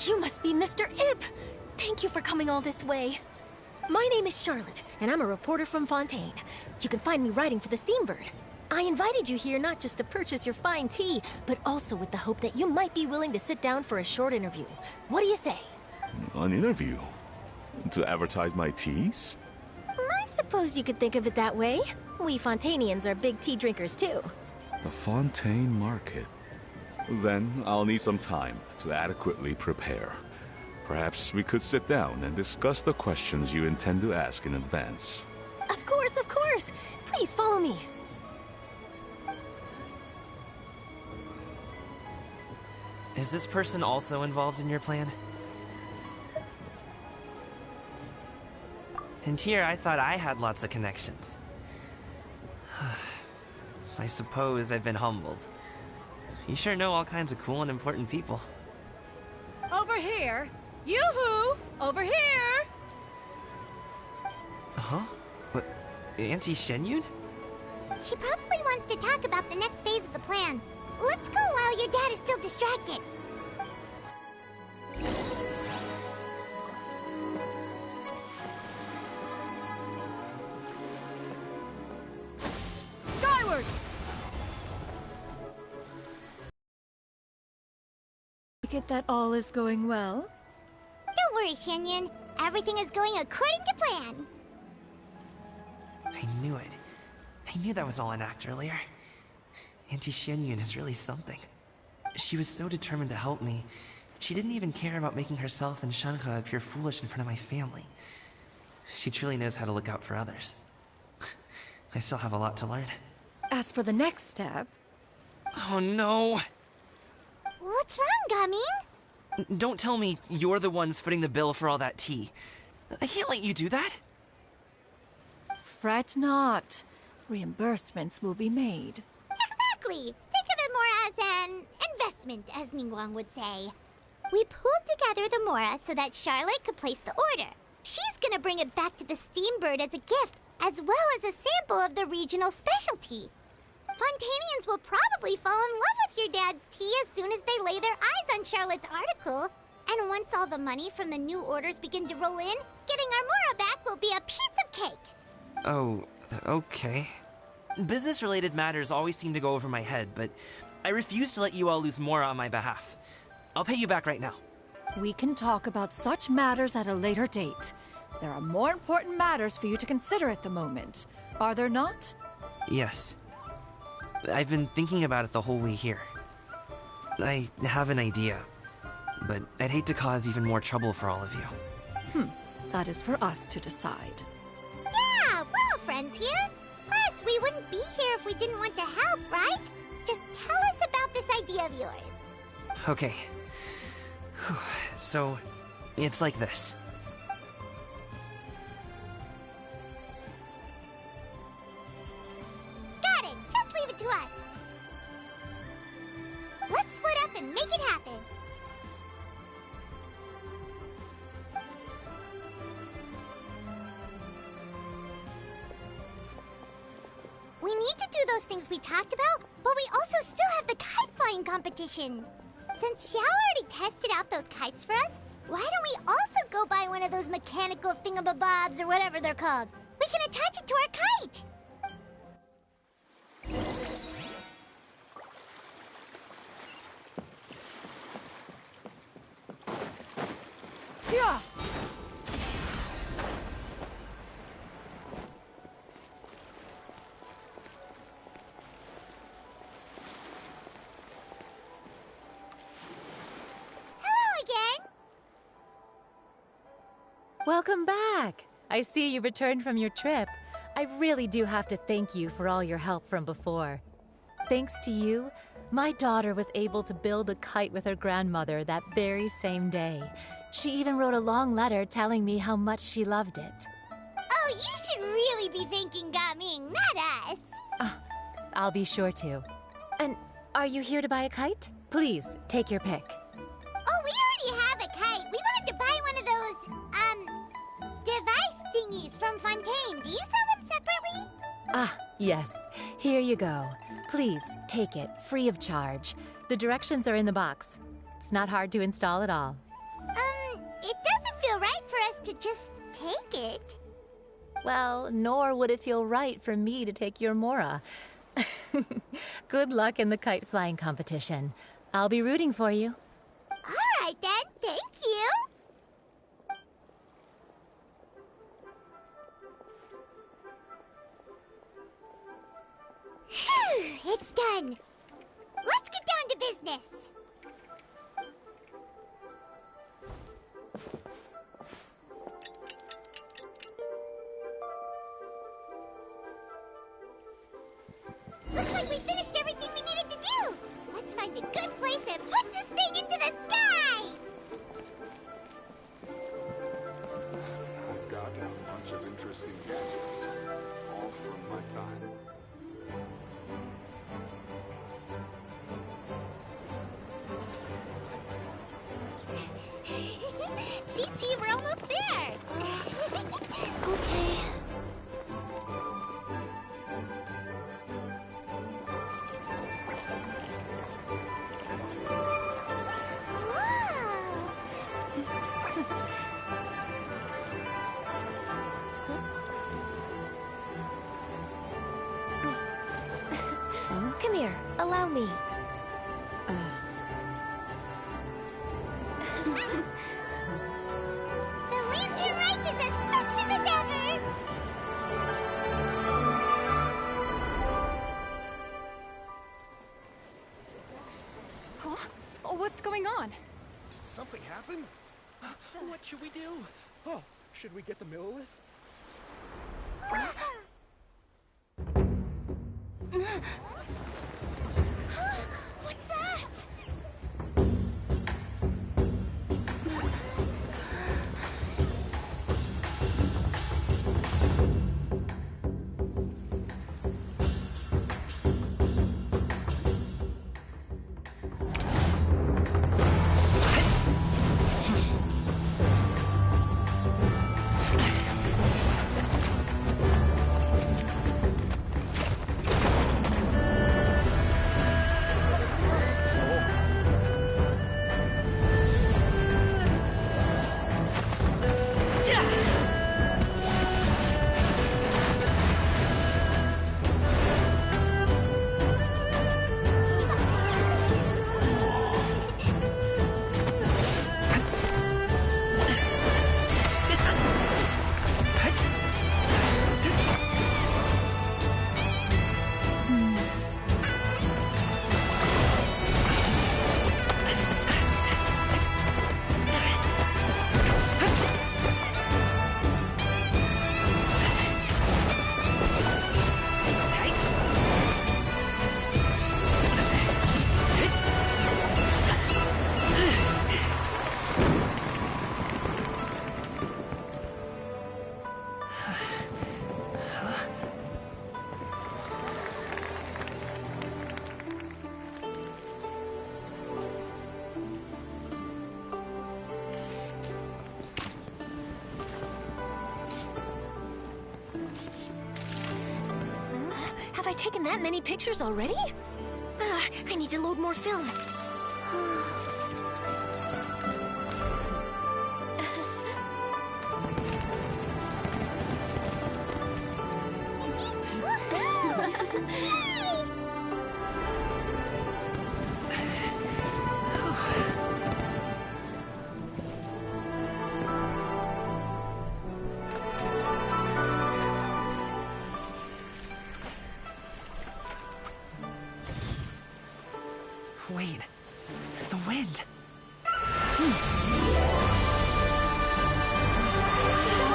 You must be Mr. Ip! Thank you for coming all this way. My name is Charlotte, and I'm a reporter from Fontaine. You can find me writing for the Steambird. I invited you here not just to purchase your fine tea, but also with the hope that you might be willing to sit down for a short interview. What do you say? An interview? To advertise my teas? I suppose you could think of it that way. We Fontainians are big tea drinkers, too. The Fontaine Market. Then I'll need some time to adequately prepare. Perhaps we could sit down and discuss the questions you intend to ask in advance. Of course, of course! Please follow me. Is this person also involved in your plan? And here I thought I had lots of connections. I suppose I've been humbled. You sure know all kinds of cool and important people. Over here! Yoo-hoo! Over here! Huh? What? Auntie Shenyun? She probably wants to talk about the next phase of the plan. Let's go while your dad is still distracted. Skyward! Get that all is going well? Don't worry, Shenyun. Everything is going according to plan. I knew it. I knew that was all an act earlier. Auntie Shenyun is really something. She was so determined to help me. She didn't even care about making herself and Shanhe appear foolish in front of my family. She truly knows how to look out for others. I still have a lot to learn. As for the next step... Oh no! What's wrong, Gaming? Don't tell me you're the ones footing the bill for all that tea. I can't let you do that. Fret not. Reimbursements will be made. Exactly. Think of it more as an investment, as Ningguang would say. We pooled together the Mora so that Charlotte could place the order. She's gonna bring it back to the Steambird as a gift, as well as a sample of the regional specialty. Fontanians will probably fall in love with your dad's tea as soon as they lay their eyes on Charlotte's article. And once all the money from the new orders begin to roll in, getting our Mora back will be a piece of cake. Oh, okay. Business-related matters always seem to go over my head, but I refuse to let you all lose more on my behalf. I'll pay you back right now. We can talk about such matters at a later date. There are more important matters for you to consider at the moment, are there not? Yes. I've been thinking about it the whole way here. I have an idea, but I'd hate to cause even more trouble for all of you. That is for us to decide. Yeah, we're all friends here. Plus, we wouldn't be here if we didn't want to help, right? Just tell us about this idea of yours. Okay. So, it's like this. Got it! Just leave it to us. Let's split up and make it happen. We need to do those things we talked about, but we also still have the kite flying competition. Since Xiao already tested out those kites for us, why don't we also go buy one of those mechanical thingamabobs or whatever they're called? We can attach it to our kite. Yeah! Welcome back! I see you returned from your trip. I really do have to thank you for all your help from before. Thanks to you, my daughter was able to build a kite with her grandmother that very same day. She even wrote a long letter telling me how much she loved it. Oh, you should really be thanking Gaming, not us. I'll be sure to. And are you here to buy a kite? Please, take your pick. Oh, we already have a kite. We wanted to buy one of those, device thingies from Fontaine. Do you sell them separately? Yes. Here you go. Please, take it, free of charge. The directions are in the box. It's not hard to install at all. It doesn't feel right for us to just take it. Well, nor would it feel right for me to take your Mora. Good luck in the kite flying competition. I'll be rooting for you. All right then, thank you. Phew, it's done. Let's get down to business. Looks like we finished everything we needed to do. Let's find a good place and put this thing into the sky. I've got a bunch of interesting gadgets, all from my time. Chi-Chi, we're almost there. Okay. Come here, allow me. The Lantern Rite is as festive as ever! Huh? Oh, what's going on? Did something happen? What should we do? Oh, should we get the Millilith? What's that? Have I taken that many pictures already? I need to load more film. Wait, the wind. Oh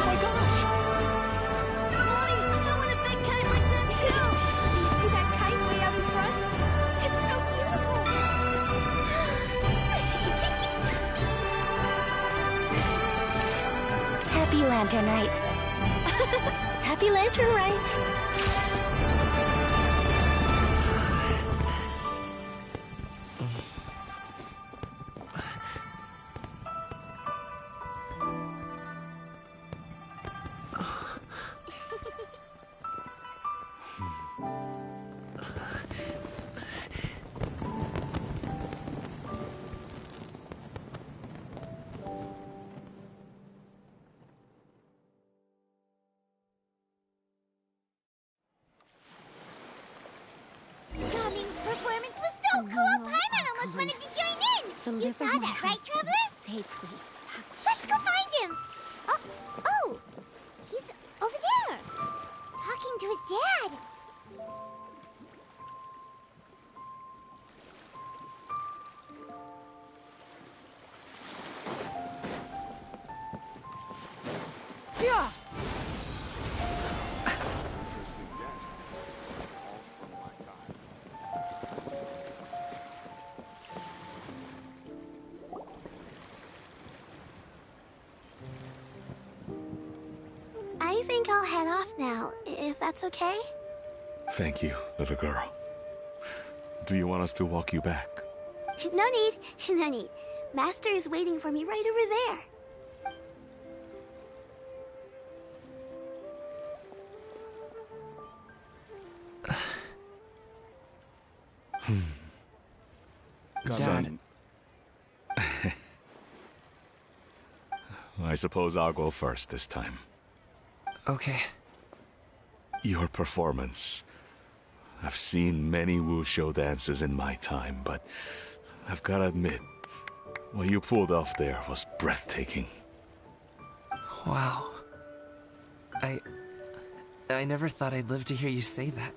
my gosh! Mommy, I want a big kite like that too! Do you see that kite way out in front? It's so beautiful! Happy Lantern Rite. Happy Lantern Rite. Gumming's performance was so cool, Paimon almost wanted to join in! You saw that, right, Traveler? Safely. Let's go find him! Oh! He's over there! Talking to his dad! Yeah! Interesting gadgets. All from my time. I think I'll head off now, if that's okay? Thank you, little girl. Do you want us to walk you back? No need, no need. Master is waiting for me right over there. Son. I suppose I'll go first this time. Okay. Your performance I've seen many wushou dances in my time, but I've gotta admit, what you pulled off there was breathtaking. Wow. I never thought I'd live to hear you say that.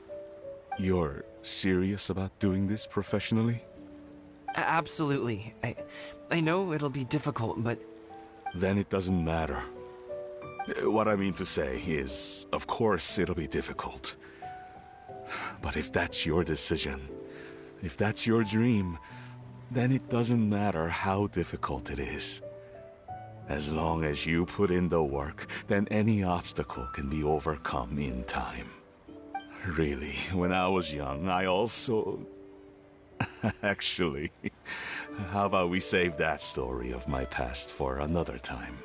You're serious about doing this professionally? Absolutely. I know it'll be difficult, but... Then it doesn't matter. What I mean to say is, of course it'll be difficult. But if that's your decision, if that's your dream, then it doesn't matter how difficult it is. As long as you put in the work, then any obstacle can be overcome in time. Really, when I was young, I also... Actually, how about we save that story of my past for another time?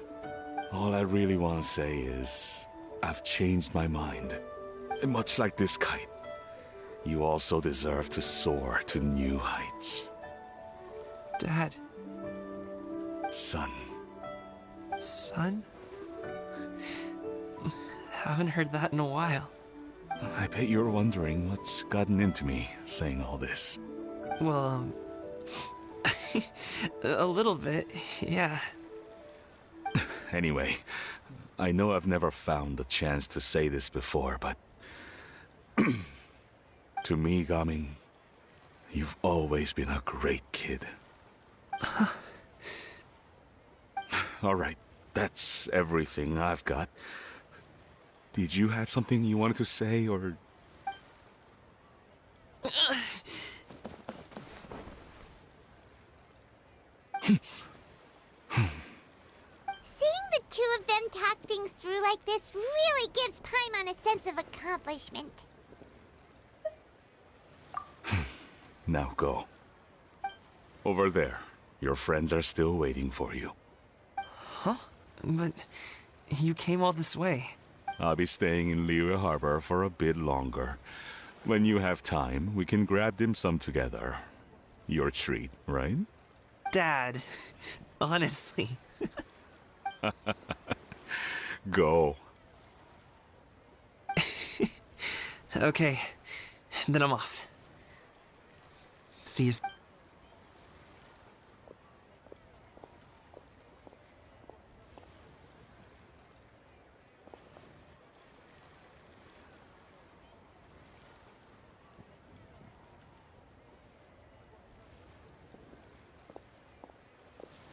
All I really want to say is, I've changed my mind. Much like this kite, you also deserve to soar to new heights. Dad. Son. Son? Haven't heard that in a while. I bet you're wondering what's gotten into me saying all this. Well, a little bit, yeah. Anyway, I know I've never found the chance to say this before, but... to me, Gaming, you've always been a great kid. Alright, that's everything I've got. Did you have something you wanted to say, or... Seeing the two of them talk things through like this really gives Paimon a sense of accomplishment. Now go. Over there. Your friends are still waiting for you. Huh? But you came all this way. I'll be staying in Liyue Harbor for a bit longer. When you have time, we can grab dim sum together. Your treat, right? Dad, honestly. Go. Okay, then I'm off. See you.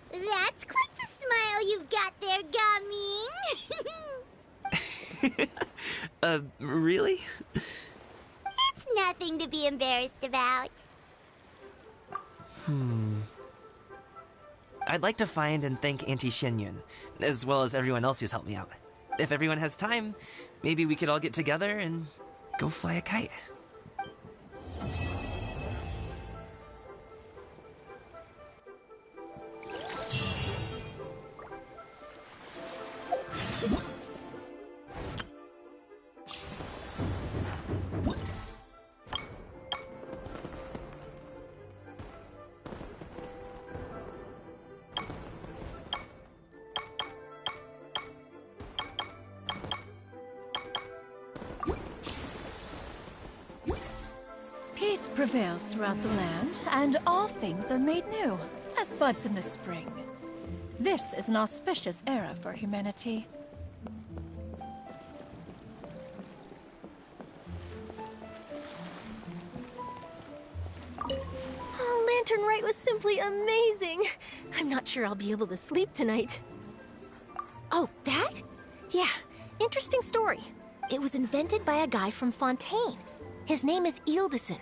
That's quite the smile you've got there, Gaming. Really? It's nothing to be embarrassed about. I'd like to find and thank Auntie Shenyun, as well as everyone else who's helped me out. If everyone has time, maybe we could all get together and go fly a kite. Peace prevails throughout the land, and all things are made new, as buds in the spring. This is an auspicious era for humanity. Oh, Lantern Rite was simply amazing. I'm not sure I'll be able to sleep tonight. Oh, that? Yeah, interesting story. It was invented by a guy from Fontaine. His name is Yildisin.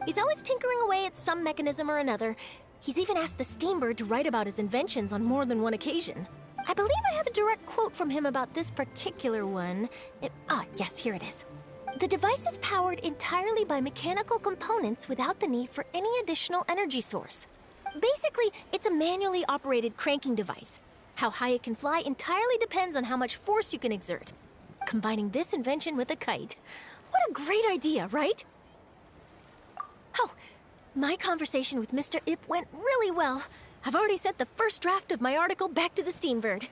He's always tinkering away at some mechanism or another. He's even asked the Steambird to write about his inventions on more than one occasion. I believe I have a direct quote from him about this particular one. Yes, here it is. The device is powered entirely by mechanical components without the need for any additional energy source. Basically, it's a manually operated cranking device. How high it can fly entirely depends on how much force you can exert. Combining this invention with a kite. What a great idea, right? Oh, my conversation with Mr. Ip went really well. I've already sent the first draft of my article back to the Steambird.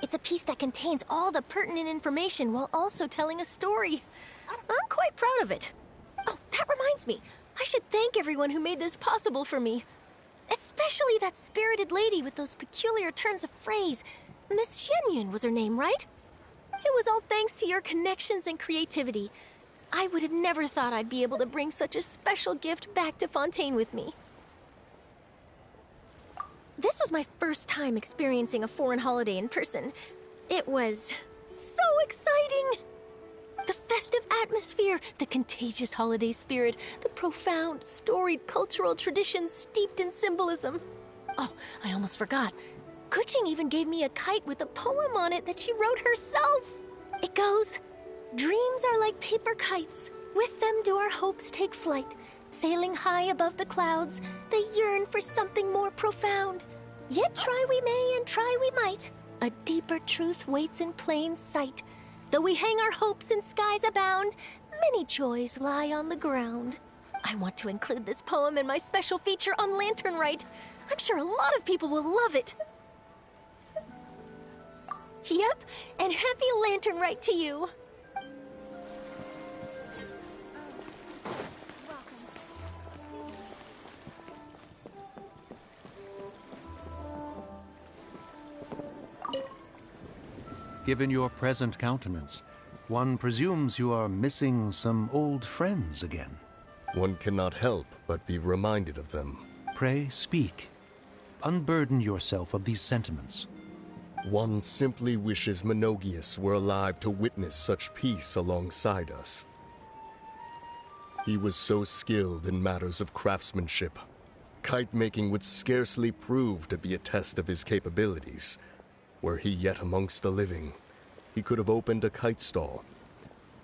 It's a piece that contains all the pertinent information while also telling a story. I'm quite proud of it. Oh, that reminds me. I should thank everyone who made this possible for me. Especially that spirited lady with those peculiar turns of phrase. Miss Shenyun was her name, right? It was all thanks to your connections and creativity. I would have never thought I'd be able to bring such a special gift back to Fontaine with me. This was my first time experiencing a foreign holiday in person. It was so exciting! The festive atmosphere, the contagious holiday spirit, the profound, storied cultural traditions steeped in symbolism. Oh, I almost forgot. Kuching even gave me a kite with a poem on it that she wrote herself. It goes, "Dreams are like paper kites. With them do our hopes take flight. Sailing high above the clouds, they yearn for something more profound. Yet try we may and try we might. A deeper truth waits in plain sight. Though we hang our hopes in skies abound, many joys lie on the ground." I want to include this poem in my special feature on Lantern Rite. I'm sure a lot of people will love it. Yep, and happy Lantern Rite to you. Given your present countenance, one presumes you are missing some old friends again. One cannot help but be reminded of them. Pray speak. Unburden yourself of these sentiments. One simply wishes Menogius were alive to witness such peace alongside us. He was so skilled in matters of craftsmanship. Kite making would scarcely prove to be a test of his capabilities. Were he yet amongst the living, he could have opened a kite stall.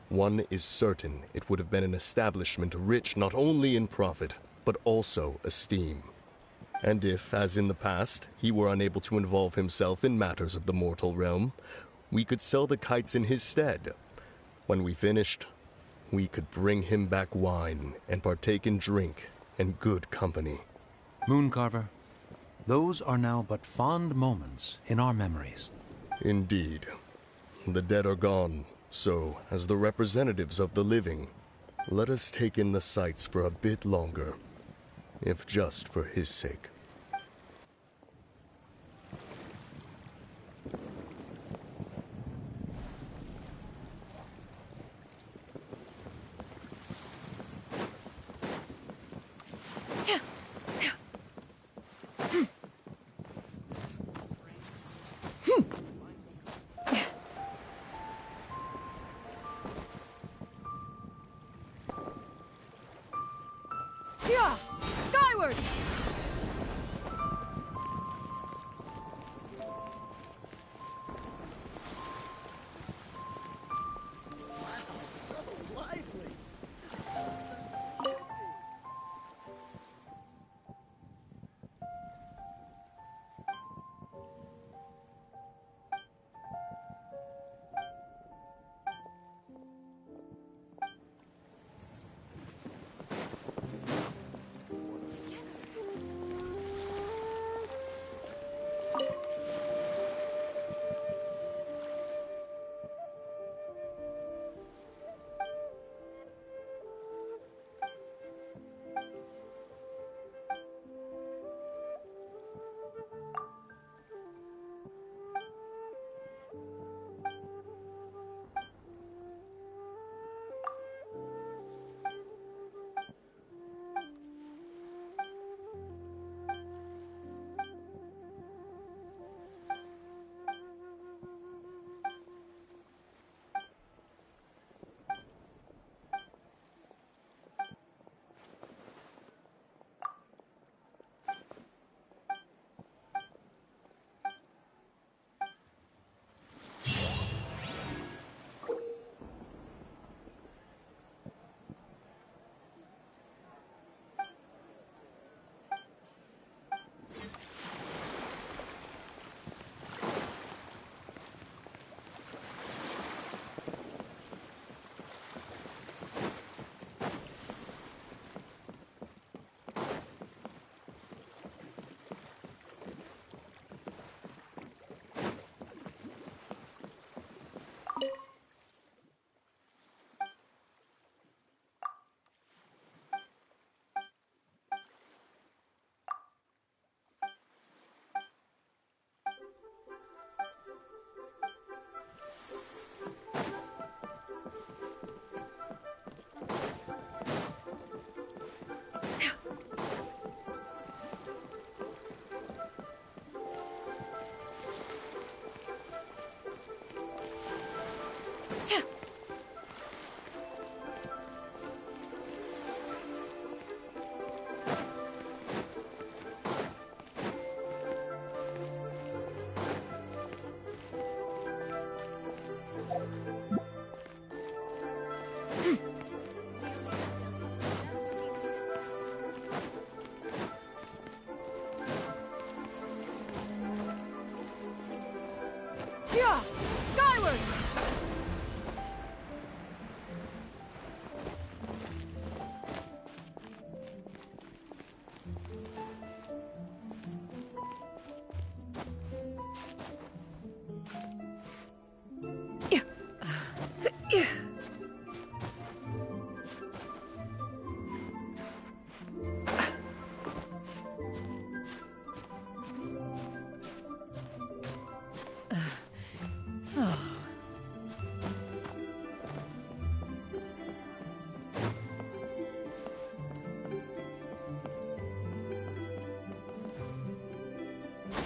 One is certain it would have been an establishment rich not only in profit, but also esteem. And if, as in the past, he were unable to involve himself in matters of the mortal realm, we could sell the kites in his stead. When we finished, we could bring him back wine and partake in drink and good company. Mooncarver, those are now but fond moments in our memories. Indeed. The dead are gone, so, as the representatives of the living, let us take in the sights for a bit longer, if just for his sake. Yeah! Skyward! So lively.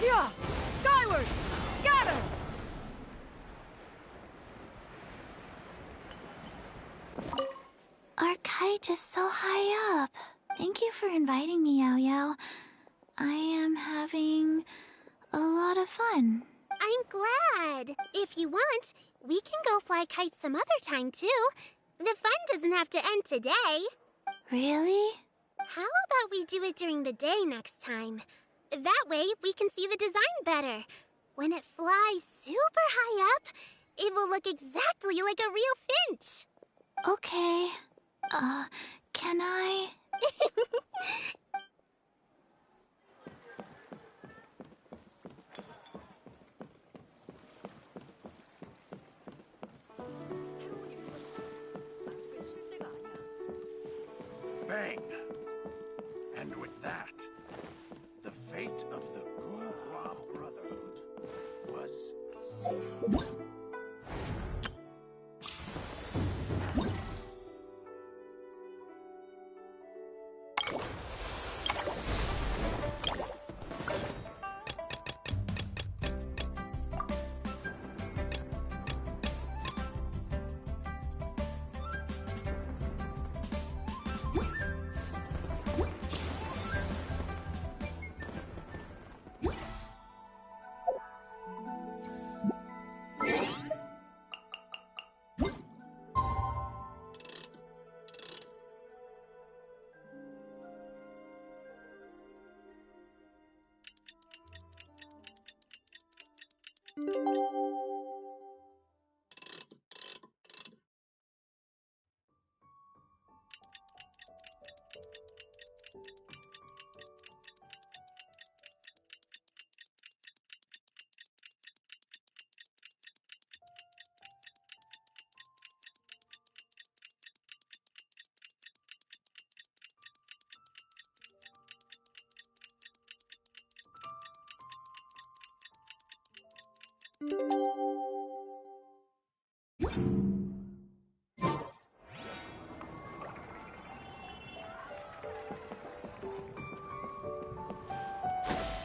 Yeah! Skyward! Scatter! Our kite is so high up. Thank you for inviting me, Yao Yao. I am having a lot of fun. I'm glad. If you want, we can go fly kites some other time, too. The fun doesn't have to end today. Really? How about we do it during the day next time? That way, we can see the design better. When it flies super high up, it will look exactly like a real finch. Okay. Can I? Bang! And with that, the fate of the Gurwa Brotherhood was sealed.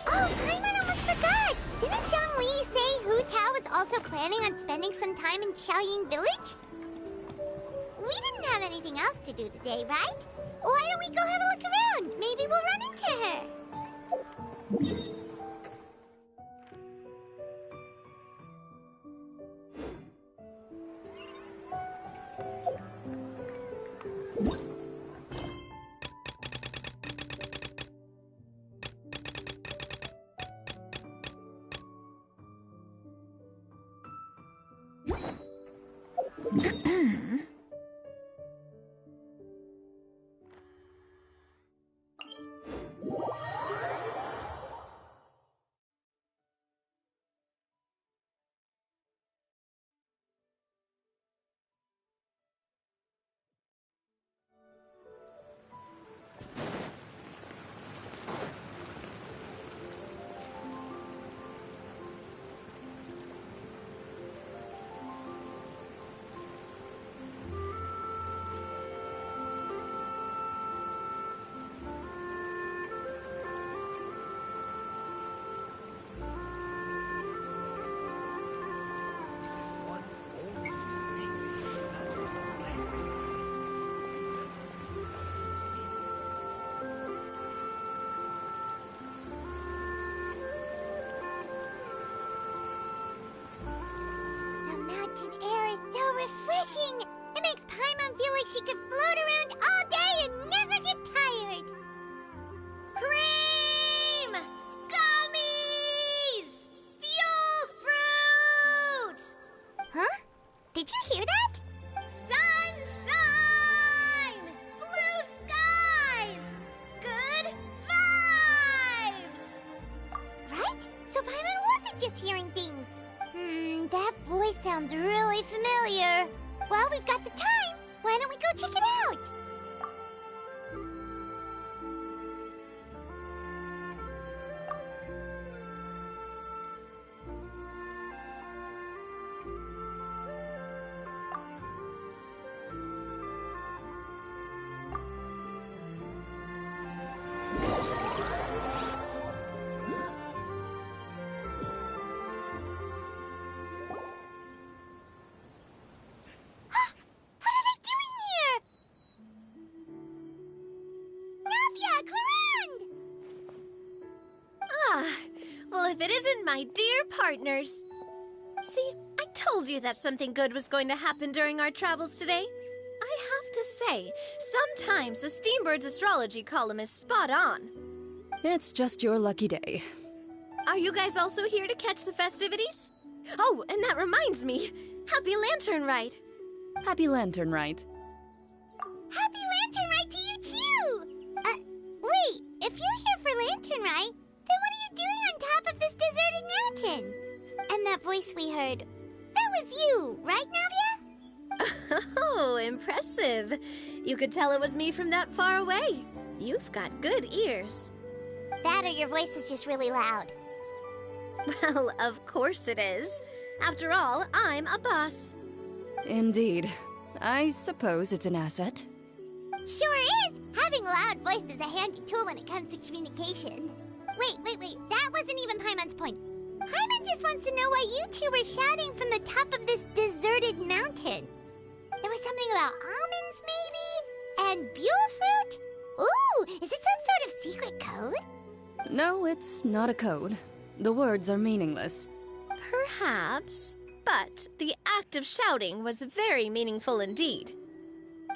Oh, Paimon almost forgot! Didn't Zhongli say Hu Tao was also planning on spending some time in Xiaoying Village? We didn't have anything else to do today, right? Why don't we go have a look around? Maybe we'll run into her. Mountain air is so refreshing! It makes Paimon feel like she could float around all day and never get tired! Cream! Gummies! Fuel fruit! Huh? Did you hear that? Sunshine! Blue skies! Good vibes! Right? So Paimon wasn't just hearing things. That voice sounds really familiar. Well, we've got the time. Why don't we go check it out? if it isn't my dear partners. See, I told you that something good was going to happen during our travels today. I have to say, sometimes the Steambird's astrology column is spot on. It's just your lucky day. Are you guys also here to catch the festivities? Oh, and that reminds me. Happy Lantern Rite. Happy Lantern Rite. Happy Lantern Rite to you, too! Wait, if you're here for Lantern Rite, then what are you doing on top of this deserted mountain? And that voice we heard, that was you, right, Navia? Oh, impressive. You could tell it was me from that far away. You've got good ears. That or your voice is just really loud. Well, of course it is. After all, I'm a boss. Indeed. I suppose it's an asset. Sure is! Having a loud voice is a handy tool when it comes to communication. Wait. That wasn't even Paimon's point. Paimon just wants to know why you two were shouting from the top of this deserted mountain. There was something about almonds, maybe? And buell fruit? Ooh, is it some sort of secret code? No, it's not a code. The words are meaningless. Perhaps, but the act of shouting was very meaningful indeed.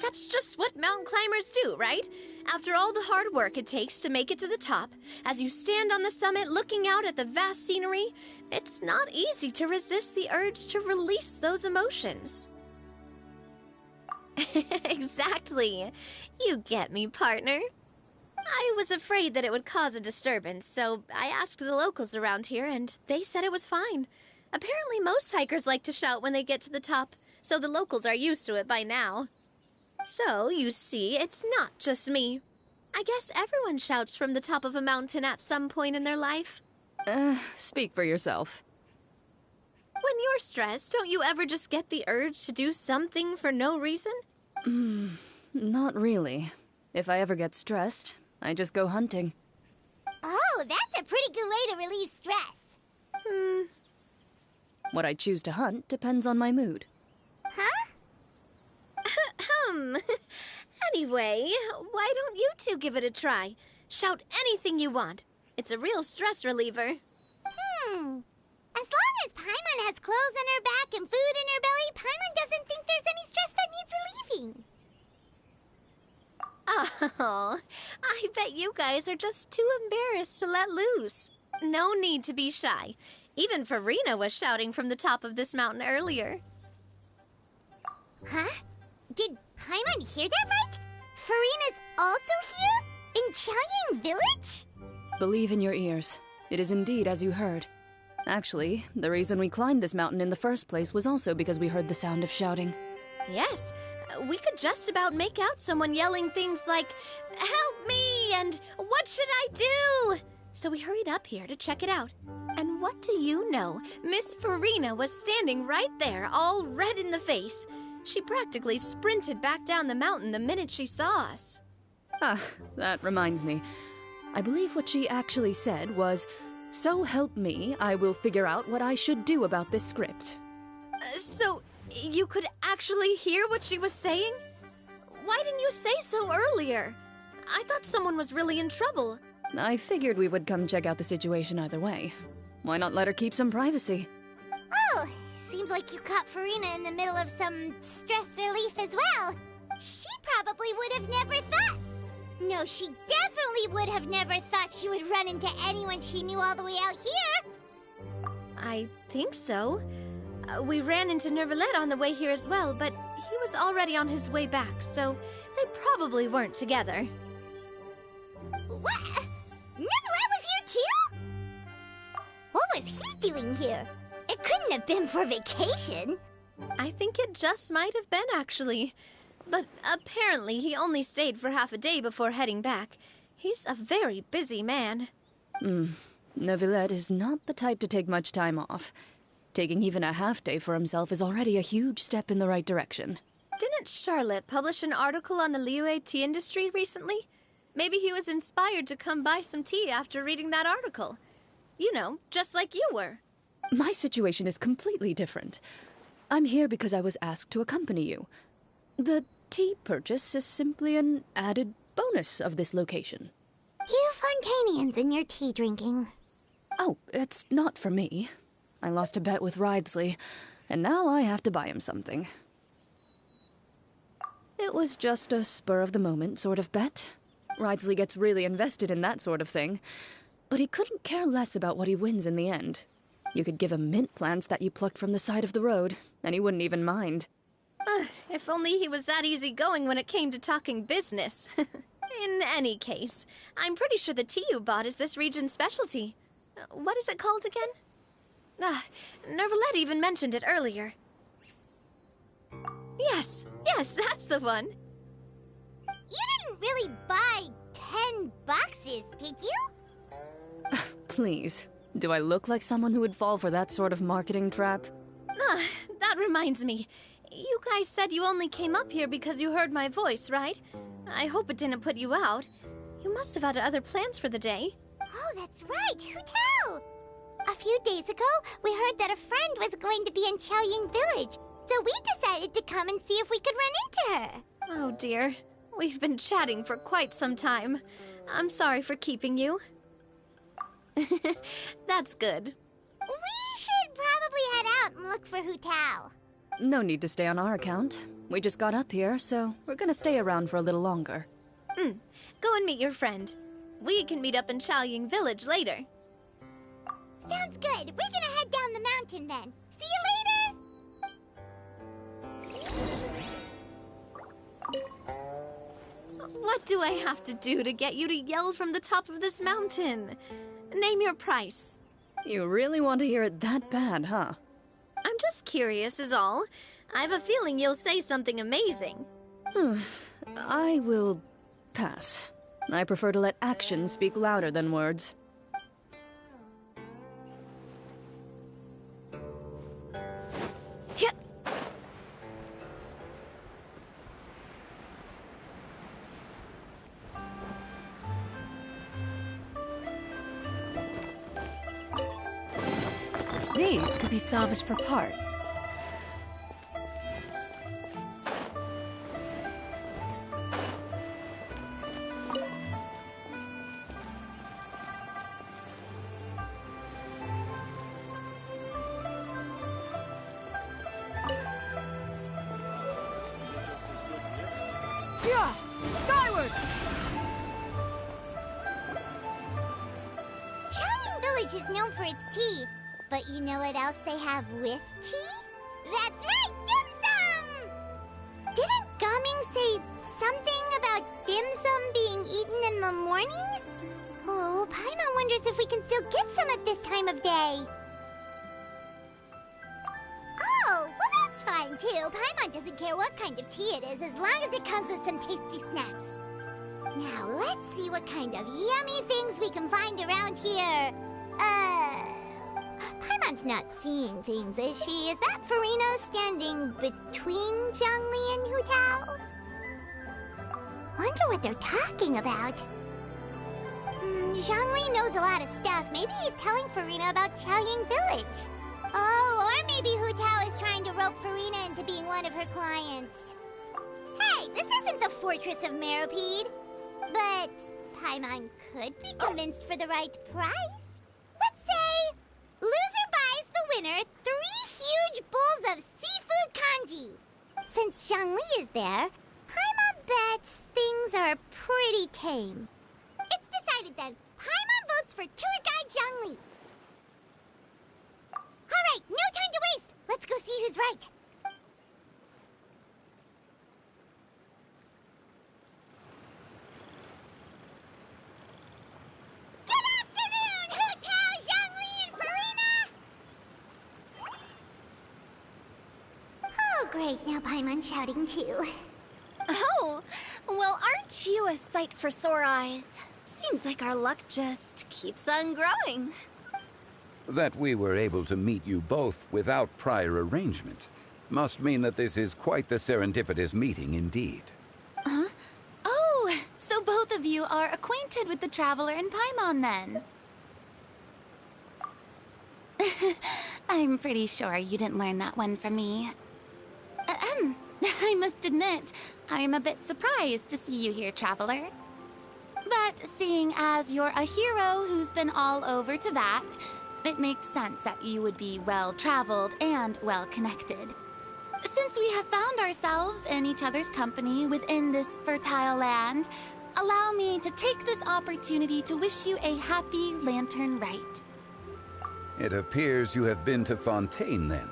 That's just what mountain climbers do, right? After all the hard work it takes to make it to the top, as you stand on the summit looking out at the vast scenery, it's not easy to resist the urge to release those emotions. Exactly. You get me, partner. I was afraid that it would cause a disturbance, so I asked the locals around here, and they said it was fine. Apparently most hikers like to shout when they get to the top, so the locals are used to it by now. So, you see, it's not just me. I guess everyone shouts from the top of a mountain at some point in their life. Speak for yourself. When you're stressed, don't you ever just get the urge to do something for no reason? Not really. If I ever get stressed, I just go hunting. Oh, that's a pretty good way to relieve stress. What I choose to hunt depends on my mood. Huh? Anyway, why don't you two give it a try? Shout anything you want. It's a real stress reliever. As long as Paimon has clothes on her back and food in her belly, Paimon doesn't think there's any stress that needs relieving. Oh, I bet you guys are just too embarrassed to let loose. No need to be shy. Even Farina was shouting from the top of this mountain earlier. Huh? Did Paimon hear that right? Farina's also here? In Qiaoying Village? Believe in your ears. It is indeed as you heard. Actually, the reason we climbed this mountain in the first place was also because we heard the sound of shouting. Yes, we could just about make out someone yelling things like, "Help me!" and "What should I do?" So we hurried up here to check it out. And what do you know? Miss Farina was standing right there, all red in the face. She practically sprinted back down the mountain the minute she saw us. That reminds me. I believe what she actually said was, "So help me, I will figure out what I should do about this script." So, you could actually hear what she was saying? Why didn't you say so earlier? I thought someone was really in trouble. I figured we would come check out the situation either way. Why not let her keep some privacy? Oh, seems like you caught Farina in the middle of some stress relief as well. She probably would have never thought. No, she definitely would have never thought she would run into anyone she knew all the way out here. I think so. We ran into Nervalet on the way here as well, but he was already on his way back, so they probably weren't together. What? Nervalet was here too? What was he doing here? It couldn't have been for vacation. I think it just might have been, actually. But apparently he only stayed for half a day before heading back. He's a very busy man. Neuvillette is not the type to take much time off. Taking even a half day for himself is already a huge step in the right direction. Didn't Charlotte publish an article on the Liyue tea industry recently? Maybe he was inspired to come buy some tea after reading that article. You know, just like you were. My situation is completely different. I'm here because I was asked to accompany you. The tea purchase is simply an added bonus of this location. You Fontanians and your tea drinking. Oh, it's not for me. I lost a bet with Ridesley, and now I have to buy him something. It was just a spur-of-the-moment sort of bet. Ridesley gets really invested in that sort of thing, but he couldn't care less about what he wins in the end. You could give him mint plants that you plucked from the side of the road, and he wouldn't even mind. If only he was that easygoing when it came to talking business. In any case, I'm pretty sure the tea you bought is this region's specialty. What is it called again? Nervalette even mentioned it earlier. Yes, that's the one. You didn't really buy 10 boxes, did you? Please, do I look like someone who would fall for that sort of marketing trap? That reminds me. You guys said you only came up here because you heard my voice, right? I hope it didn't put you out. You must have had other plans for the day. Oh, that's right. Who tell? A few days ago, we heard that a friend was going to be in Qiaoying Village, so we decided to come and see if we could run into her. Oh dear. We've been chatting for quite some time. I'm sorry for keeping you. That's good. We should probably head out and look for Hu Tao. No need to stay on our account. We just got up here, so we're gonna stay around for a little longer. Go and meet your friend. We can meet up in Qiaoying Village later. Sounds good. We're gonna head down the mountain then. See you later! What do I have to do to get you to yell from the top of this mountain? Name your price. You really want to hear it that bad, huh? I'm just curious is all. I have a feeling you'll say something amazing. I will pass. I prefer to let actions speak louder than words. These could be salvaged for parts. Yeah! Skyward! Qiaoying Village is known for its tea. But you know what else they have with tea? That's right, dim sum! Didn't Gaming say something about dim sum being eaten in the morning? Oh, Paimon wonders if we can still get some at this time of day. Oh, well that's fine too. Paimon doesn't care what kind of tea it is as long as it comes with some tasty snacks. Now let's see what kind of yummy things we can find around here. Paimon's not seeing things, is she? Is that Farina standing between Zhongli and Hu Tao? Wonder what they're talking about. Zhongli knows a lot of stuff. Maybe he's telling Farina about Qiaoying Village. Oh, or maybe Hu Tao is trying to rope Farina into being one of her clients. Hey, this isn't the Fortress of Meropide. But Paimon could be convinced for the right price. Let's say loser buys the winner 3 huge bowls of seafood kanji. Since Zhongli is there, Paimon bets things are pretty tame. It's decided then. Paimon votes for tour guide Zhongli. Alright, no time to waste. Let's go see who's right. Great, now Paimon's shouting too. Oh, well, aren't you a sight for sore eyes? Seems like our luck just keeps on growing. That we were able to meet you both without prior arrangement must mean that this is quite the serendipitous meeting indeed. Huh? Oh, so both of you are acquainted with the Traveler and Paimon then? I'm pretty sure you didn't learn that one from me. I must admit, I am a bit surprised to see you here, Traveler. But seeing as you're a hero who's been all over to that, it makes sense that you would be well-traveled and well-connected. Since we have found ourselves in each other's company within this fertile land, allow me to take this opportunity to wish you a happy Lantern Rite. It appears you have been to Fontaine, then.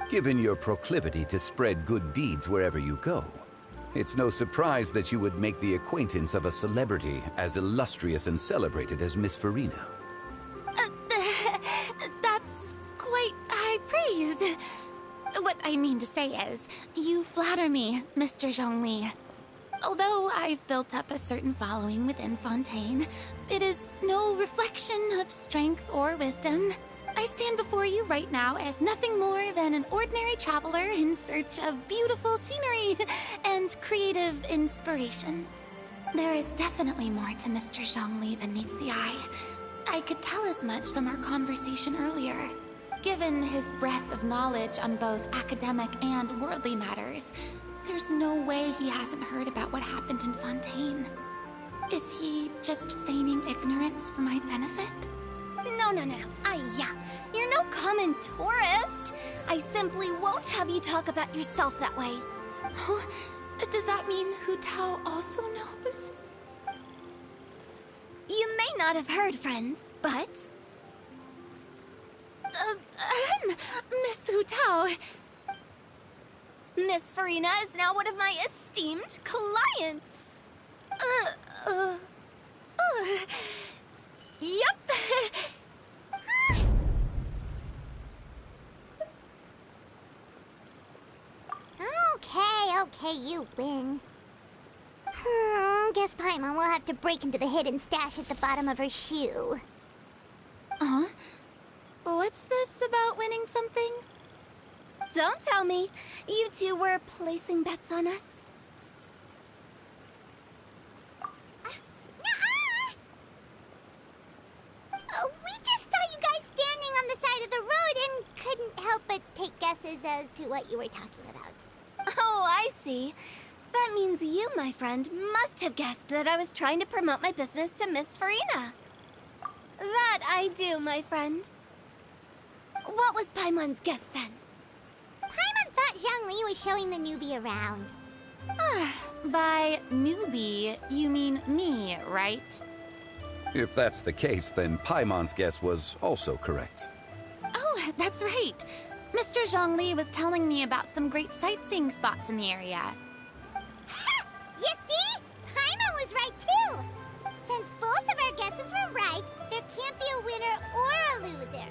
Given your proclivity to spread good deeds wherever you go, it's no surprise that you would make the acquaintance of a celebrity as illustrious and celebrated as Miss Farina. That's quite high praise. What I mean to say is, you flatter me, Mr. Zhongli. Although I've built up a certain following within Fontaine, it is no reflection of strength or wisdom. I stand before you right now as nothing more than an ordinary traveler in search of beautiful scenery and creative inspiration. There is definitely more to Mr. Zhongli than meets the eye. I could tell as much from our conversation earlier. Given his breadth of knowledge on both academic and worldly matters, there's no way he hasn't heard about what happened in Fontaine. Is he just feigning ignorance for my benefit? No. You're no common tourist. I simply won't have you talk about yourself that way. Oh, does that mean Hu Tao also knows? You may not have heard, friends, but... Miss Hu Tao. Miss Farina is now one of my esteemed clients. Yep. Okay, you win. Guess Paimon will have to break into the hidden stash at the bottom of her shoe. What's this about winning something? Don't tell me. You two were placing bets on us. We just saw you guys standing on the side of the road and couldn't help but take guesses as to what you were talking about. Oh, I see. That means you, my friend, must have guessed that I was trying to promote my business to Miss Farina. That I do, my friend. What was Paimon's guess then? Paimon thought Zhongli was showing the newbie around. By newbie, you mean me, right? If that's the case, then Paimon's guess was also correct. Oh, that's right. Mr. Zhongli was telling me about some great sightseeing spots in the area. Ha! You see? Paimon was right too! Since both of our guesses were right, there can't be a winner or a loser.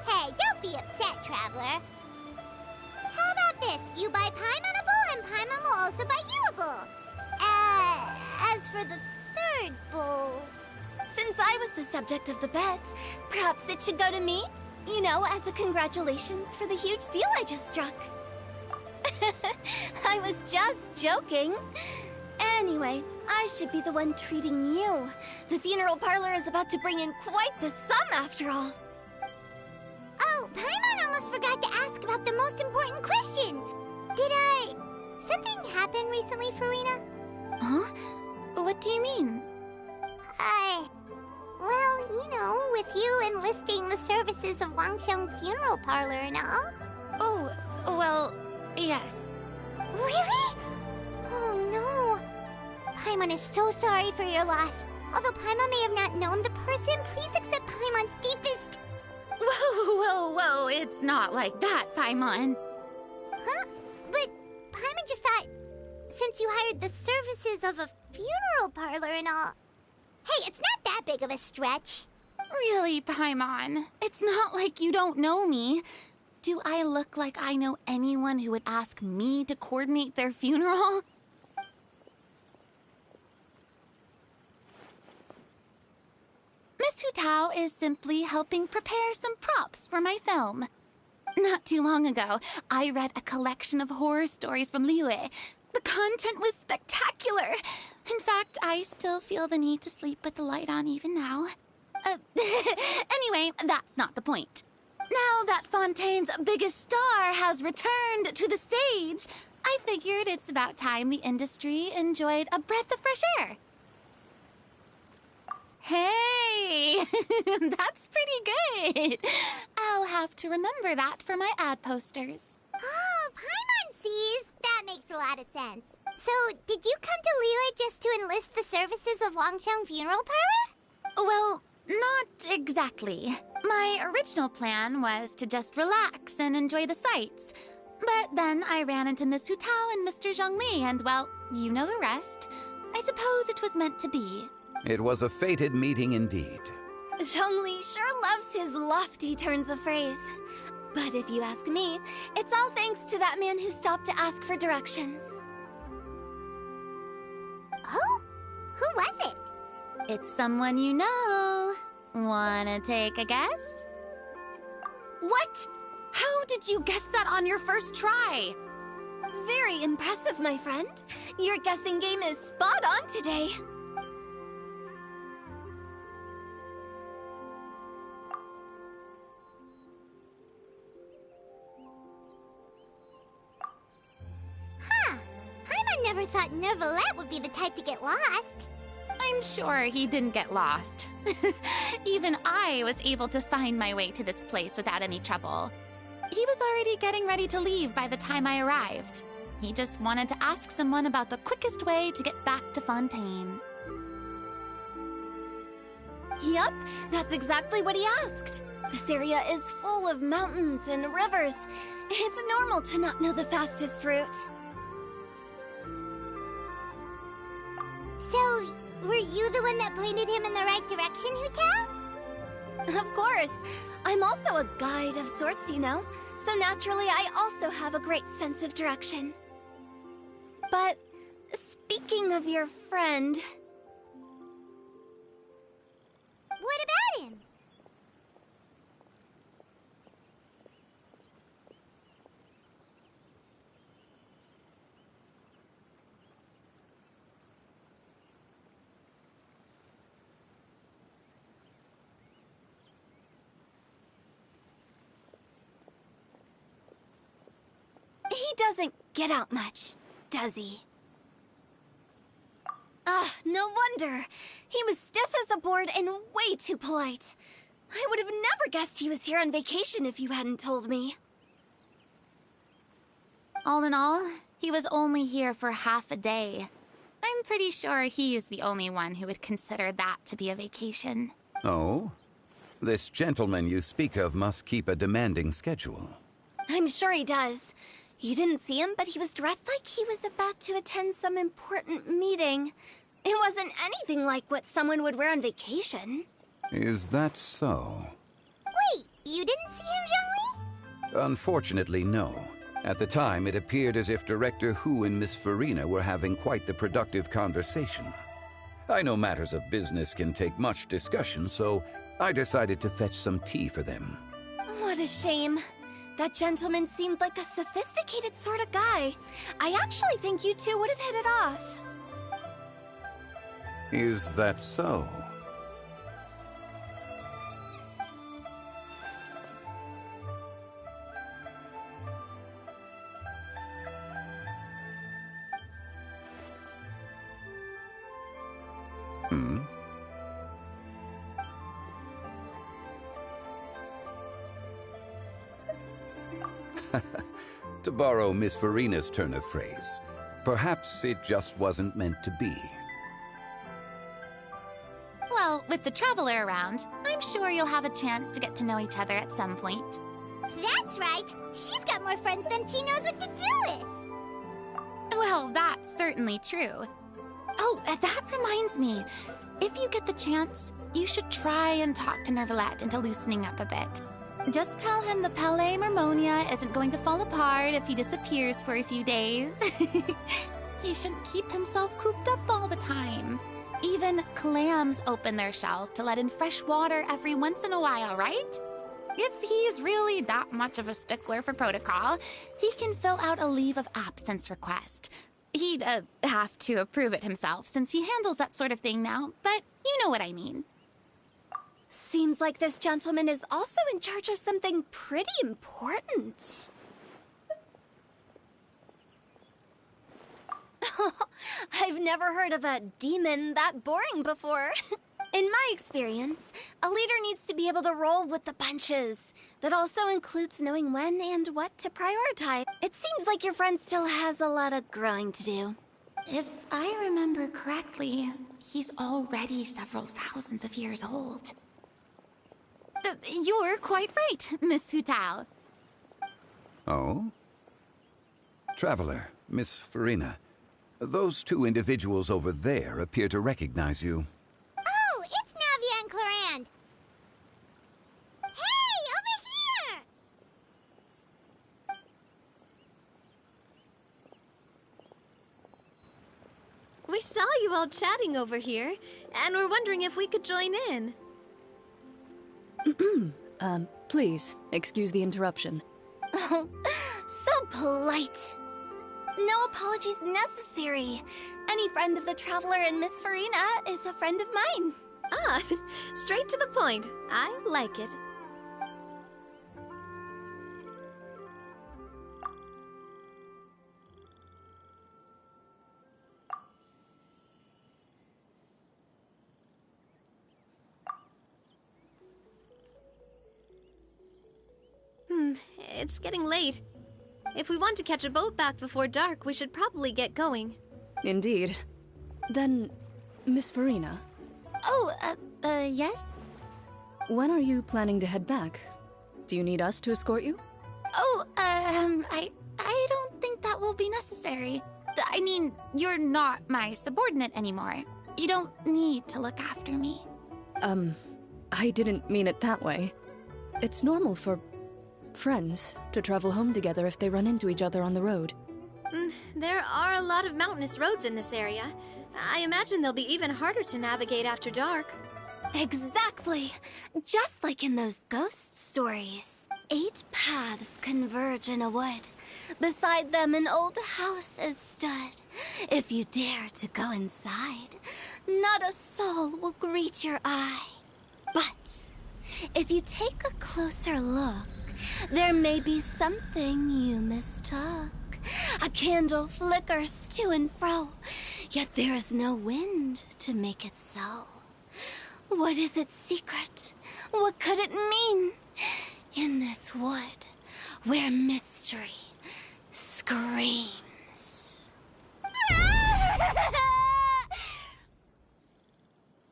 Hey, don't be upset, Traveler. How about this? You buy Paimon a bowl, and Paimon will also buy you a bowl. As for the third bowl... Since I was the subject of the bet, perhaps it should go to me? You know, as a congratulations for the huge deal I just struck. I was just joking. Anyway, I should be the one treating you. The funeral parlor is about to bring in quite the sum, after all. Oh, Paimon almost forgot to ask about the most important question. Did, something happen recently, Farina? Huh? What do you mean? Well, you know, with you enlisting the services of Wangsheng Funeral Parlor and all. Oh, well, yes. Really? Oh, no. Paimon is so sorry for your loss. Although Paimon may have not known the person, please accept Paimon's deepest... Whoa, it's not like that, Paimon. Huh? But Paimon just thought, since you hired the services of a funeral parlor and all... Hey, it's not that big of a stretch. Really, Paimon? It's not like you don't know me. Do I look like I know anyone who would ask me to coordinate their funeral? Miss Hu Tao is simply helping prepare some props for my film. Not too long ago, I read a collection of horror stories from Liyue. The content was spectacular. In fact, I still feel the need to sleep with the light on even now. Anyway, that's not the point. Now that Fontaine's biggest star has returned to the stage, I I figured it's about time the industry enjoyed a breath of fresh air. Hey, that's pretty good. I'll have to remember that for my ad posters. Oh, Paimon sees. That makes a lot of sense. So, did you come to Liyue just to enlist the services of Longsheng Funeral Parlor? Well, not exactly. My original plan was to just relax and enjoy the sights. But then I ran into Miss Hu Tao and Mr. Zhongli, and well, you know the rest. I suppose it was meant to be. It was a fated meeting indeed. Zhongli sure loves his lofty turns of phrase. But if you ask me, it's all thanks to that man who stopped to ask for directions. Oh? Who was it? It's someone you know. Wanna take a guess? What? How did you guess that on your first try? Very impressive, my friend. Your guessing game is spot on today. Huh. Paimon never thought Neuvillette would be the type to get lost. I'm sure he didn't get lost. Even I was able to find my way to this place without any trouble. He was already getting ready to leave by the time I arrived. He just wanted to ask someone about the quickest way to get back to Fontaine. Yup, that's exactly what he asked. This area is full of mountains and rivers. It's normal to not know the fastest route. So, were you the one that pointed him in the right direction, Hu Tao? Of course. I'm also a guide of sorts, you know. So naturally, I also have a great sense of direction. But, speaking of your friend... What about him? He doesn't get out much, does he? Ah, no wonder. He was stiff as a board and way too polite. I would have never guessed he was here on vacation if you hadn't told me. All in all, he was only here for half a day. I'm pretty sure he's the only one who would consider that to be a vacation. Oh? This gentleman you speak of must keep a demanding schedule. I'm sure he does. You didn't see him, but he was dressed like he was about to attend some important meeting. It wasn't anything like what someone would wear on vacation. Is that so? Wait, you didn't see him, Zhongli? Unfortunately, no. At the time, it appeared as if Director Hu and Miss Farina were having quite the productive conversation. I know matters of business can take much discussion, so I decided to fetch some tea for them. What a shame. That gentleman seemed like a sophisticated sort of guy. I actually think you two would have hit it off. Is that so? Hmm? To borrow Miss Farina's turn of phrase, perhaps it just wasn't meant to be. Well, with the traveler around, I'm sure you'll have a chance to get to know each other at some point. That's right. She's got more friends than she knows what to do with. Well, that's certainly true. Oh, that reminds me. If you get the chance, you should try and talk to Neuvillette into loosening up a bit. Just tell him the Palais Mermonia isn't going to fall apart if he disappears for a few days. He shouldn't keep himself cooped up all the time. Even clams open their shells to let in fresh water every once in a while, right? If he's really that much of a stickler for protocol, he can fill out a leave of absence request. He'd have to approve it himself since he handles that sort of thing now, but you know what I mean. Seems like this gentleman is also in charge of something pretty important. never heard of a demon that boring before. In my experience, a leader needs to be able to roll with the punches. That also includes knowing when and what to prioritize. It seems like your friend still has a lot of growing to do. If I remember correctly, he's already several thousands of years old. You're quite right, Miss Hu Tao. Oh? Traveler, Miss Farina, those two individuals over there appear to recognize you. Oh, it's Navia and Clorand. Hey, over here! We saw you all chatting over here, and we're wondering if we could join in. Please, excuse the interruption. Oh, so polite. No apologies necessary. Any friend of the Traveler and Miss Farina is a friend of mine. Ah, straight to the point. I like it. It's getting late. If we want to catch a boat back before dark, we should probably get going. Indeed. Then, Miss Farina. Oh, yes? When are you planning to head back? Do you need us to escort you? Oh, I don't think that will be necessary. I mean, you're not my subordinate anymore. You don't need to look after me. I didn't mean it that way. It's normal for friends to travel home together if they run into each other on the road. There are a lot of mountainous roads in this area. I imagine they'll be even harder to navigate after dark. Exactly. Just like in those ghost stories. 8 paths converge in a wood. Beside them an old house is stood. If you dare to go inside, not a soul will greet your eye. But if you take a closer look, there may be something you mistook. A candle flickers to and fro, yet there is no wind to make it so. What is its secret? What could it mean? In this wood, where mystery screams.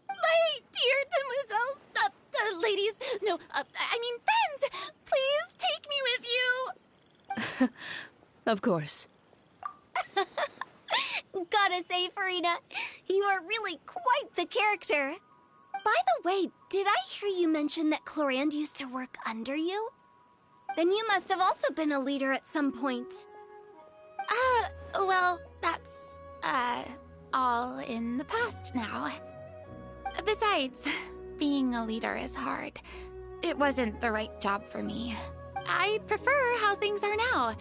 My dear demoiselles, ladies, no, I mean friends, please take me with you. Of course. Gotta say, Farina, you are really quite the character. By the way, did I hear you mention that Clorand used to work under you? Then you must have also been a leader at some point. Well, that's, all in the past now. Besides, being a leader is hard. It wasn't the right job for me. I prefer how things are now.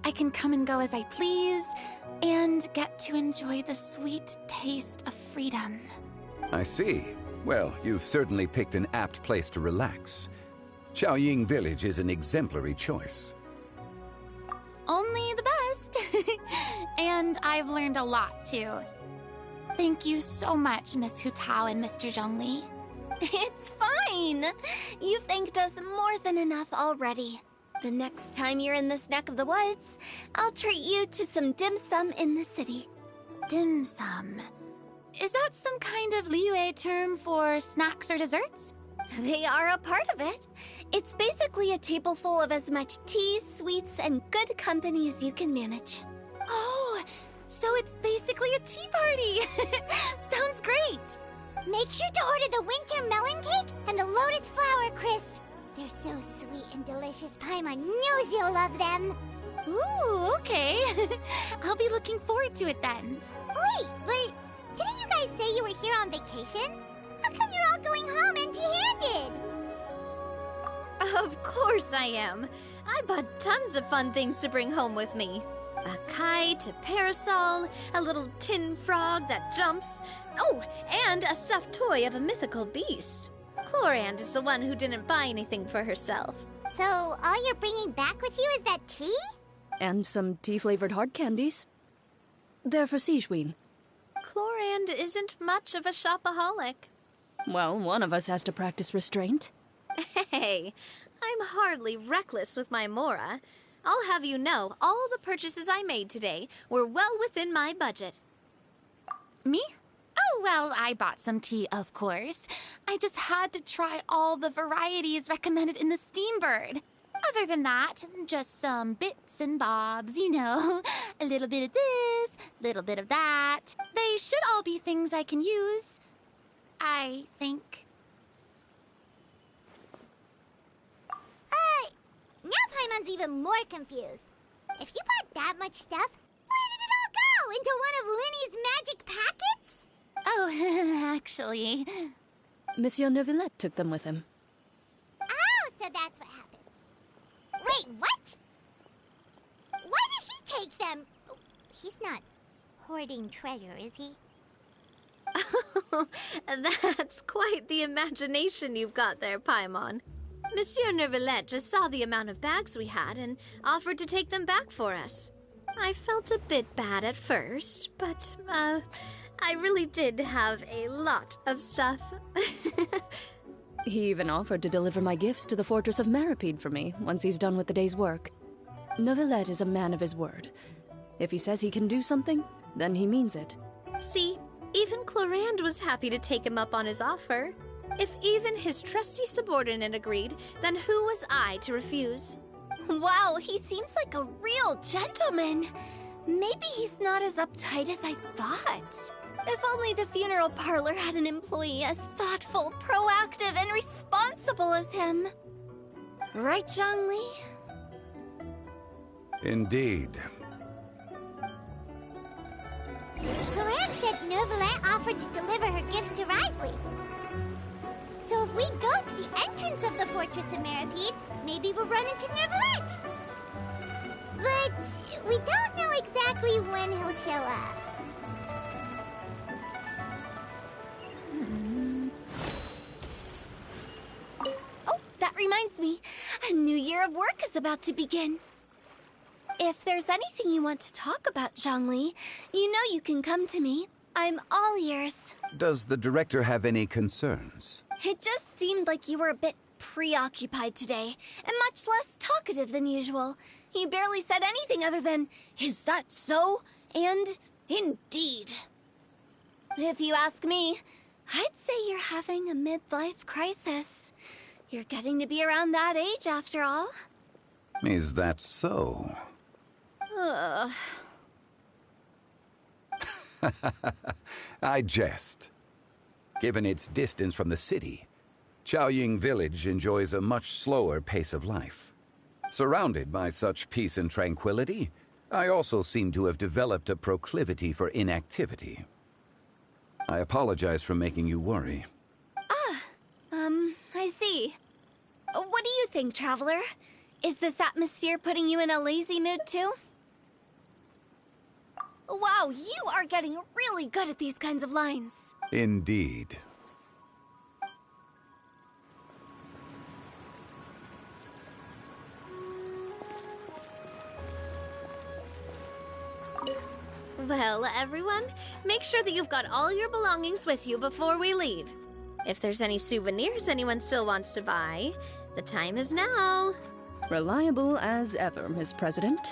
I can come and go as I please, and get to enjoy the sweet taste of freedom. I see. Well, you've certainly picked an apt place to relax. Xiaoying Village is an exemplary choice. Only the best. And I've learned a lot, too. Thank you so much, Miss Hu Tao and Mr. Zhongli. It's fine. You've thanked us more than enough already. The next time you're in this neck of the woods, I'll treat you to some dim sum in the city. Dim sum? Is that some kind of Liyue term for snacks or desserts? They are a part of it. It's basically a table full of as much tea, sweets, and good company as you can manage. Oh, so it's basically a tea party. Sounds great. Make sure to order the winter melon cake and the lotus flower crisp. They're so sweet and delicious, Paimon knows you'll love them. Ooh, okay. I'll be looking forward to it then. Wait, but didn't you guys say you were here on vacation? How come you're all going home empty-handed? Of course I am. I bought tons of fun things to bring home with me. A kite, a parasol, a little tin frog that jumps. Oh, and a stuffed toy of a mythical beast. Clorand is the one who didn't buy anything for herself. So all you're bringing back with you is that tea? And some tea-flavored hard candies. They're for Sigewin. Chlorand isn't much of a shopaholic. Well, one of us has to practice restraint. Hey, I'm hardly reckless with my Mora. I'll have you know, all the purchases I made today were well within my budget. Me? Oh, well, I bought some tea, of course. I just had to try all the varieties recommended in the Steambird. Other than that, just some bits and bobs, you know. A little bit of this, little bit of that. They should all be things I can use, I think. Now Paimon's even more confused. If you bought that much stuff, where did it all go? Into one of Linny's magic packets? Oh, actually... Monsieur Neuvillette took them with him. Oh, so that's what happened. Wait, what? Why did he take them? He's not hoarding treasure, is he? That's quite the imagination you've got there, Paimon. Monsieur Neuvillette just saw the amount of bags we had and offered to take them back for us. I felt a bit bad at first, but, I really did have a lot of stuff. He even offered to deliver my gifts to the Fortress of Meripede for me once he's done with the day's work. Neuvillette is a man of his word. If he says he can do something, then he means it. See, even Chlorand was happy to take him up on his offer. If even his trusty subordinate agreed, then who was I to refuse? Wow, he seems like a real gentleman. Maybe he's not as uptight as I thought. If only the funeral parlor had an employee as thoughtful, proactive, and responsible as him. Right, Zhongli? Indeed. Chlorand said Neuvillette offered to deliver her gifts to Risley. So if we go to the entrance of the Fortress of Meripede, maybe we'll run into Neuvillette. But we don't know exactly when he'll show up. Oh, that reminds me. A new year of work is about to begin. If there's anything you want to talk about, Zhongli, you know you can come to me. I'm all ears. Does the director have any concerns? It just seemed like you were a bit preoccupied today, and much less talkative than usual. You barely said anything other than, "Is that so?" and "Indeed." If you ask me, I'd say you're having a midlife crisis. You're getting to be around that age after all. Is that so? Ugh. I jest. Given its distance from the city, Chaoying Village enjoys a much slower pace of life. Surrounded by such peace and tranquility, I also seem to have developed a proclivity for inactivity. I apologize for making you worry. I see. What do you think, Traveler? Is this atmosphere putting you in a lazy mood too? Wow, you are getting really good at these kinds of lines. Indeed. Well, everyone, make sure that you've got all your belongings with you before we leave. If there's any souvenirs anyone still wants to buy, the time is now. Reliable as ever, Miss President.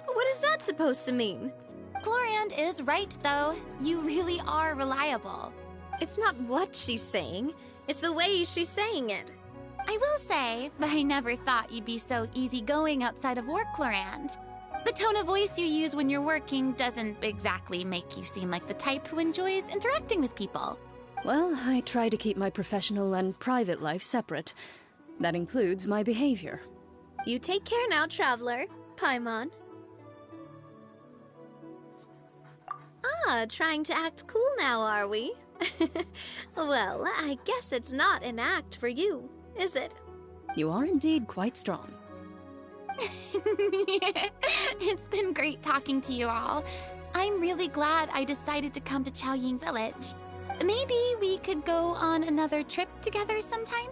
What is that supposed to mean? Chlorand is right, though. You really are reliable. It's not what she's saying, it's the way she's saying it. I will say, but I never thought you'd be so easygoing outside of work, Chlorand. The tone of voice you use when you're working doesn't exactly make you seem like the type who enjoys interacting with people. Well, I try to keep my professional and private life separate. That includes my behavior. You take care now, Traveler. Paimon. Trying to act cool now, are we? Well, I guess it's not an act for you, is it? You are indeed quite strong. It's been great talking to you all. I'm really glad I decided to come to Chaoying Village. Maybe we could go on another trip together sometime?